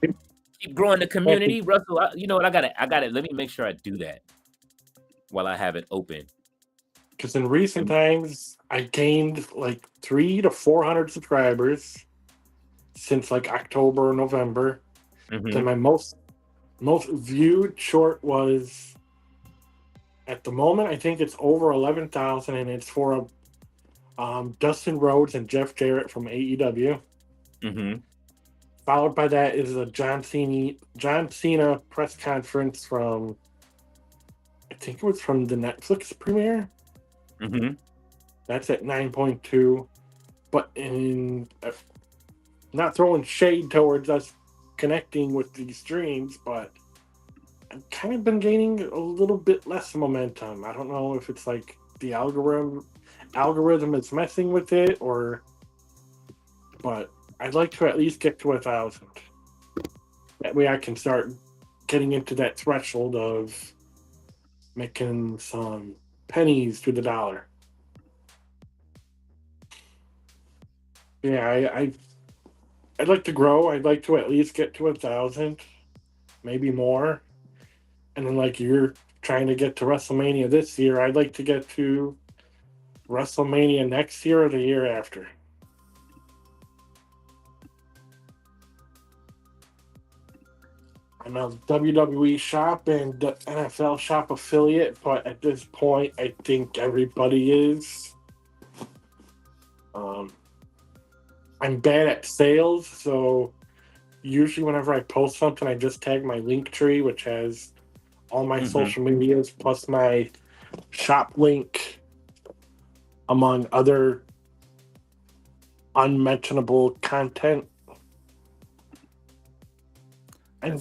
Keep growing the community. Russell, you know what? I got it. Let me make sure I do that while I have it open. Because in recent times, I gained like 300 to 400 subscribers since like October or November. Then my most viewed short was, at the moment, I think it's over 11,000, and it's for Dustin Rhodes and Jeff Jarrett from AEW. Followed by that is a John Cena press conference from, I think it was from the Netflix premiere. That's at 9.2. But in not throwing shade towards us connecting with these streams, but I've kind of been gaining a little bit less momentum. I don't know if it's like the algorithm is messing with it, but I'd like to at least get to 1,000. That way I can start getting into that threshold of making some pennies to the dollar. Yeah, I'd like to grow. I'd like to at least get to 1,000, maybe more. And then, like you're trying to get to WrestleMania this year, I'd like to get to WrestleMania next year or the year after. I'm a WWE shop and the NFL shop affiliate, but at this point, I think everybody is. I'm bad at sales, so usually whenever I post something, I just tag my link tree, which has all my social medias plus my shop link, among other unmentionable content. I'm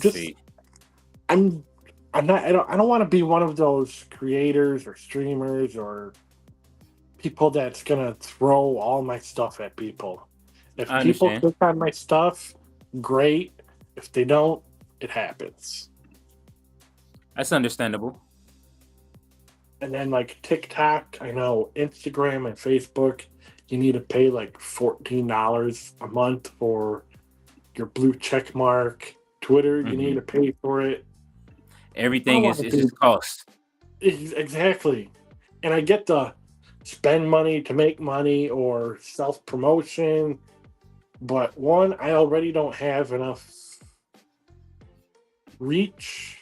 not. I don't want to be one of those creators or streamers or people that's gonna throw all my stuff at people. If people click on my stuff, great. If they don't, it happens. That's understandable. And then like TikTok, I know Instagram and Facebook, you need to pay like $14 a month for your blue check mark. Twitter, you need to pay for it. Everything is just cost. Exactly. And I get to spend money to make money or self-promotion. But one, I already don't have enough reach.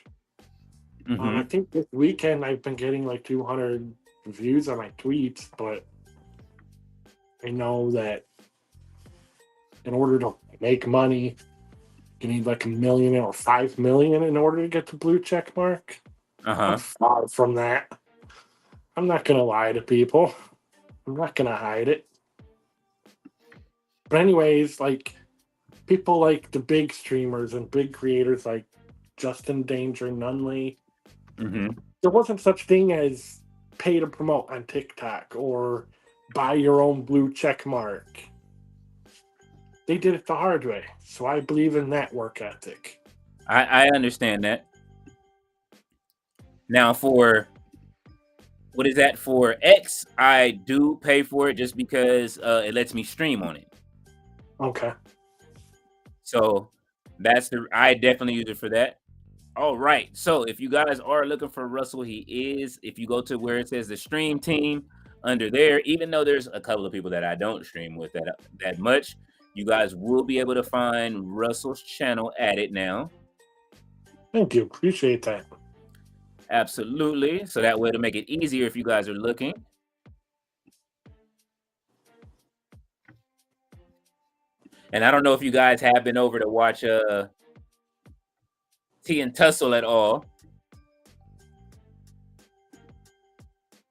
I think this weekend I've been getting like 200 views on my tweets, but I know that in order to make money, you need like 1 million or 5 million in order to get the blue check mark. I'm far from that. I'm not going to lie to people. I'm not going to hide it. But anyways, like people like the big streamers and big creators like Justin Danger Nunley, there wasn't such thing as pay to promote on TikTok or buy your own blue check mark. They did it the hard way. So I believe in that work ethic. I understand that. Now for what is that for X? I do pay for it just because it lets me stream on it. Okay. So I definitely use it for that. All right. So if you guys are looking for Russell, he is. If you go to where it says the stream team under there, even though there's a couple of people that I don't stream with that much, you guys will be able to find Russell's channel at it now. Thank you. Appreciate that. Absolutely. So that way to make it easier if you guys are looking. And I don't know if you guys have been over to watch Tea and Tussle at all.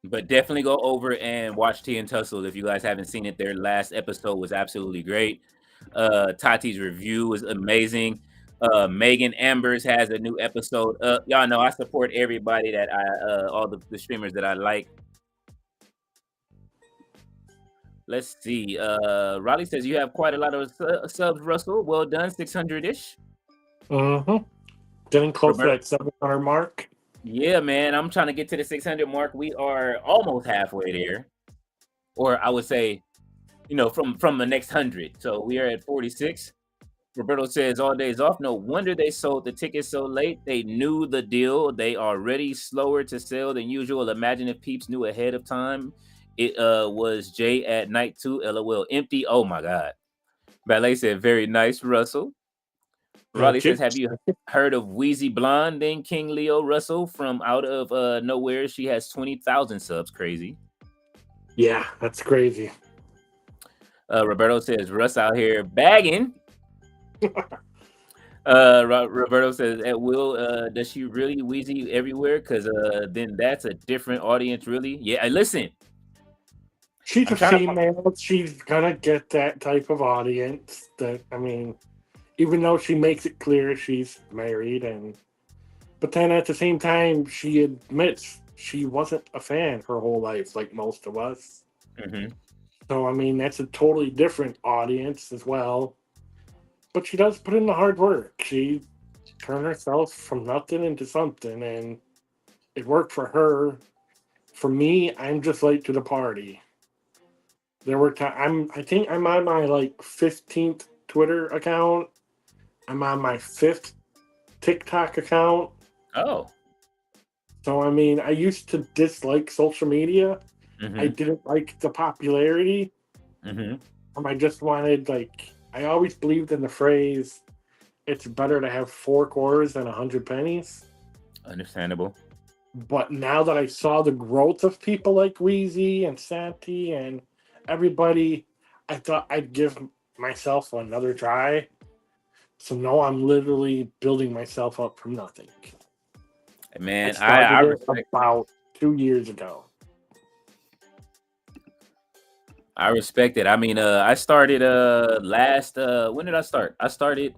But definitely go over and watch Tea and Tussle if you guys haven't seen it. Their last episode was absolutely great. Tati's review was amazing. Megan Ambers has a new episode up. Y'all know I support everybody that all the streamers that I like. Let's see. Raleigh says you have quite a lot of subs, Russell. Well done, 600-ish. Getting close to that 700 mark. Yeah, man. I'm trying to get to the 600 mark. We are almost halfway there. Or I would say, from the next 100. So we are at 46. Roberto says all days off. No wonder they sold the tickets so late. They knew the deal. They are already slower to sell than usual. Imagine if peeps knew ahead of time. It was Jey at night too. LOL. Empty. Oh my God. Ballet said very nice, Russell. Raleigh says, have you heard of Wheezy Blonde named King Leo Russell from out of nowhere? She has 20,000 subs. Crazy. Yeah, that's crazy. Roberto says, Russ out here bagging. Roberto says, at will, does she really Wheezy everywhere? Because then that's a different audience, really. Yeah, listen. She's a female. She's gonna get that type of audience. Even though she makes it clear she's married, but then at the same time, she admits she wasn't a fan her whole life, like most of us. So, that's a totally different audience as well. but she does put in the hard work. She turned herself from nothing into something, and it worked for her. For me, I'm just late to the party. There were times I think I'm on my like 15th Twitter account. I'm on my 5th TikTok account. Oh. So I mean, I used to dislike social media. Mm-hmm. I didn't like the popularity. Mm-hmm. I just wanted I always believed in the phrase, "It's better to have 4 quarters than 100 pennies." Understandable. But now that I saw the growth of people like Wheezy and Santi and everybody, I thought I'd give myself another try. So now I'm literally building myself up from nothing. Man, I I started it about 2 years ago. I respect it. I mean, I started last when did I start? I started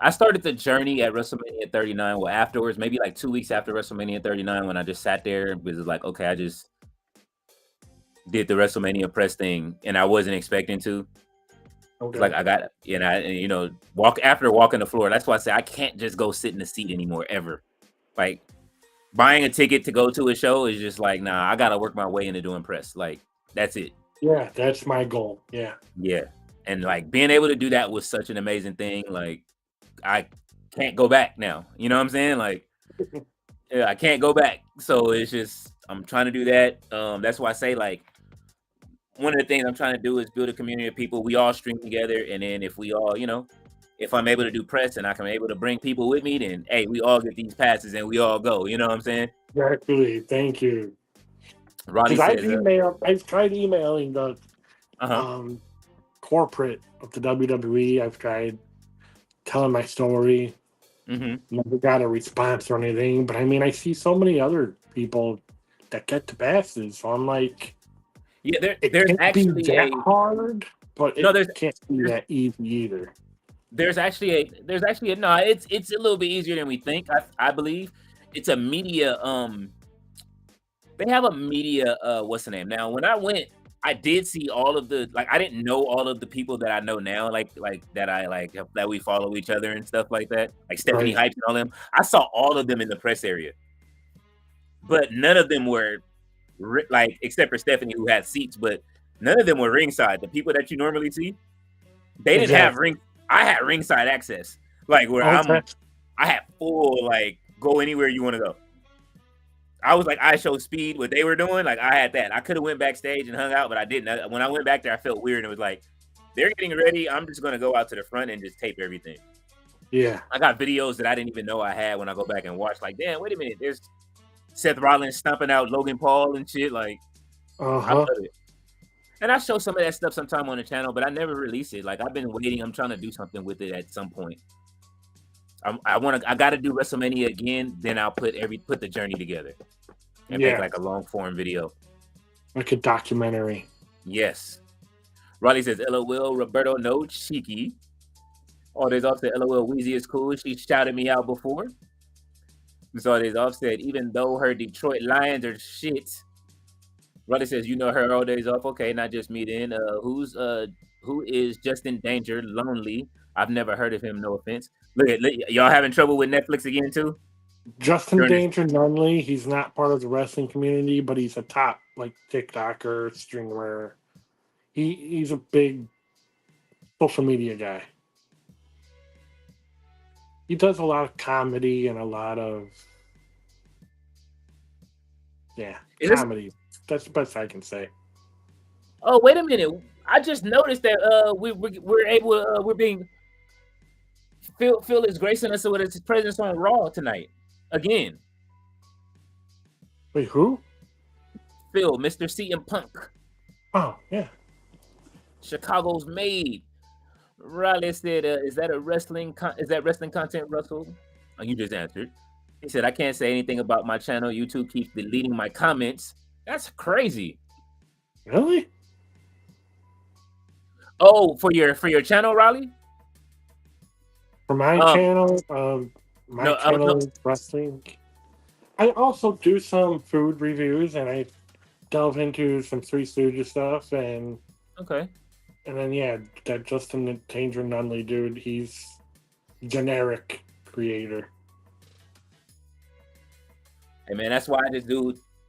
the journey at WrestleMania 39. Well, afterwards, maybe like 2 weeks after WrestleMania 39, when I just sat there and was like, okay, I just did the WrestleMania press thing, and I wasn't expecting to. Okay. Like I got, walking the floor. That's why I say I can't just go sit in the seat anymore ever. Like buying a ticket to go to a show is just like, nah, I gotta work my way into doing press. Like that's it. Yeah, that's my goal. Yeah. Yeah. And like being able to do that was such an amazing thing. Like I can't go back now. You know what I'm saying? Like yeah, I can't go back. So it's just I'm trying to do that. That's why I say like one of the things I'm trying to do is build a community of people. We all stream together, and then if we all, if I'm able to do press and I'm able to bring people with me, then hey, we all get these passes and we all go. You know what I'm saying? Exactly. Thank you. Roddy says, I've tried emailing the corporate of the WWE. I've tried telling my story. Never got a response or anything. But I mean, I see so many other people that get the passes. So I'm like, yeah, it there's can't actually be that hard, but it can't be that easy either. There's actually a no. It's a little bit easier than we think. I believe it's a media. They have a media. What's the name? Now, when I went, I did see all of the I didn't know all of the people that I know now, like that I like that we follow each other and stuff like that. Like Stephanie Hype and all them. I saw all of them in the press area, but none of them were except for Stephanie who had seats, but none of them were ringside. The people that you normally see, they didn't have ring. I had ringside access, like where I had full go anywhere you want to go. I was like, I show speed what they were doing. Like I had that. I could have went backstage and hung out, but I didn't. When I went back there, I felt weird. And it was like, they're getting ready. I'm just going to go out to the front and just tape everything. Yeah. I got videos that I didn't even know I had when I go back and watch. Like, damn, wait a minute. There's Seth Rollins stomping out Logan Paul and shit. Like, I love it. And I show some of that stuff sometime on the channel, but I never release it. Like I've been waiting. I'm trying to do something with it at some point. I got to do WrestleMania again. Then I'll put the journey together and make like a long form video, like a documentary. Yes. Riley says, "LOL, Roberto, no cheeky." All days off said, "LOL, Wheezy is cool. She shouted me out before." So days off said, "Even though her Detroit Lions are shit." Riley says, "You know her all days off." Okay, not just me then. Who is Justin Danger? Lonely. I've never heard of him. No offense. Look, y'all having trouble with Netflix again too? Justin Danger Nunley. He's not part of the wrestling community, but he's a top TikToker, streamer. He's a big social media guy. He does a lot of comedy and a lot of comedy. That's the best I can say. Oh, wait a minute! I just noticed that we're being Phil is gracing us with his presence on Raw tonight again. Wait, who? Phil, Mr. CM Punk. Oh yeah, Chicago's made. Riley said, "Is that wrestling content, Russell?" Oh, you just answered. He said, "I can't say anything about my channel. YouTube keeps deleting my comments." That's crazy. Really? Oh, for your channel, Riley? For my channel, channel is wrestling. I also do some food reviews, and I delve into some Three Stooges stuff. And okay, And then yeah, that Justin the Danger Nunley dude, he's generic creator. Hey man, that's why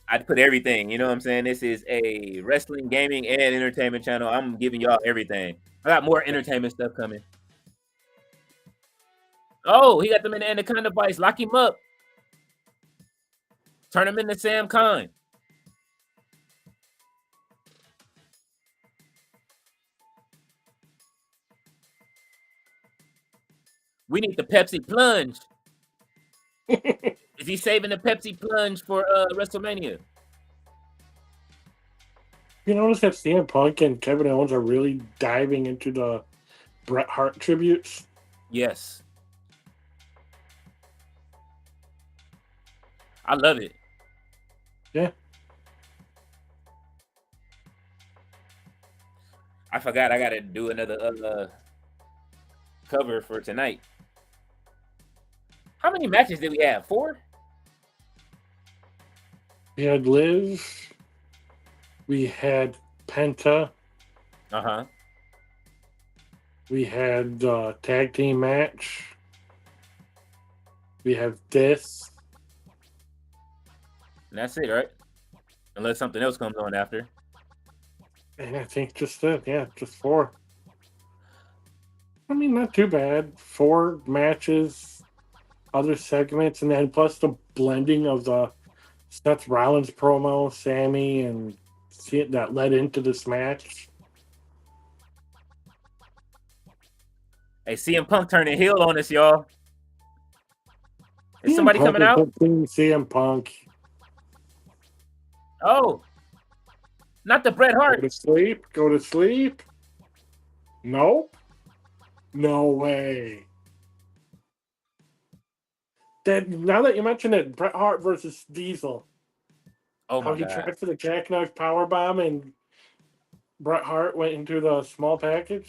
I put everything. You know what I'm saying? This is a wrestling, gaming, and entertainment channel. I'm giving y'all everything. I got more entertainment stuff coming. Oh, he got them in the Anaconda Vice. Lock him up. Turn him into Sam Khan. We need the Pepsi plunge. Is he saving the Pepsi plunge for WrestleMania? You notice that CM Punk and Kevin Owens are really diving into the Bret Hart tributes? Yes. I love it. Yeah. I forgot I gotta do another cover for tonight. How many matches did we have? 4? We had Liv. We had Penta. Uh-huh. We had the tag team match. We have this. And that's it, right? Unless something else comes on after. And I think just that, yeah, just 4. I mean, not too bad. 4 matches, other segments, and then plus the blending of the Seth Rollins promo, Sami, and that led into this match. Hey, CM Punk turning heel on us, y'all. Is somebody coming out? CM Punk. Oh. Not the Bret Hart. Go to sleep. Go to sleep. Nope. No way. Now that you mention it, Bret Hart versus Diesel. Oh my How he God. tried for the jackknife powerbomb and Bret Hart went into the small package.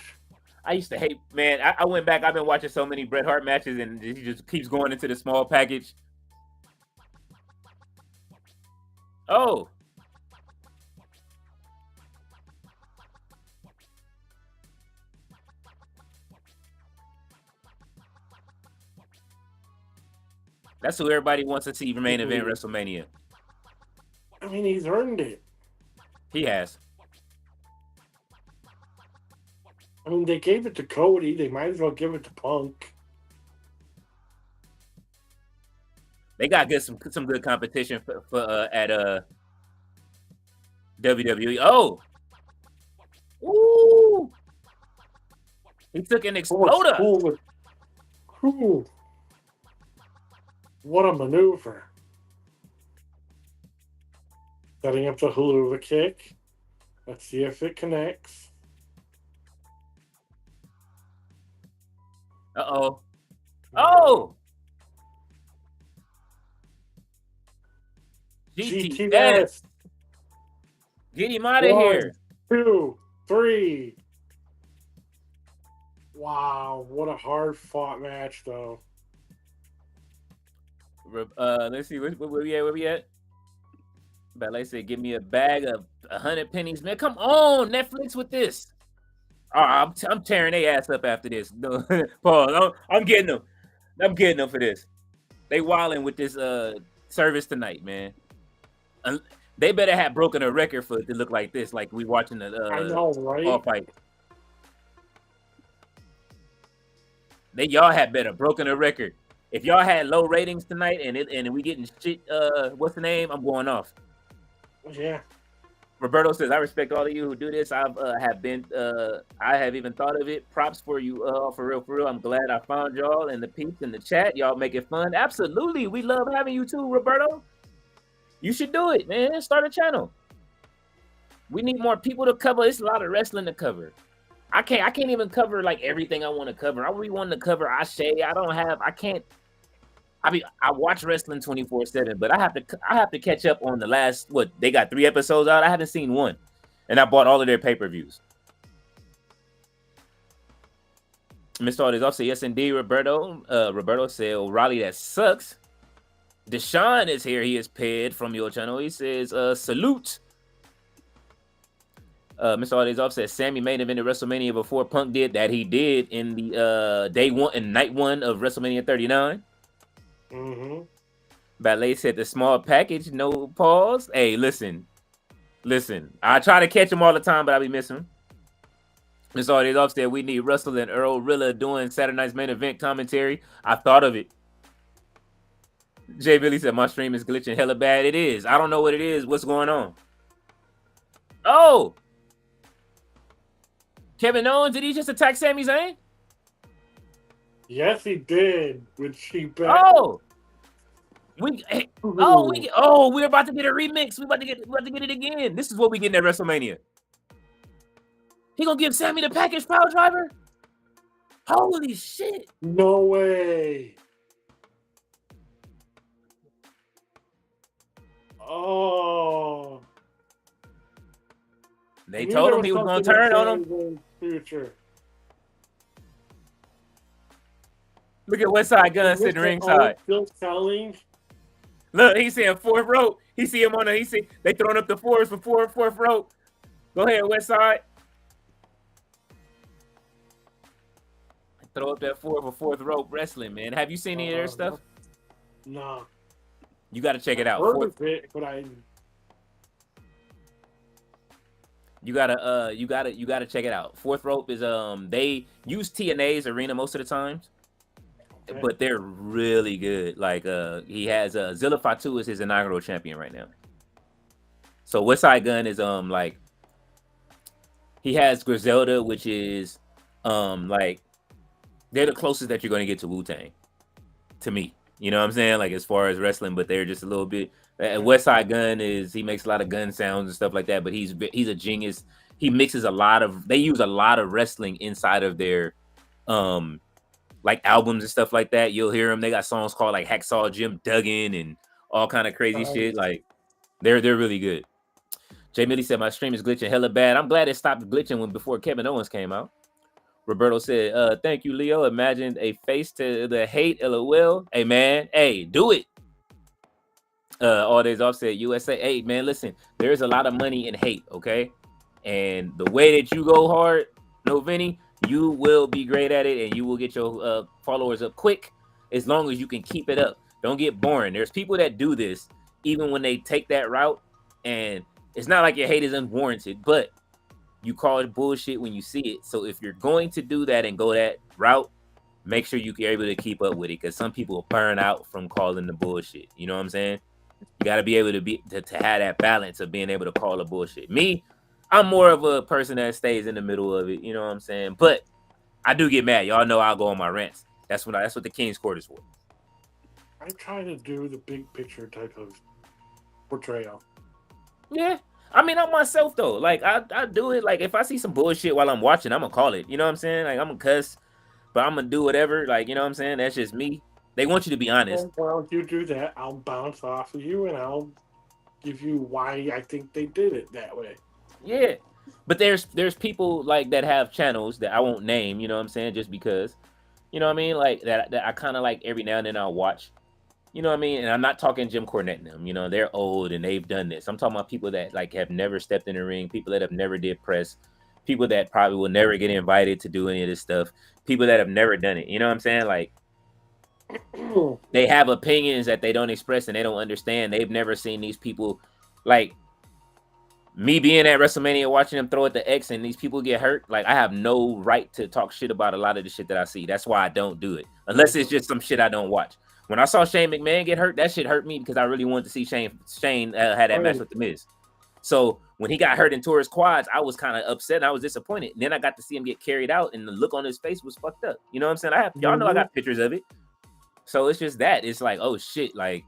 I used to hate, man. I went back. I've been watching so many Bret Hart matches, and he just keeps going into the small package. Oh. That's who everybody wants to see main event WrestleMania. I mean, he's earned it. He has. I mean, they gave it to Cody. They might as well give it to Punk. They got some good competition for at WWE. Oh. Ooh. He took an exploder. Ooh. What a maneuver. Setting up the Helluva kick. Let's see if it connects. Uh-oh. Oh! GTS. Get him out of here. 1, 2, 3. Wow, what a hard fought match, though. Let's see, where we at? Ballet said, "Give me a bag of 100 pennies, man. Come on, Netflix with this." Oh, I'm tearing their ass up after this. No, Paul, I'm getting them. I'm getting them for this. They wilding with this service tonight, man. They better have broken a record for it to look like this, like we watching the I know, right? all fight. Y'all had better broken a record. If y'all had low ratings tonight and we getting shit, what's the name? I'm going off. Yeah. Roberto says, "I respect all of you who do this. I have even thought of it. Props for you, for real. I'm glad I found y'all and the peeps in the chat. Y'all make it fun. Absolutely, we love having you too, Roberto. You should do it, man. Start a channel. We need more people to cover. It's a lot of wrestling to cover. I can't even cover like everything I want to cover. I really want to cover Ashe. I watch wrestling 24/7, but I have to catch up on the last, they got 3 episodes out. I haven't seen one. And I bought all of their pay-per-views. Mr. Aldis, I'll say yes indeed, Roberto. Roberto said, O'Reilly, that sucks. Deshaun is here. He is paid from your channel. He says, salute. Mr. Aldays Off said Sami main event at WrestleMania before Punk did that. He did in the day one and night one of WrestleMania 39. Mm-hmm. Ballet said the small package, no pause. Hey, listen. I try to catch him all the time, but I be missing him. Mr. Aldays Off said we need Russel and Earl Rilla doing Saturday night's main event commentary. I thought of it. Jay Billy said my stream is glitching hella bad. It is. I don't know what it is. What's going on? Oh. Kevin Owens, did he just attack Sami Zayn? Yes, he did. With Sheep. Oh, we're about to get a remix. We're about to get it again. This is what we getting at WrestleMania. He gonna give Sami the package power driver? Holy shit! No way. Oh. They told him he was gonna turn on him. Future. Look at Westside Gun sitting ringside. Still selling. Look, he's saying fourth rope. He see him on the. He see they throwing up the fours for fourth rope. Go ahead, Westside. Throw up that fourth rope wrestling, man. Have you seen any of their stuff? No. You got to check it out. You gotta check it out. Fourth rope is they use TNA's arena most of the times, okay, but they're really good. Like he has Zilla Fatu is his inaugural champion right now. So Westside Gun is like he has Griselda, which is like they're the closest that you're gonna get to Wu-Tang, to me. You know what I'm saying? Like as far as wrestling, but they're just a little bit. Westside Gun he makes a lot of gun sounds and stuff like that, but he's a genius. He mixes they use a lot of wrestling inside of their like albums and stuff like that. You'll hear them. They got songs called like Hacksaw Jim Duggan and all kind of crazy shit. Like they're really good. Jay Millie said my stream is glitching hella bad. I'm glad it stopped glitching before Kevin Owens came out. Roberto said, thank you, Leo. Imagine a face to the hate, LOL. Hey, man. Hey, do it. All Days Off said, USA. Hey, man, listen. There's a lot of money in hate, okay? And the way that you go hard, no, Vinny, you will be great at it, and you will get your followers up quick as long as you can keep it up. Don't get boring. There's people that do this even when they take that route, and it's not like your hate is unwarranted, but you call it bullshit when you see it. So if you're going to do that and go that route, make sure you're able to keep up with it, because some people burn out from calling the bullshit. You know what I'm saying? You got to be able to have that balance of being able to call the bullshit. Me, I'm more of a person that stays in the middle of it. You know what I'm saying? But I do get mad. Y'all know I'll go on my rants. That's what the King's Court is for. I try to do the big picture type of portrayal. Yeah. I mean, I'm myself though. Like I do it. Like if I see some bullshit while I'm watching, I'm gonna call it. You know what I'm saying? Like I'm gonna cuss, but I'm gonna do whatever. Like, you know what I'm saying? That's just me. They want you to be honest. Well, if you do that, I'll bounce off of you and I'll give you why I think they did it that way. Yeah, but there's people like that have channels that I won't name. You know what I'm saying? Just because, you know what I mean? Like that I kind of like every now and then I'll watch. You know what I mean? And I'm not talking Jim Cornette and them. You know, they're old and they've done this. I'm talking about people that like have never stepped in the ring, people that have never did press, people that probably will never get invited to do any of this stuff, people that have never done it. You know what I'm saying? Like they have opinions that they don't express and they don't understand. They've never seen these people. Like me being at WrestleMania watching them throw at the X and these people get hurt. Like I have no right to talk shit about a lot of the shit that I see. That's why I don't do it. Unless it's just some shit I don't watch. When I saw Shane McMahon get hurt, that shit hurt me because I really wanted to see Shane had that match with The Miz. So when he got hurt and tore his quads, I was kind of upset and I was disappointed. And then I got to see him get carried out and the look on his face was fucked up. You know what I'm saying? Y'all know I got pictures of it. So it's just that. It's like, oh shit, like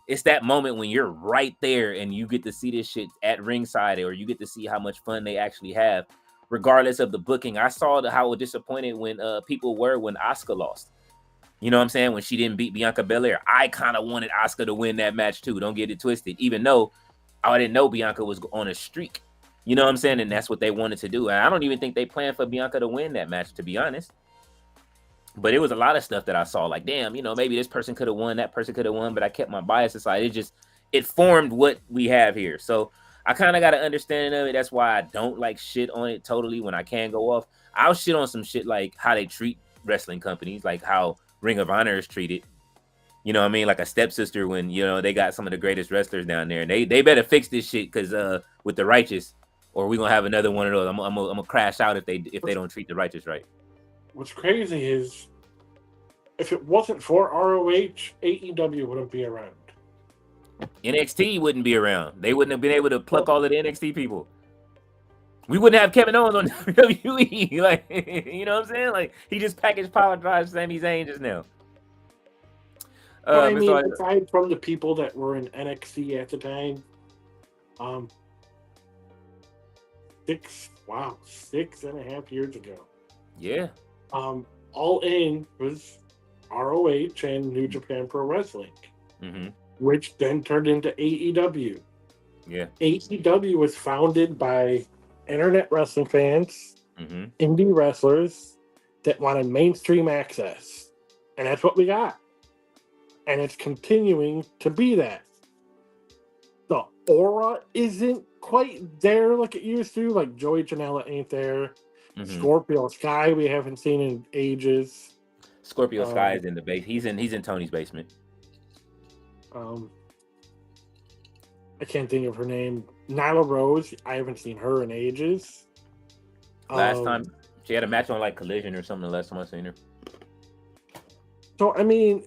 it's that moment when you're right there and you get to see this shit at ringside, or you get to see how much fun they actually have, regardless of the booking. I saw how disappointed when people were when Asuka lost. You know what I'm saying? When she didn't beat Bianca Belair, I kind of wanted Asuka to win that match too. Don't get it twisted. Even though I didn't know Bianca was on a streak. You know what I'm saying? And that's what they wanted to do. And I don't even think they planned for Bianca to win that match, to be honest. But it was a lot of stuff that I saw. Like, damn, you know, maybe this person could have won, that person could have won, but I kept my bias aside. It formed what we have here. So I kind of got an understanding of it. That's why I don't like shit on it totally when I can go off. I'll shit on some shit like how they treat wrestling companies, like how Ring of Honor is treated. You know what I mean? Like a stepsister when, you know, they got some of the greatest wrestlers down there. And they better fix this shit because with the righteous, or we're going to have another one of those. I'm gonna crash out if they don't treat the righteous right. What's crazy is if it wasn't for ROH, AEW wouldn't be around. NXT wouldn't be around. They wouldn't have been able to pluck all of the NXT people. We wouldn't have Kevin Owens on WWE. Like, you know what I'm saying? Like, he just packaged power drive Sami Zayn just now. I mean, aside from the people that were in NXT at the time, 6.5 years ago. Yeah. All In was ROH and New Japan Pro Wrestling, which then turned into AEW. Yeah. AEW was founded by internet wrestling fans, indie wrestlers that wanted mainstream access. And that's what we got. And it's continuing to be that. The aura isn't quite there like it used to. Like Joey Janela ain't there. Scorpio Sky we haven't seen in ages. Scorpio Sky is in the base. He's in Tony's basement. I can't think of her name. Nyla Rose. I haven't seen her in ages. Last time she had a match on like Collision or something. The last time I seen her. So I mean,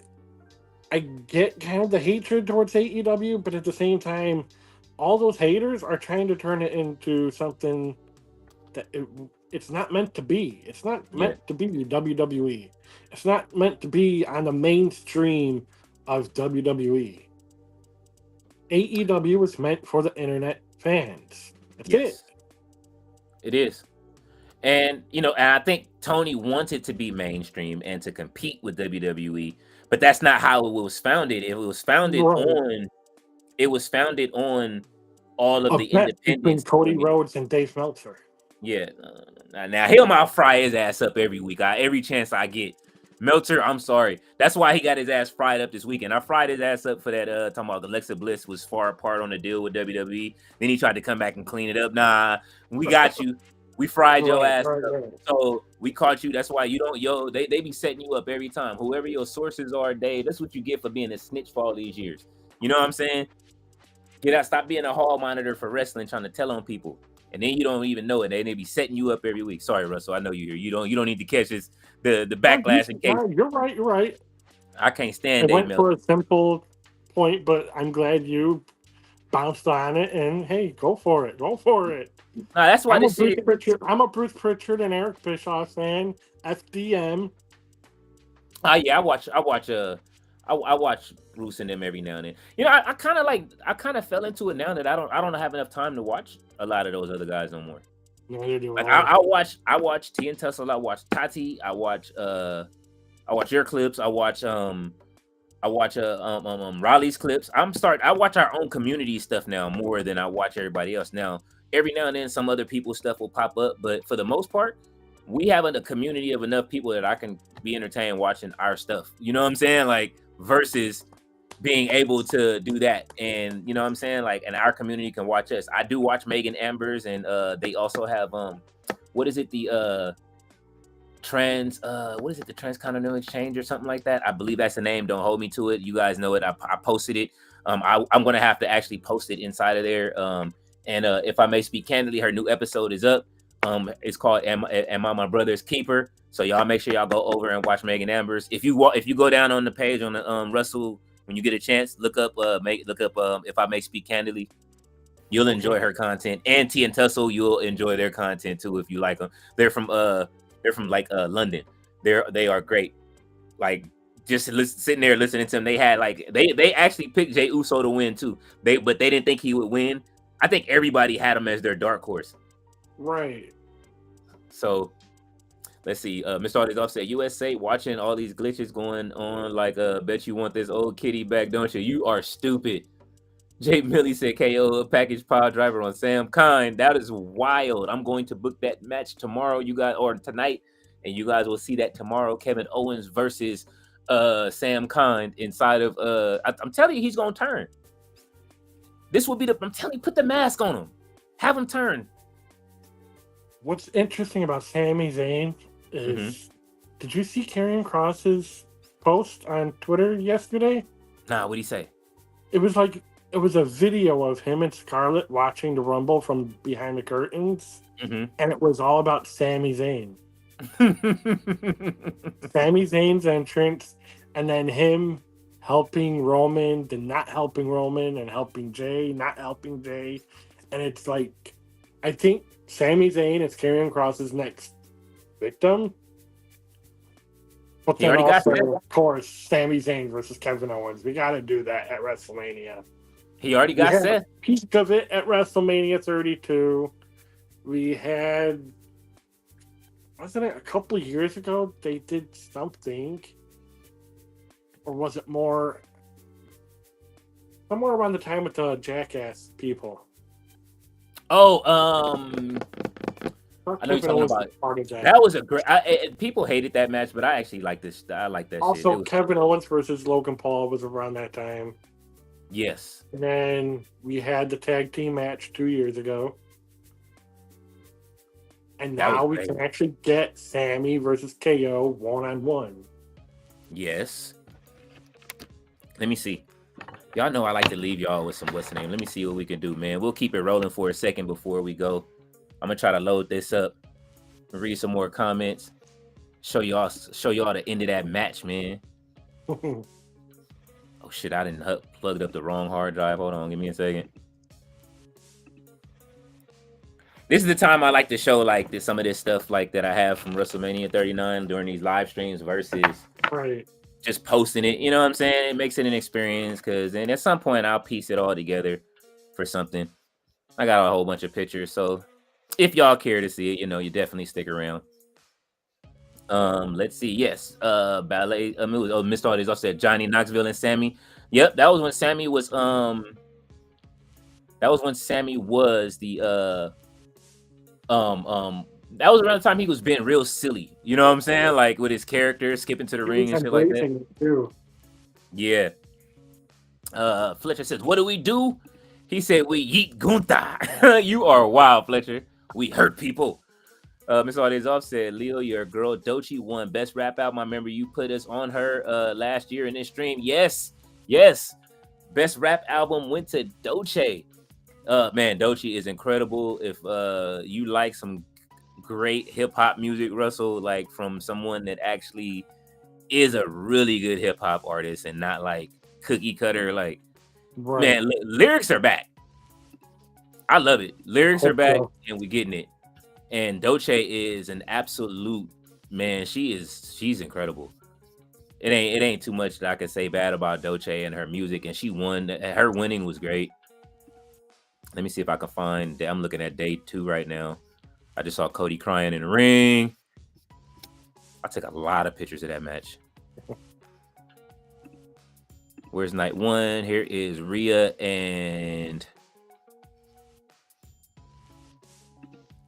I get kind of the hatred towards AEW, but at the same time, all those haters are trying to turn it into something that it's not meant to be. It's not meant to be WWE. It's not meant to be on the mainstream of WWE. AEW was meant for the internet fans. That's it. It is. And, you know, and I think Tony wanted to be mainstream and to compete with WWE, but that's not how it was founded. It was founded on all of the independents. Cody Rhodes and Dave Meltzer. Yeah. Now he'll mouth fry his ass up every week. Every chance I get. Meltzer, I'm sorry. That's why he got his ass fried up this weekend. I fried his ass up for that talking about Alexa Bliss was far apart on the deal with WWE. Then he tried to come back and clean it up. Nah, we got you. We fried your ass up. So we caught you. That's why you don't, they be setting you up every time. Whoever your sources are, Dave, that's what you get for being a snitch for all these years. You know what I'm saying? Get out, stop being a hall monitor for wrestling, trying to tell on people. And then you don't even know it. They be setting you up every week. Sorry, Russell. I know you here. You don't need to catch this the backlash in case. You're right. I can't stand it. Went for a simple point, but I'm glad you bounced on it and hey, go for it. No, that's why I'm a Bruce Pritchard and Eric Bischoff fan. FDM. Yeah, I watch Bruce and them every now and then. You know, I kind of fell into it now that I don't have enough time to watch a lot of those other guys no more. Neither do like I watch T and Tussle, I watch Tati, I watch your clips, I watch Raleigh's clips. I watch our own community stuff now more than I watch everybody else. Now, every now and then some other people's stuff will pop up, but for the most part, we have a community of enough people that I can be entertained watching our stuff. You know what I'm saying? Like versus being able to do that. And you know what I'm saying? Like, and our community can watch us. I do watch Megan Ambers, and they also have what is it? The the Transcontinental Exchange or something like that. I believe that's the name. Don't hold me to it. You guys know it. I posted it. I'm gonna have to actually post it inside of there. And if I may speak candidly, her new episode is up. It's called Am I My Brother's Keeper? So y'all make sure y'all go over and watch Megan Ambers. If you go down on the page on the Russell, when you get a chance, look up If I May Speak Candidly. You'll enjoy her content, and T and Tussle, you'll enjoy their content too if you like them. They're from like London. They are great. Like just sitting there listening to them. They had like they actually picked Jey Uso to win too. But they didn't think he would win. I think everybody had him as their dark horse. Right. So let's see. Mr. Artist Offset USA watching all these glitches going on. Like, bet you want this old kitty back, don't you? You are stupid. Jay Millie said KO a package power driver on Sam Kine. That is wild. I'm going to book that match tomorrow, you guys, or tonight, and you guys will see that tomorrow. Kevin Owens versus Sam Kine inside of I'm telling you, he's gonna turn. This will be the. I'm telling you, put the mask on him. Have him turn. What's interesting about Sami Zayn is, did you see Karrion Kross's post on Twitter yesterday? Nah, what'd he say? It was a video of him and Scarlett watching the Rumble from behind the curtains, and it was all about Sami Zayn. Sami Zayn's entrance, and then him helping Roman, then not helping Roman, and helping Jey, not helping Jey. And it's like, I think Sami Zayn is Karrion Kross's next victim. But then also, of course, Sami Zayn versus Kevin Owens. We got to do that at WrestleMania. He already got Seth. A piece of it at WrestleMania 32. We had, wasn't it a couple of years ago they did something? Or was it more somewhere around the time with the Jackass people? Oh, I know you're talking about. That was a great. People hated that match, but I actually like this. I like that. Also, Kevin Owens versus Logan Paul was around that time. Yes. And then we had the tag team match 2 years ago. And now we can actually get Sami versus KO 1-on-1. Yes. Let me see. Y'all know I like to leave y'all with some what's the name. Let me see what we can do, man. We'll keep it rolling for a second before we go. I'm gonna try to load this up, read some more comments, show y'all the end of that match, man. Oh shit, I didn't plugged up the wrong hard drive. Hold on, give me a second. This is the time I like to show like some of this stuff like that I have from WrestleMania 39 during these live streams versus just posting it. You know what I'm saying? It makes it an experience and at some point I'll piece it all together for something. I got a whole bunch of pictures, so if y'all care to see it, you definitely stick around. Let's see. Yes, ballet. Missed all these. I said Johnny Knoxville and Sami. Yep, that was when Sami was the that was around the time he was being real silly. You know what I'm saying? Like with his character skipping to the ring and shit like that. Too. Yeah. Fletcher says, "What do we do?" He said, "We yeet Gunther." You are wild, Fletcher. We hurt people. Miss Audience said, "Leo, your girl Doechii won best rap album. I remember you put us on her last year in this stream." Yes. Best rap album went to Doechii. Man, Doechii is incredible. If you like some great hip hop music, Russell, like from someone that actually is a really good hip hop artist and not like cookie cutter, like man, lyrics are back. I love it. Lyrics are back, and we're getting it. And Doechii is an absolute man. She's incredible. It ain't too much that I can say bad about Doechii and her music. And she won. Her winning was great. Let me see if I can find. I'm looking at day 2 right now. I just saw Cody crying in the ring. I took a lot of pictures of that match. Where's night 1? Here is Rhea and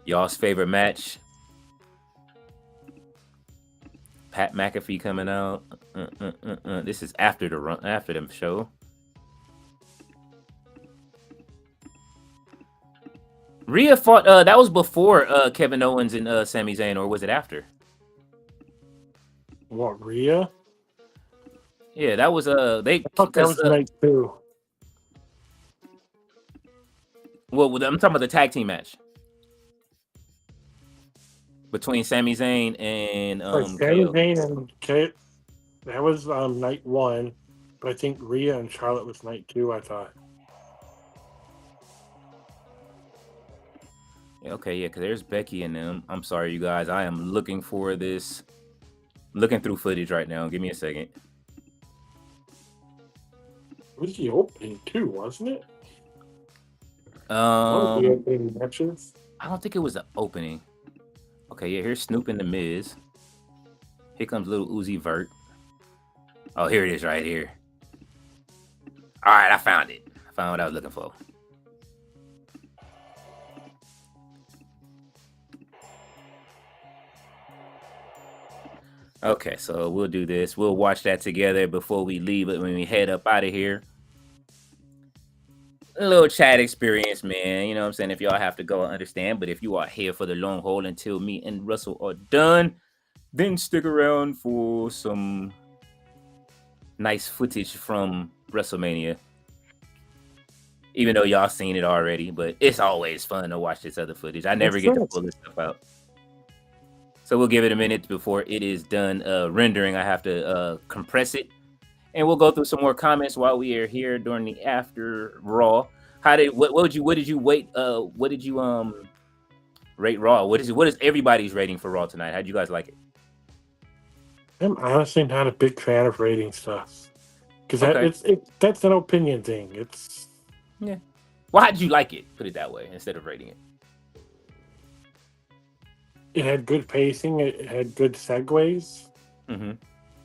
y'all's favorite match. Pat McAfee coming out. This is after the show. Rhea fought. That was before Kevin Owens and Sami Zayn, or was it after? What, Rhea? Yeah, that was they. I thought that was night 2. Well, I'm talking about the tag team match between Sami Zayn and Sami Zayn and Kate. That was night 1, but I think Rhea and Charlotte was night 2. I thought. Okay, yeah, because there's Becky and them. I'm sorry, you guys. I am looking for this. Looking through footage right now. Give me a second. It was the opening too, wasn't it? The opening matches. I don't think it was the opening. Okay, yeah, here's Snoop and the Miz. Here comes little Uzi Vert. Oh, here it is right here. All right, I found it. I found what I was looking for. Okay, so we'll do this. We'll watch that together before we leave it when we head up out of here. a little chat experience, man. You know what I'm saying? If y'all have to go, understand. But if you are here for the long haul until me and Russell are done, then stick around for some nice footage from WrestleMania. Even though y'all seen it already, but it's always fun to watch this other footage. I never get to pull this stuff out. So we'll give it a minute before it is done rendering. I have to compress it. And we'll go through some more comments while we are here during the after Raw. What did you rate Raw? What is everybody's rating for Raw tonight? How'd you guys like it? I'm honestly not a big fan of rating stuff because that's an opinion thing. It's Well, how'd you like it? Put it that way instead of rating it. It had good pacing. It had good segues. Mm-hmm.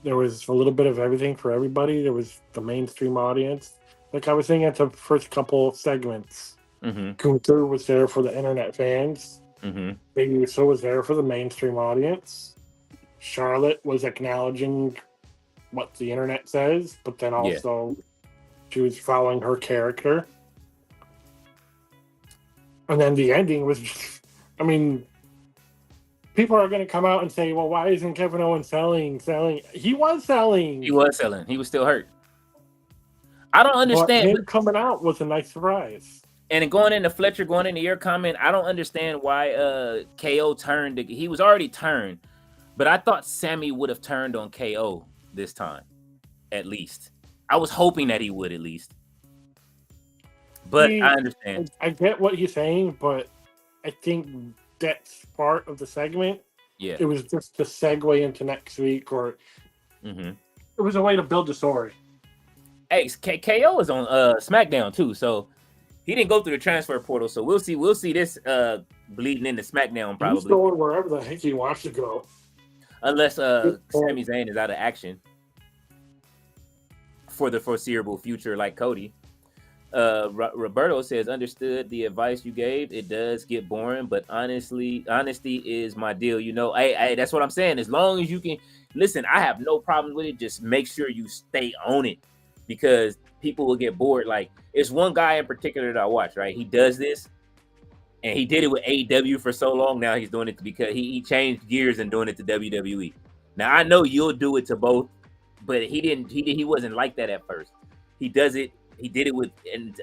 There was a little bit of everything for everybody. There was the mainstream audience. Like I was saying at the first couple segments, Gunther was there for the internet fans. Jey Uso was there for the mainstream audience. Charlotte was acknowledging what the internet says, but then also she was following her character. And then the ending was just, I mean, people are going to come out and say, well, why isn't Kevin Owens selling? He was selling. He was selling. He was still hurt. I don't understand. But him coming out was a nice surprise. And going into your comment, I don't understand why KO turned. He was already turned, but I thought Sami would have turned on KO this time, at least. I was hoping that he would at least. But I understand. I get what he's saying, but I think that's part of the segment. Yeah. It was just a segue into next week, or it was a way to build the story. Hey, KO is on SmackDown too, so he didn't go through the transfer portal. So we'll see this bleeding into SmackDown probably. He's going wherever the heck he wants to go, unless Sami Zayn is out of action for the foreseeable future, like Cody. Roberto says, understood the advice you gave. It does get boring, but honesty is my deal. You know, I that's what I'm saying. As long as you can listen, I have no problem with it. Just make sure you stay on it, because people will get bored. Like, it's one guy in particular that I watch, right? He does this, and he did it with AEW for so long. Now he's doing it because he changed gears and doing it to WWE. Now I know you'll do it to both, but he wasn't like that at first. He does it. He did it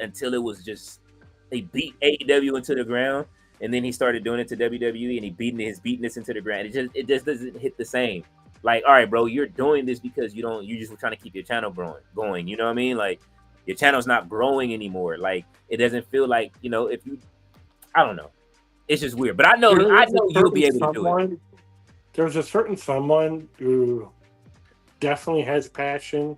until it was just, he beat AEW into the ground, and then he started doing it to WWE, and he's beating this into the ground. It just doesn't hit the same. Like, all right, bro, you're doing this because you just were trying to keep your channel going. You know what I mean? Like, your channel's not growing anymore. Like, it doesn't feel like, I don't know. It's just weird. But I know you'll be able to do it. There's a certain someone who definitely has passion.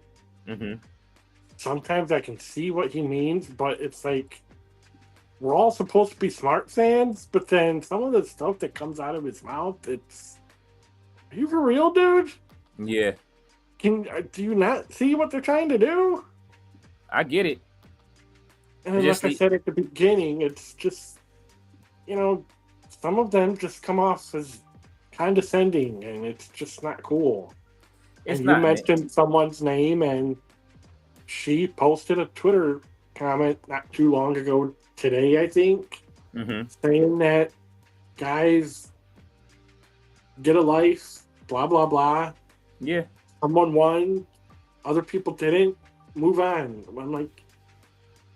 Sometimes I can see what he means, but it's like, we're all supposed to be smart fans, but then some of the stuff that comes out of his mouth, it's, are you for real, dude? Yeah. Do you not see what they're trying to do? I get it. And like I said at the beginning, it's just, some of them just come off as condescending, and it's just not cool. You mentioned someone's name, and she posted a Twitter comment not too long ago today, I think, saying that guys, get a life, blah, blah, blah. Yeah. Someone won, other people didn't, move on. I'm like,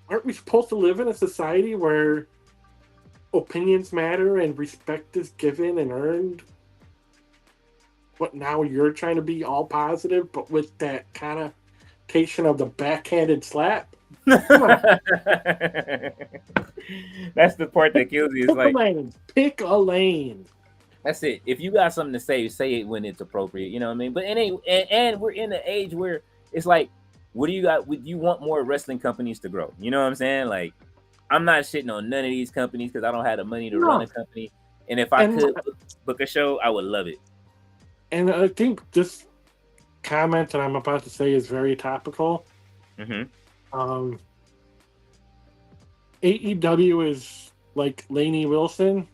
aren't we supposed to live in a society where opinions matter and respect is given and earned? But now you're trying to be all positive, but with that connotation of the backhanded slap? That's the part that kills me. Pick a lane. That's it. If you got something to say it when it's appropriate. You know what I mean? But and we're in an age where it's like, what do you got? You want more wrestling companies to grow? You know what I'm saying? Like, I'm not shitting on none of these companies because I don't have the money to run a company. And if I could book a show, I would love it. And I think this comment that I'm about to say is very topical. AEW is like Lainey Wilson,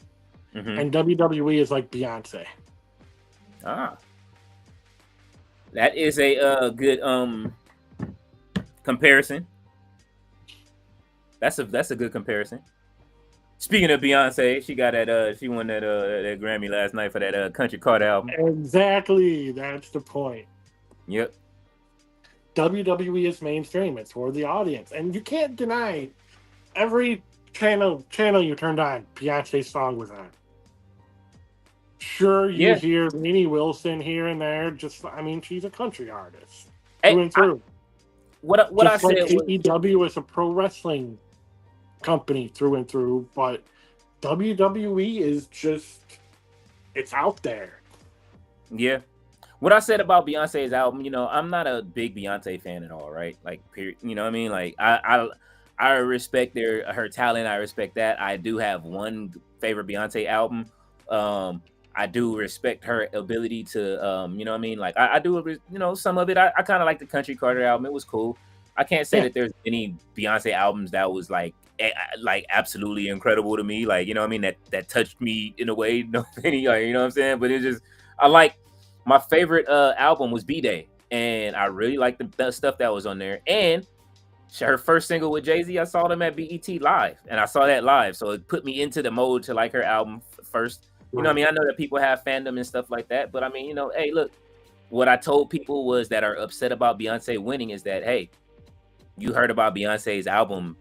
and WWE is like Beyonce. That is a good comparison. That's a good comparison. Speaking of Beyonce, she got that she won that that Grammy last night for that Country Card album. Exactly, that's the point. Yep. WWE is mainstream. It's for the audience, and you can't deny every channel you turned on, Beyonce's song was on. Sure, you hear Minnie Wilson here and there. She's a country artist through and through. What I said was AEW is a pro wrestling company through and through, but WWE is just, it's out there. Yeah. What I said about Beyonce's album, I'm not a big Beyonce fan at all, right? Like, period. You know what I mean? Like, I respect her talent. I respect that. I do have one favorite Beyonce album. I do respect her ability to, you know what I mean? Like, I do, some of it. I kind of like the Country Carter album. It was cool. I can't say that there's any Beyonce albums that was like absolutely incredible to me. Like, you know what I mean? That touched me in a way. No, you know what I'm saying? But it's just, my favorite album was B-Day, and I really liked the stuff that was on there. And her first single with Jay-Z, I saw them at BET Live, and I saw that live, so it put me into the mode to like her album first. You know what I mean? I know that people have fandom and stuff like that, but I mean, hey, look, what I told people was that are upset about Beyonce winning is that, hey, you heard about Beyonce's album.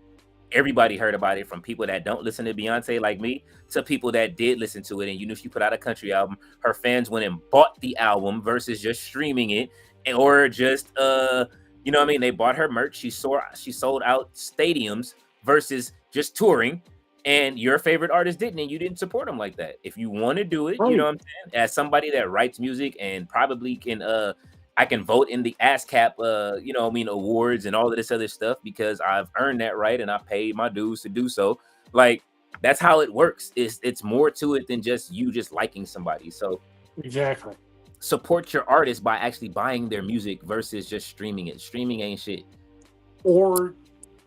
Everybody heard about it, from people that don't listen to Beyonce like me to people that did listen to it. And if you put out a country album, her fans went and bought the album versus just streaming it, or just you know what I mean? They bought her merch. She sold out stadiums versus just touring. And your favorite artist didn't, and you didn't support them like that. If you want to do it, you know what I'm saying? As somebody that writes music and probably can I can vote in the ASCAP, awards and all of this other stuff because I've earned that right and I paid my dues to do so. Like, that's how it works. It's more to it than just you just liking somebody. So exactly, support your artist by actually buying their music versus just streaming it. Streaming ain't shit. Or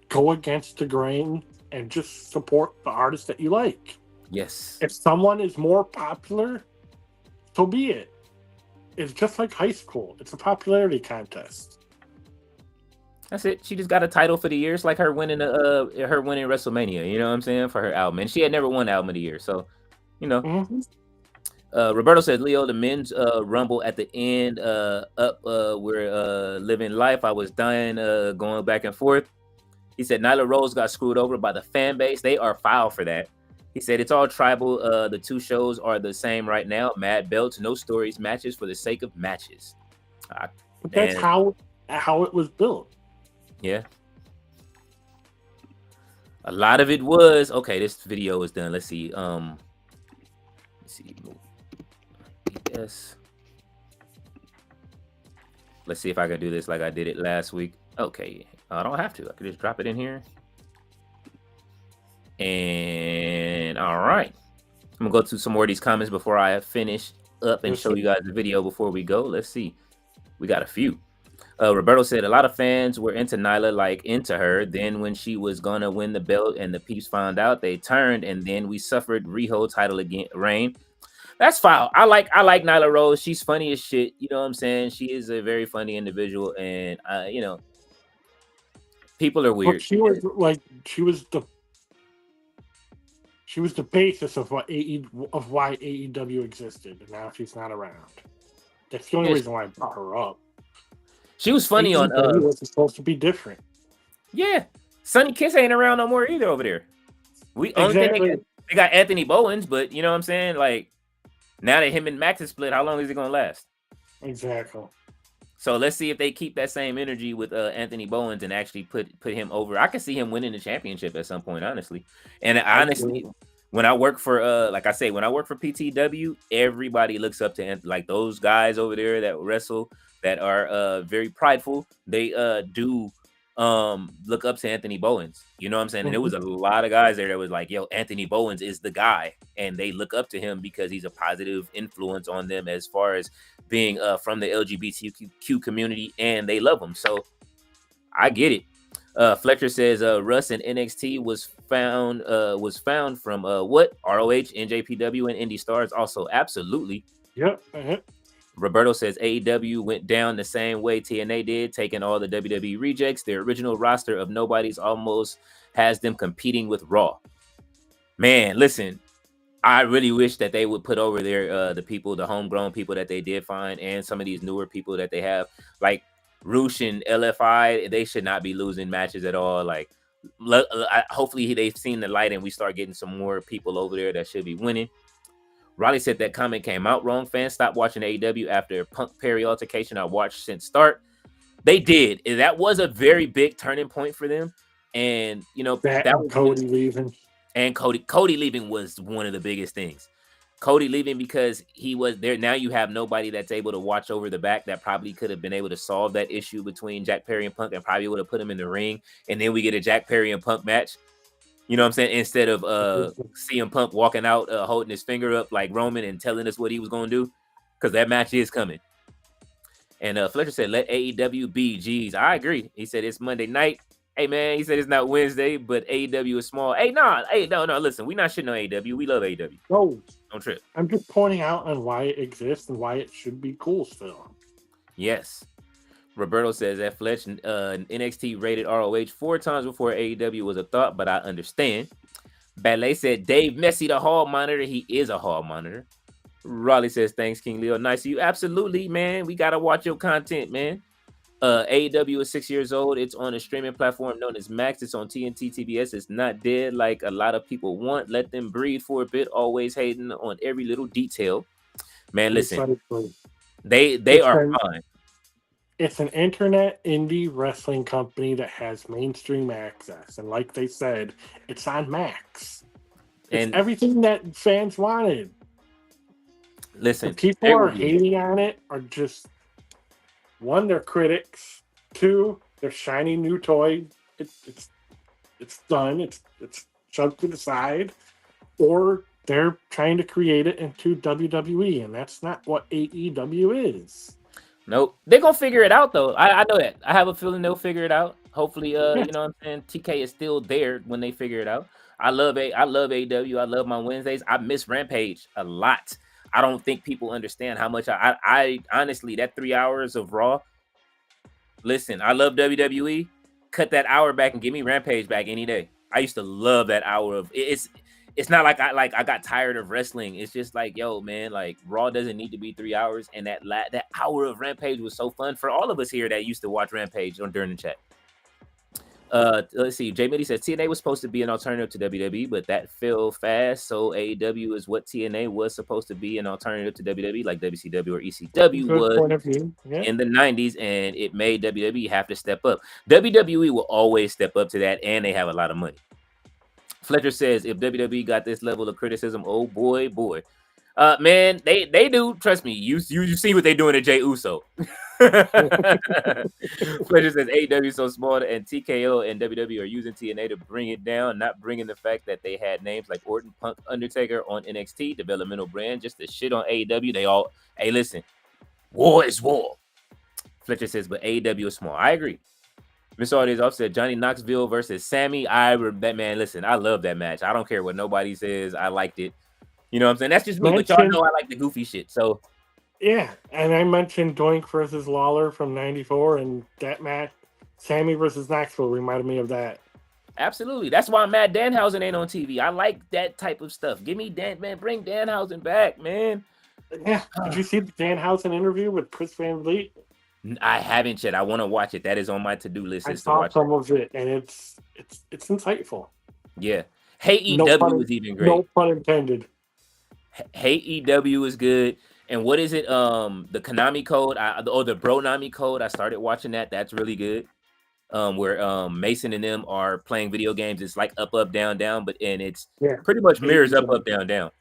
go against the grain and just support the artist that you like. Yes. If someone is more popular, so be it. It's just like high school. It's a popularity contest. That's it. She just got a title for the year. It's like her winning WrestleMania, you know what I'm saying, for her album. And she had never won album of the year. So, Roberto said, Leo, the men's rumble at the end, we're living life. I was dying, going back and forth. He said Nyla Rose got screwed over by the fan base. They are foul for that. He said it's all tribal. The two shows are the same right now. Mad belts, no stories, matches for the sake of matches. That's how it was built. Yeah. A lot of it was okay. This video is done. Let's see. Yes. Let's see if I can do this like I did it last week. Okay. I don't have to. I could just drop it in here. And all right. I'm gonna go through some more of these comments before I finish up and show you guys the video before we go. Let's see. We got a few. Roberto said a lot of fans were into Nyla, like into her. Then when she was gonna win the belt and the peeps found out, they turned, and then we suffered Riho title again reign. That's foul. I like Nyla Rose. She's funny as shit. You know what I'm saying? She is a very funny individual, and people are weird. But she was the basis of why AEW existed, and now she's not around. That's the only reason why I brought her up. She was funny AEW on. Was supposed to be different. Yeah, Sonny Kiss ain't around no more either over there. They got Anthony Bowens, but you know what I'm saying? Like, now that him and Max is split, how long is it gonna last? Exactly. So let's see if they keep that same energy with Anthony Bowens and actually put him over. I can see him winning the championship at some point, honestly. And honestly, when I work for when I work for PTW, everybody looks up to like those guys over there that wrestle that are very prideful. They do look up to Anthony Bowens. You know what I'm saying? And there was a lot of guys there that was like, yo, Anthony Bowens is the guy. And they look up to him because he's a positive influence on them as far as being from the LGBTQ community, and they love him. So I get it. Fletcher says Russ in NXT was found from what? ROH, NJPW, and Indie Stars also. Absolutely. Yep. Roberto says AEW went down the same way TNA did, taking all the WWE rejects. Their original roster of nobodies almost has them competing with Raw. Man, listen, I really wish that they would put over their the people, the homegrown people that they did find, and some of these newer people that they have, like Roosh and LFI. They should not be losing matches at all. Like, hopefully they've seen the light and we start getting some more people over there that should be winning. Riley said that comment came out wrong. Fans stopped watching AEW after Punk Perry altercation I watched since start. They did. And that was a very big turning point for them. And, you know, that was Cody leaving. And Cody leaving was one of the biggest things. Cody leaving because he was there. Now you have nobody that's able to watch over the back that probably could have been able to solve that issue between Jack Perry and Punk and probably would have put him in the ring. And then we get a Jack Perry and Punk match. You know what I'm saying? Instead of CM Punk walking out, holding his finger up like Roman and telling us what he was going to do, because that match is coming. And Fletcher said, let AEW be. Geez, I agree. He said, it's Monday night. Hey, man, he said it's not Wednesday, but AEW is small. Hey, no, listen, we're not shitting on AEW. We love AEW. No. Don't trip. I'm just pointing out on why it exists and why it should be cool still. Yes. Roberto says that Fletch NXT rated ROH 4 times before AEW was a thought, but I understand. Ballet said Dave Messi the hall monitor. He is a hall monitor. Raleigh says thanks, King Leo. Nice of you. Absolutely, man. We gotta watch your content, man. AEW is 6 years old. It's on a streaming platform known as Max. It's on TNT TBS. It's not dead like a lot of people want. Let them breathe for a bit. Always hating on every little detail. Man, listen. They are fine. It's an internet indie wrestling company that has mainstream access. And like they said, it's on Max. It's everything that fans wanted. Listen, the people are hating on it are just, one, they're critics. Two, they're shiny new toy. It's done. It's shoved to the side. Or they're trying to create it into WWE, and that's not what AEW is. Nope. They're gonna figure it out though. I know that. I have a feeling they'll figure it out. Hopefully, you know what I'm saying, TK is still there when they figure it out. I love AEW. I love my Wednesdays. I miss Rampage a lot. I don't think people understand how much I honestly, that 3 hours of Raw. Listen, I love WWE. Cut that hour back and give me Rampage back any day. I used to love that hour of it's not like I got tired of wrestling. It's just like, yo, man, like Raw doesn't need to be 3 hours. And that hour of Rampage was so fun for all of us here that used to watch Rampage during the chat. Let's see. Jay Mitty says TNA was supposed to be an alternative to WWE, but that fell fast. So AEW is what TNA was supposed to be, an alternative to WWE, like WCW or ECW was in the 90s, and it made WWE have to step up. WWE will always step up to that, and they have a lot of money. Fletcher says if WWE got this level of criticism, oh boy. Man, they do. Trust me. You see what they're doing to Jey Uso. Fletcher says AEW is so small, and TKO and WWE are using TNA to bring it down, not bringing the fact that they had names like Orton, Punk, Undertaker on NXT, developmental brand, just to shit on AEW. They all, hey, listen, war is war. Fletcher says, but AEW is small. I agree. Miss Audience said Johnny Knoxville versus Sami. That man, listen, I love that match. I don't care what nobody says. I liked it. You know what I'm saying? That's just me, but y'all know I like the goofy shit. So yeah, and I mentioned Doink versus Lawler from '94, and that match, Sami versus Knoxville, reminded me of that. Absolutely. That's why Matt Danhausen ain't on TV. I like that type of stuff. Give me Dan, man. Bring Danhausen back, man. Yeah. Did you see the Danhausen interview with Chris Van Vliet? I haven't yet. I want to watch it. That is on my to-do list. I saw some of it, and it's insightful. Yeah. Hey EW is even great. No pun intended. Hey EW is good. And what is it? The Konami code, or the Bronami code. I started watching that. That's really good. Where Mason and them are playing video games. It's like up, down, down, and it's pretty much mirrors up, down, down.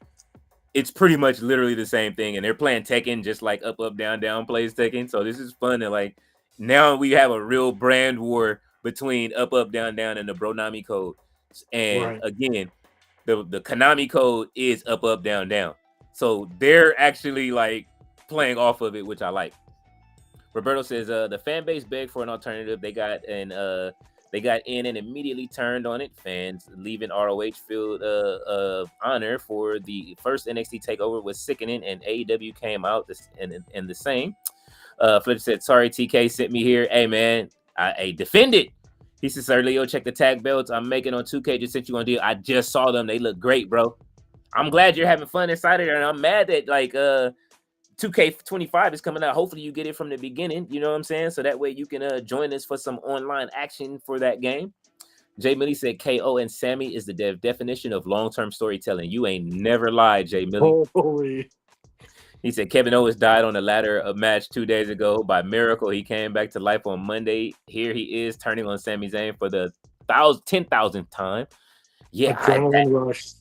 It's pretty much literally the same thing, and they're playing Tekken just like up, down, down plays Tekken. So this is fun, and like now we have a real brand war between up, down, down, and the Bronami code. And again, the Konami code is up, down, down. So they're actually like playing off of it, which I like. Roberto says the fan base begged for an alternative. They got They got in and immediately turned on it. Fans leaving ROH field of honor for the first NXT takeover was sickening, and AEW came out and the same. Flip said, "Sorry, TK sent me here. Hey man, I defend it." He said, "Sir Leo, check the tag belts I'm making on 2K. Just sent you on deal. I just saw them. They look great, bro. I'm glad you're having fun inside of there, and I'm mad that like 2K25 is coming out. Hopefully you get it from the beginning. You know what I'm saying? So that way you can join us for some online action for that game." Jay Millie said, "KO and Sami is the definition of long-term storytelling. You ain't never lied, Jay Millie." Holy. He said, "Kevin Owens died on the ladder of match 2 days ago. By miracle, he came back to life on Monday. Here he is turning on Sami Zayn for the 10,000th time." Yeah, adrenaline rush.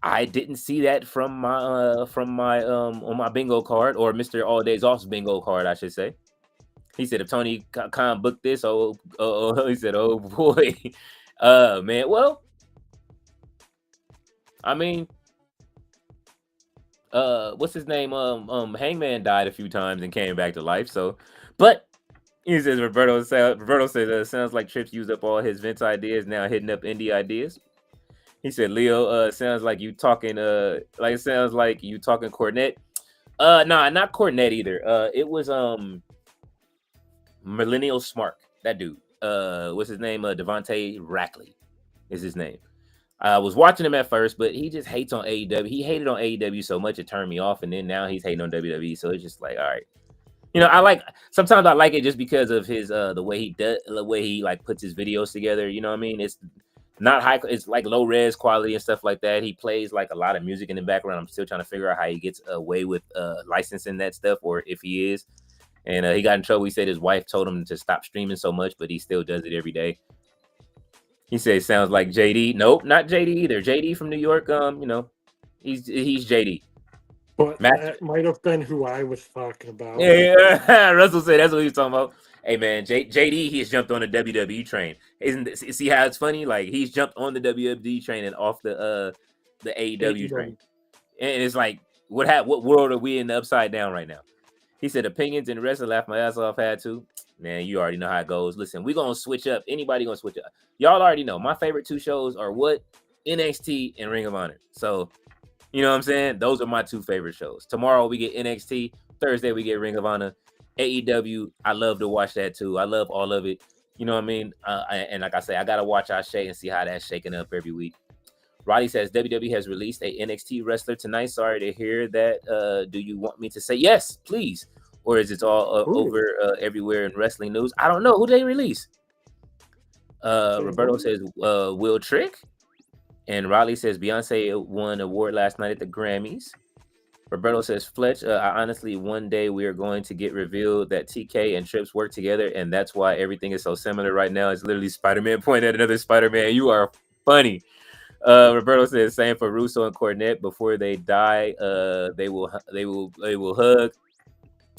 I didn't see that from my on my bingo card, or Mr. All Days Off's bingo card, I should say. He said, "If Tony Khan booked this, he said, oh boy, man. Well, I mean, what's his name? Hangman died a few times and came back to life. So, but he says Roberto says sounds like Trips used up all his Vince ideas, now hitting up indie ideas." He said, "Leo, sounds like you talking like it sounds like you talking Cornette." Nah, not Cornette either. It was Millennial Smart. That dude. What's his name? Devontae Rackley is his name. I was watching him at first, but he just hates on AEW. He hated on AEW so much it turned me off, and then now he's hating on WWE. So it's just like, all right. You know, sometimes I like it just because of his the way he like puts his videos together. You know what I mean? It's not high, it's like low res quality and stuff like that. He plays like a lot of music in the background. I'm still trying to figure out how he gets away with licensing that stuff, or if he is. And he got in trouble. He said his wife told him to stop streaming so much, but he still does it every day. He said, "Sounds like JD." Nope, not JD either. JD from New York. You know, he's JD. But that might have been who I was talking about. Yeah, Russell said that's what he was talking about. Hey man, JD, he's jumped on the WWE train. See how it's funny? Like he's jumped on the WWE train and off the AEW train. And it's like, what world are we in the upside down right now? He said, "Opinions and the rest of laugh my ass off had to." Man, you already know how it goes. Listen, we're gonna switch up. Anybody gonna switch up? Y'all already know my favorite two shows are what? NXT and Ring of Honor. So you know what I'm saying? Those are my two favorite shows. Tomorrow we get NXT. Thursday we get Ring of Honor. AEW, I love to watch that too. I love all of it. You know what I mean? And like I say, I gotta watch our Shay and see how that's shaking up every week. Roddy says WWE has released a NXT wrestler tonight. Sorry to hear that. Do you want me to say yes, please? Or is it all over everywhere in wrestling news? I don't know. Who they release? Roberto says Will Trick. And Riley says Beyonce won an award last night at the Grammys. Roberto says Fletch, I honestly, one day we are going to get revealed that TK and Trips work together, and that's why everything is so similar right now. It's literally Spider-Man pointing at another Spider-Man. You are funny. Roberto says same for Russo and Cornette. Before they die, they will hug.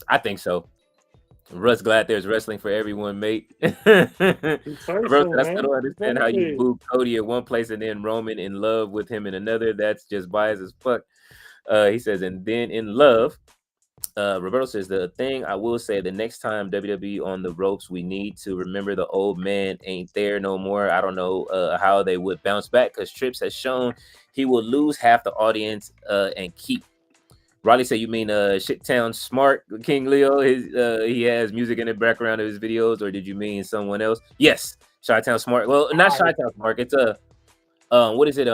I think so. Russ, glad there's wrestling for everyone, mate. Roberto, I still don't understand how you booed Cody at one place and then Roman in love with him in another. That's just biased as fuck. He says, and then in love. Roberto says, the thing I will say, the next time WWE on the ropes, we need to remember the old man ain't there no more. I don't know how they would bounce back, because Trips has shown he will lose half the audience and keep. Riley said, you mean Shittown Smart, King Leo? He has music in the background of his videos, or did you mean someone else? Yes, Shittown Smart. Well, not Shittown Smart. It's what is it?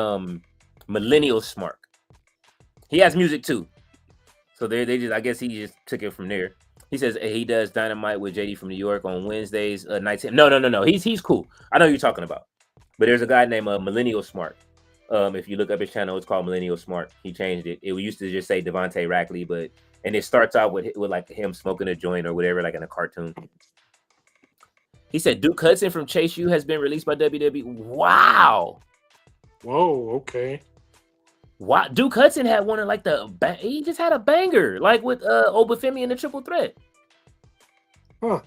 Millennial Smart. He has music too. So they just, I guess he just took it from there. He says he does Dynamite with JD from New York on Wednesdays nights. No. He's cool. I know who you're talking about. But there's a guy named Millennial Smart. If you look up his channel, it's called Millennial Smart. He changed it. It used to just say Devontae Rackley, and it starts out with like him smoking a joint or whatever, like in a cartoon. He said Duke Hudson from Chase U has been released by WWE. Wow. Whoa. Okay. Wow. Duke Hudson had one of like he just had a banger, like with Obafemi in the Triple Threat. Huh.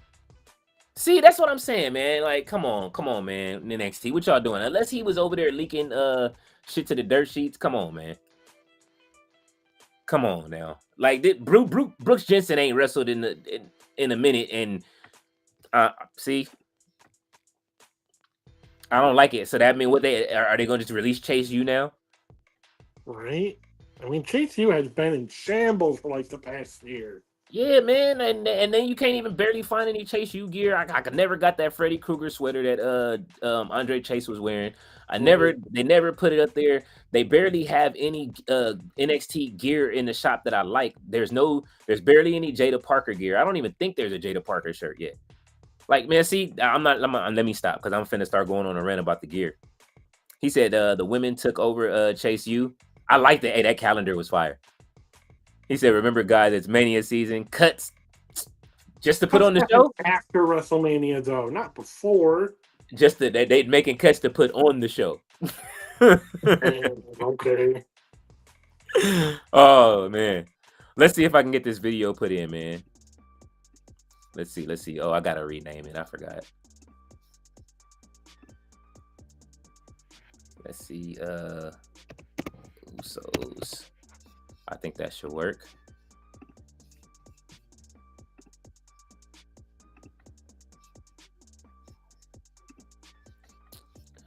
See, that's what I'm saying, man. Like, come on, man. NXT, what y'all doing? Unless he was over there leaking shit to the dirt sheets. Come on, man. Come on now. Like, Brooks Jensen ain't wrestled in a minute, and see, I don't like it. So that mean what they are they going to just release Chase U now? Right? I mean, Chase U has been in shambles for like the past year. Yeah, man, and then you can't even barely find any Chase U gear. I could never got that Freddy Krueger sweater that Andre Chase was wearing. They never put it up there. They barely have any NXT gear in the shop that I like. There's barely any Jada Parker gear. I don't even think there's a Jada Parker shirt yet. Like, man, see, let me stop because I'm finna start going on a rant about the gear. He said the women took over Chase U. I like that. Hey, that calendar was fire. He said, remember, guys, it's Mania season. Cuts just to put on the show? After WrestleMania, though, not before. Just that they making cuts to put on the show. Okay. Oh, man. Let's see if I can get this video put in, man. Let's see. Oh, I got to rename it. I forgot. Let's see. Usos. I think that should work.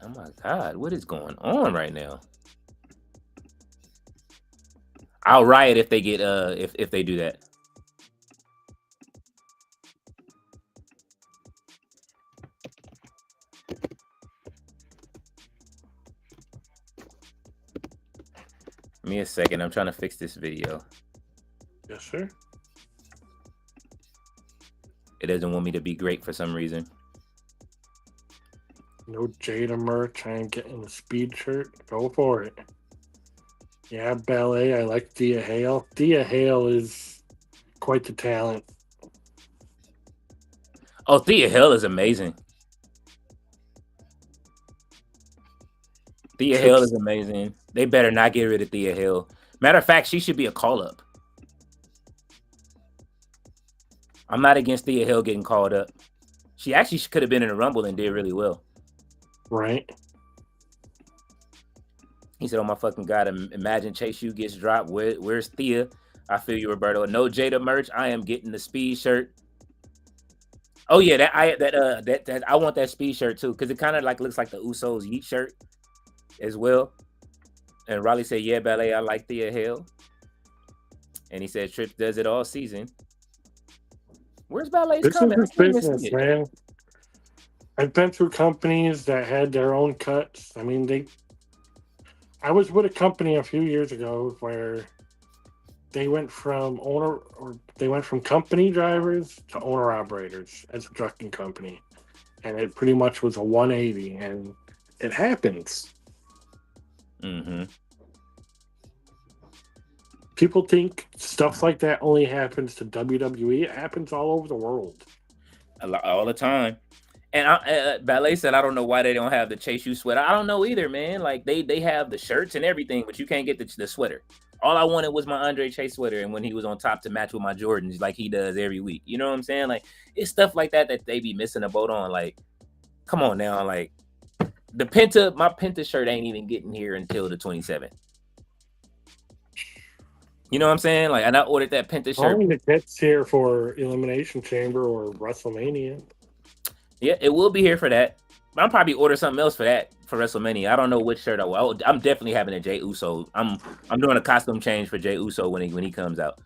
Oh my God, what is going on right now? I'll riot if they get if they do that. Give me a second. I'm trying to fix this video. Yes, sir. It doesn't want me to be great for some reason. No Jada merch. I ain't getting the speed shirt. Go for it. Yeah, ballet. I like Thea Hale. Thea Hale is quite the talent. Oh, Thea Hale is amazing. Thea Hale is amazing. They better not get rid of Thea Hale. Matter of fact, she should be a call-up. I'm not against Thea Hale getting called up. She actually could have been in a Rumble and did really well. Right. He said, oh my fucking God, imagine Chase U gets dropped. Where's Thea? I feel you, Roberto. No Jada merch. I am getting the speed shirt. Oh yeah, I want that speed shirt too, because it kind of like looks like the Usos Yeet shirt as well. And Raleigh said, yeah, ballet, I like Thea Hale. And he said Trips does it all season. Where's Ballet's comment? This is business, man. I've been through companies that had their own cuts. I mean, I was with a company a few years ago where they went from company drivers to owner operators as a trucking company, and it pretty much was a 180, and it happens. Mm-hmm. People think stuff like that only happens to WWE. It happens all over the world. All the time. And Ballet said, I don't know why they don't have the Chase U sweater. I don't know either, man. Like they have the shirts and everything, but you can't get the sweater. All I wanted was my Andre Chase sweater, and when he was on top to match with my Jordans, like he does every week. You know what I'm saying? Like it's stuff like that they be missing a boat on. Like, come on now, like my Penta shirt ain't even getting here until the 27th. You know what I'm saying? Like, and I ordered that Penta shirt. Only it gets here for Elimination Chamber or WrestleMania. Yeah, it will be here for that. But I'll probably order something else for that for WrestleMania. I don't know which shirt I will. I'm definitely having a Jey Uso. I'm doing a costume change for Jey Uso when he comes out.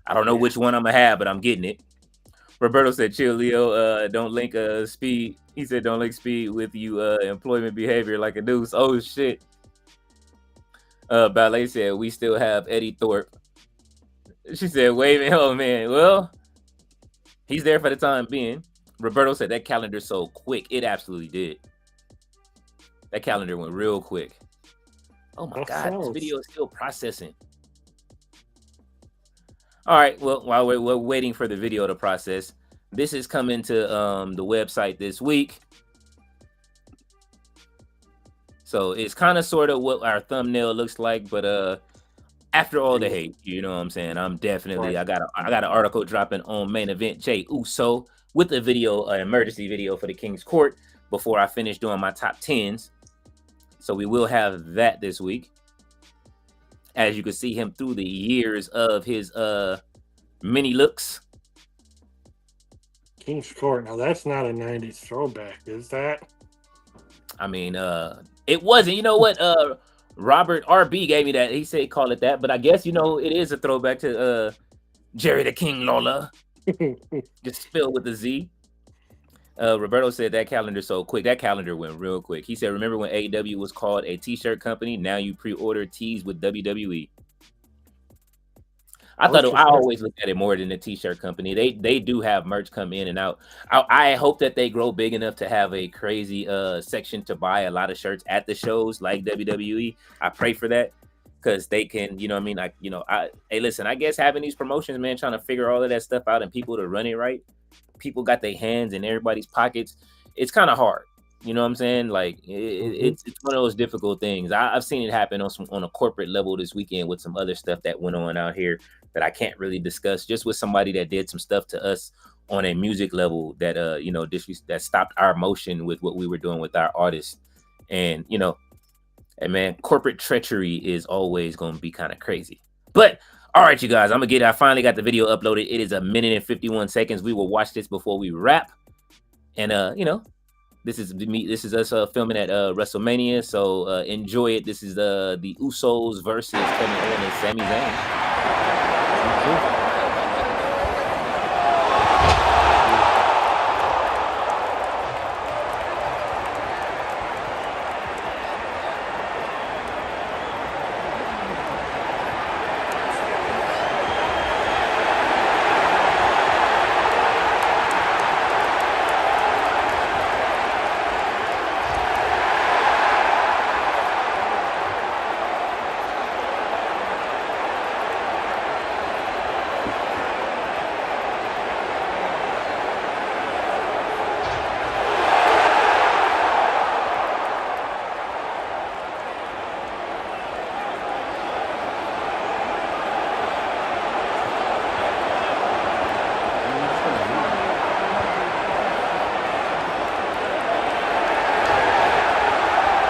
I don't know which one I'm gonna have, but I'm getting it. Roberto said, "Chill, Leo. Don't link speed." He said, "Don't link speed with you employment behavior like a deuce." Oh shit. Ballet said, "We still have Eddie Thorpe." She said, "Waving, oh man. Well, he's there for the time being." Roberto said that calendar so quick. It absolutely did. That calendar went real quick. Oh my God, this video is still processing. All right, well, while we're waiting for the video to process, this is coming to the website this week. So it's kind of sort of what our thumbnail looks like, but after all the hate, you know what I'm saying? I'm definitely right. I got an article dropping on main event Jey Uso with a video, an emergency video for the King's Court before I finish doing my top 10s. So we will have that this week. As you can see him through the years of his mini looks. King's Court. Now that's not a 90s throwback, is that? I mean, it wasn't. You know what? Robert RB gave me that. He said call it that, but I guess it is a throwback to Jerry the King Lawler, just spelled with a Z. Roberto said that calendar so quick. That calendar went real quick. He said, remember when AEW was called a t-shirt company? Now you pre-order tees with WWE. I always looked at it more than a t-shirt company. They do have merch come in and out. I hope that they grow big enough to have a crazy section to buy a lot of shirts at the shows like WWE. I pray for that because they can, hey, listen, I guess having these promotions, man, trying to figure all of that stuff out and people to run it right. People got their hands in everybody's pockets. It's kind of hard. You know what I'm saying? Like it's one of those difficult things. I've seen it happen on a corporate level this weekend with some other stuff that went on out here that I can't really discuss. Just with somebody that did some stuff to us on a music level that that stopped our motion with what we were doing with our artists. And and man, corporate treachery is always going to be kind of crazy. But all right, you guys, I finally got the video uploaded. It is 1 minute and 51 seconds. We will watch this before we wrap. And this is me. This is us filming at WrestleMania. So enjoy it. This is the Usos versus Kevin Owens and Sami Zayn.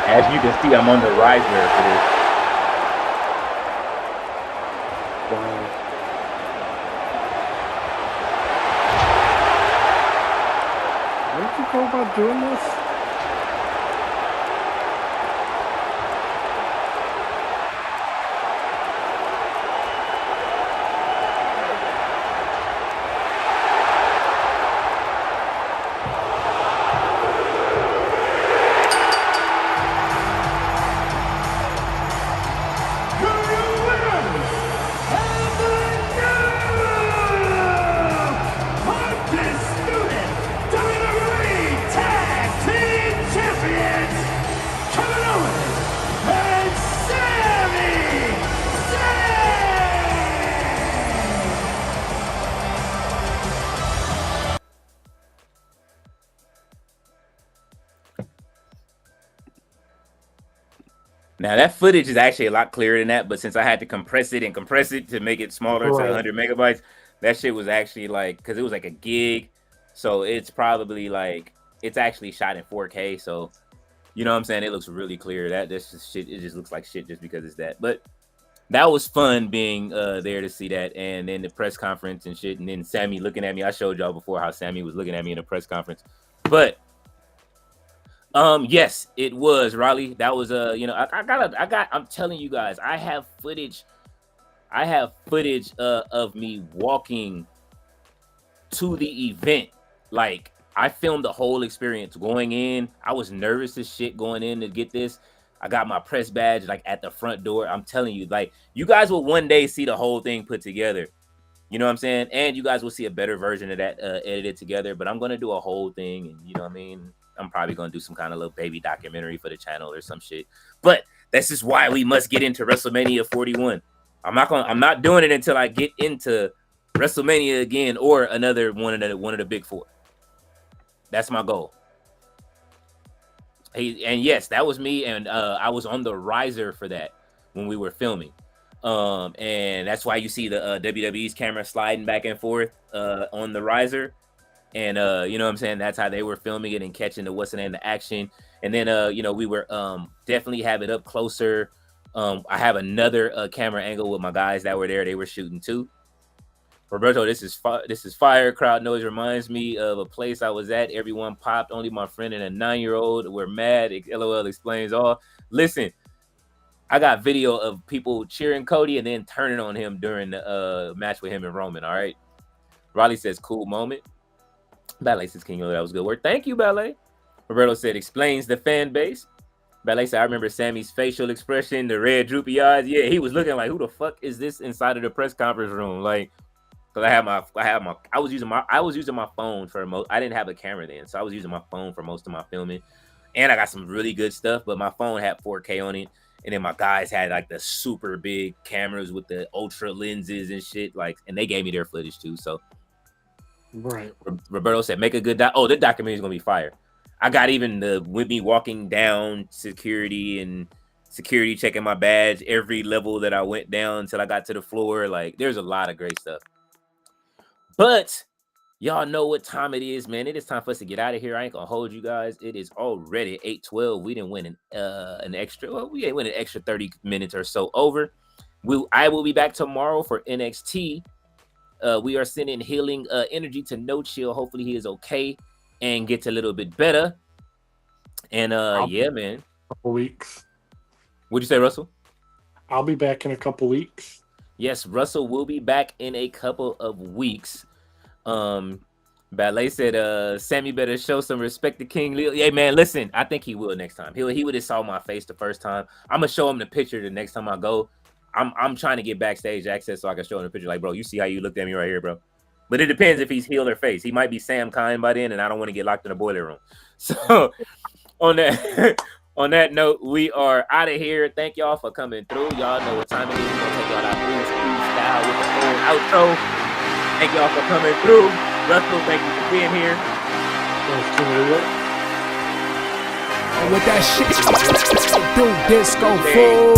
As you can see, I'm on the riser for this. Wow. How did you go about doing this? Now that footage is actually a lot clearer than that, but since I had to compress it to make it smaller to 100 megabytes, that shit was actually like, because it was like a gig, so it's probably like, it's actually shot in 4K, so you know what I'm saying, it looks really clear. That's just shit, it just looks like shit just because it's that. But that was fun being there to see that, and then the press conference and shit, and then Sami looking at me. I showed y'all before how Sami was looking at me in the press conference, but yes, it was Raleigh. That was I'm telling you guys, I have footage of me walking to the event. Like, I filmed the whole experience going in. I was nervous as shit going in to get this. I got my press badge like at the front door. I'm telling you, like, you guys will one day see the whole thing put together. You know what I'm saying? And you guys will see a better version of that edited together. But I'm gonna do a whole thing, and you know what I mean? I'm probably gonna do some kind of little baby documentary for the channel or some shit. But this is why we must get into WrestleMania 41. I'm not doing it until I get into WrestleMania again or another one of the big four. That's my goal. And yes, that was me, and I was on the riser for that when we were filming. And that's why you see the WWE's camera sliding back and forth on the riser. And you know what I'm saying, that's how they were filming it and catching the action. And then we were definitely have it up closer. I have another camera angle with my guys that were there. They were shooting too. Roberto, this is fire. Crowd noise reminds me of a place I was at. Everyone popped. Only my friend and a 9-year-old were mad. LOL explains all. Listen, I got video of people cheering Cody and then turning on him during the match with him and Roman. All right. Raleigh says, cool moment. Ballet says, King, that was good work. Thank you, Ballet. Roberto said, explains the fan base. Ballet said, I remember Sammy's facial expression, the red droopy eyes. Yeah, he was looking like, who the fuck is this inside of the press conference room? Like, because I was using my phone for most. I didn't have a camera then, so I was using my phone for most of my filming. And I got some really good stuff, but my phone had 4K on it. And then my guys had like the super big cameras with the ultra lenses and shit. Like, and they gave me their footage too. So, right. Roberto said, make a good the documentary is gonna be fire. I got even with me walking down security and security checking my badge every level that I went down until I got to the floor. Like, there's a lot of great stuff. But y'all know what time it is, man. It is time for us to get out of here. I ain't gonna hold you guys. It is already 8:12. We didn't win an extra. Well, we ain't win an extra 30 minutes or so over. I will be back tomorrow for NXT. We are sending healing energy to No Chill. Hopefully he is okay and gets a little bit better. And yeah, man. A couple weeks. What'd you say, Russell? I'll be back in a couple weeks. Yes, Russell will be back in a couple of weeks. Ballet said, Sammy better show some respect to King Leo. Yeah, man, listen, I think he will next time. He would have saw my face the first time. I'm gonna show him the picture the next time I go. I'm trying to get backstage access so I can show him the picture. Like, bro, you see how you looked at me right here, bro. But it depends if he's heel or face. He might be Sam Kine by then, and I don't want to get locked in the boiler room. So on that on that note, we are out of here. Thank y'all for coming through. Y'all know what time it is. We're gonna take y'all out blues style with the full outro. Thank y'all for coming through. Russell, thank you for being here. And with that shit, do disco fool.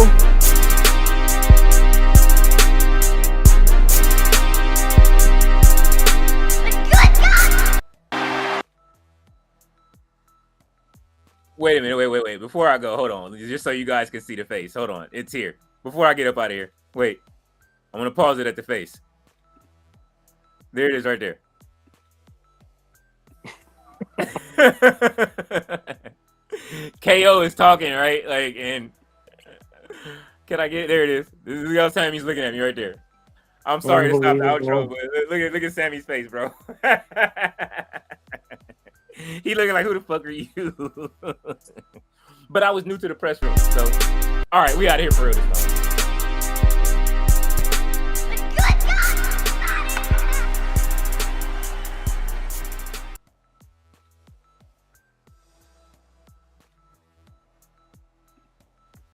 Wait a minute, wait. Before I go, hold on. Just so you guys can see the face. Hold on. It's here. Before I get up out of here. Wait. I'm going to pause it at the face. There it is right there. KO is talking, right? Like, and can I get there? It is. This is how Sammy's looking at me right there. I'm sorry to stop the outro, but look at Sammy's face, bro. He looking like, who the fuck are you? But I was new to the press room, so all right, we out of here for real this time.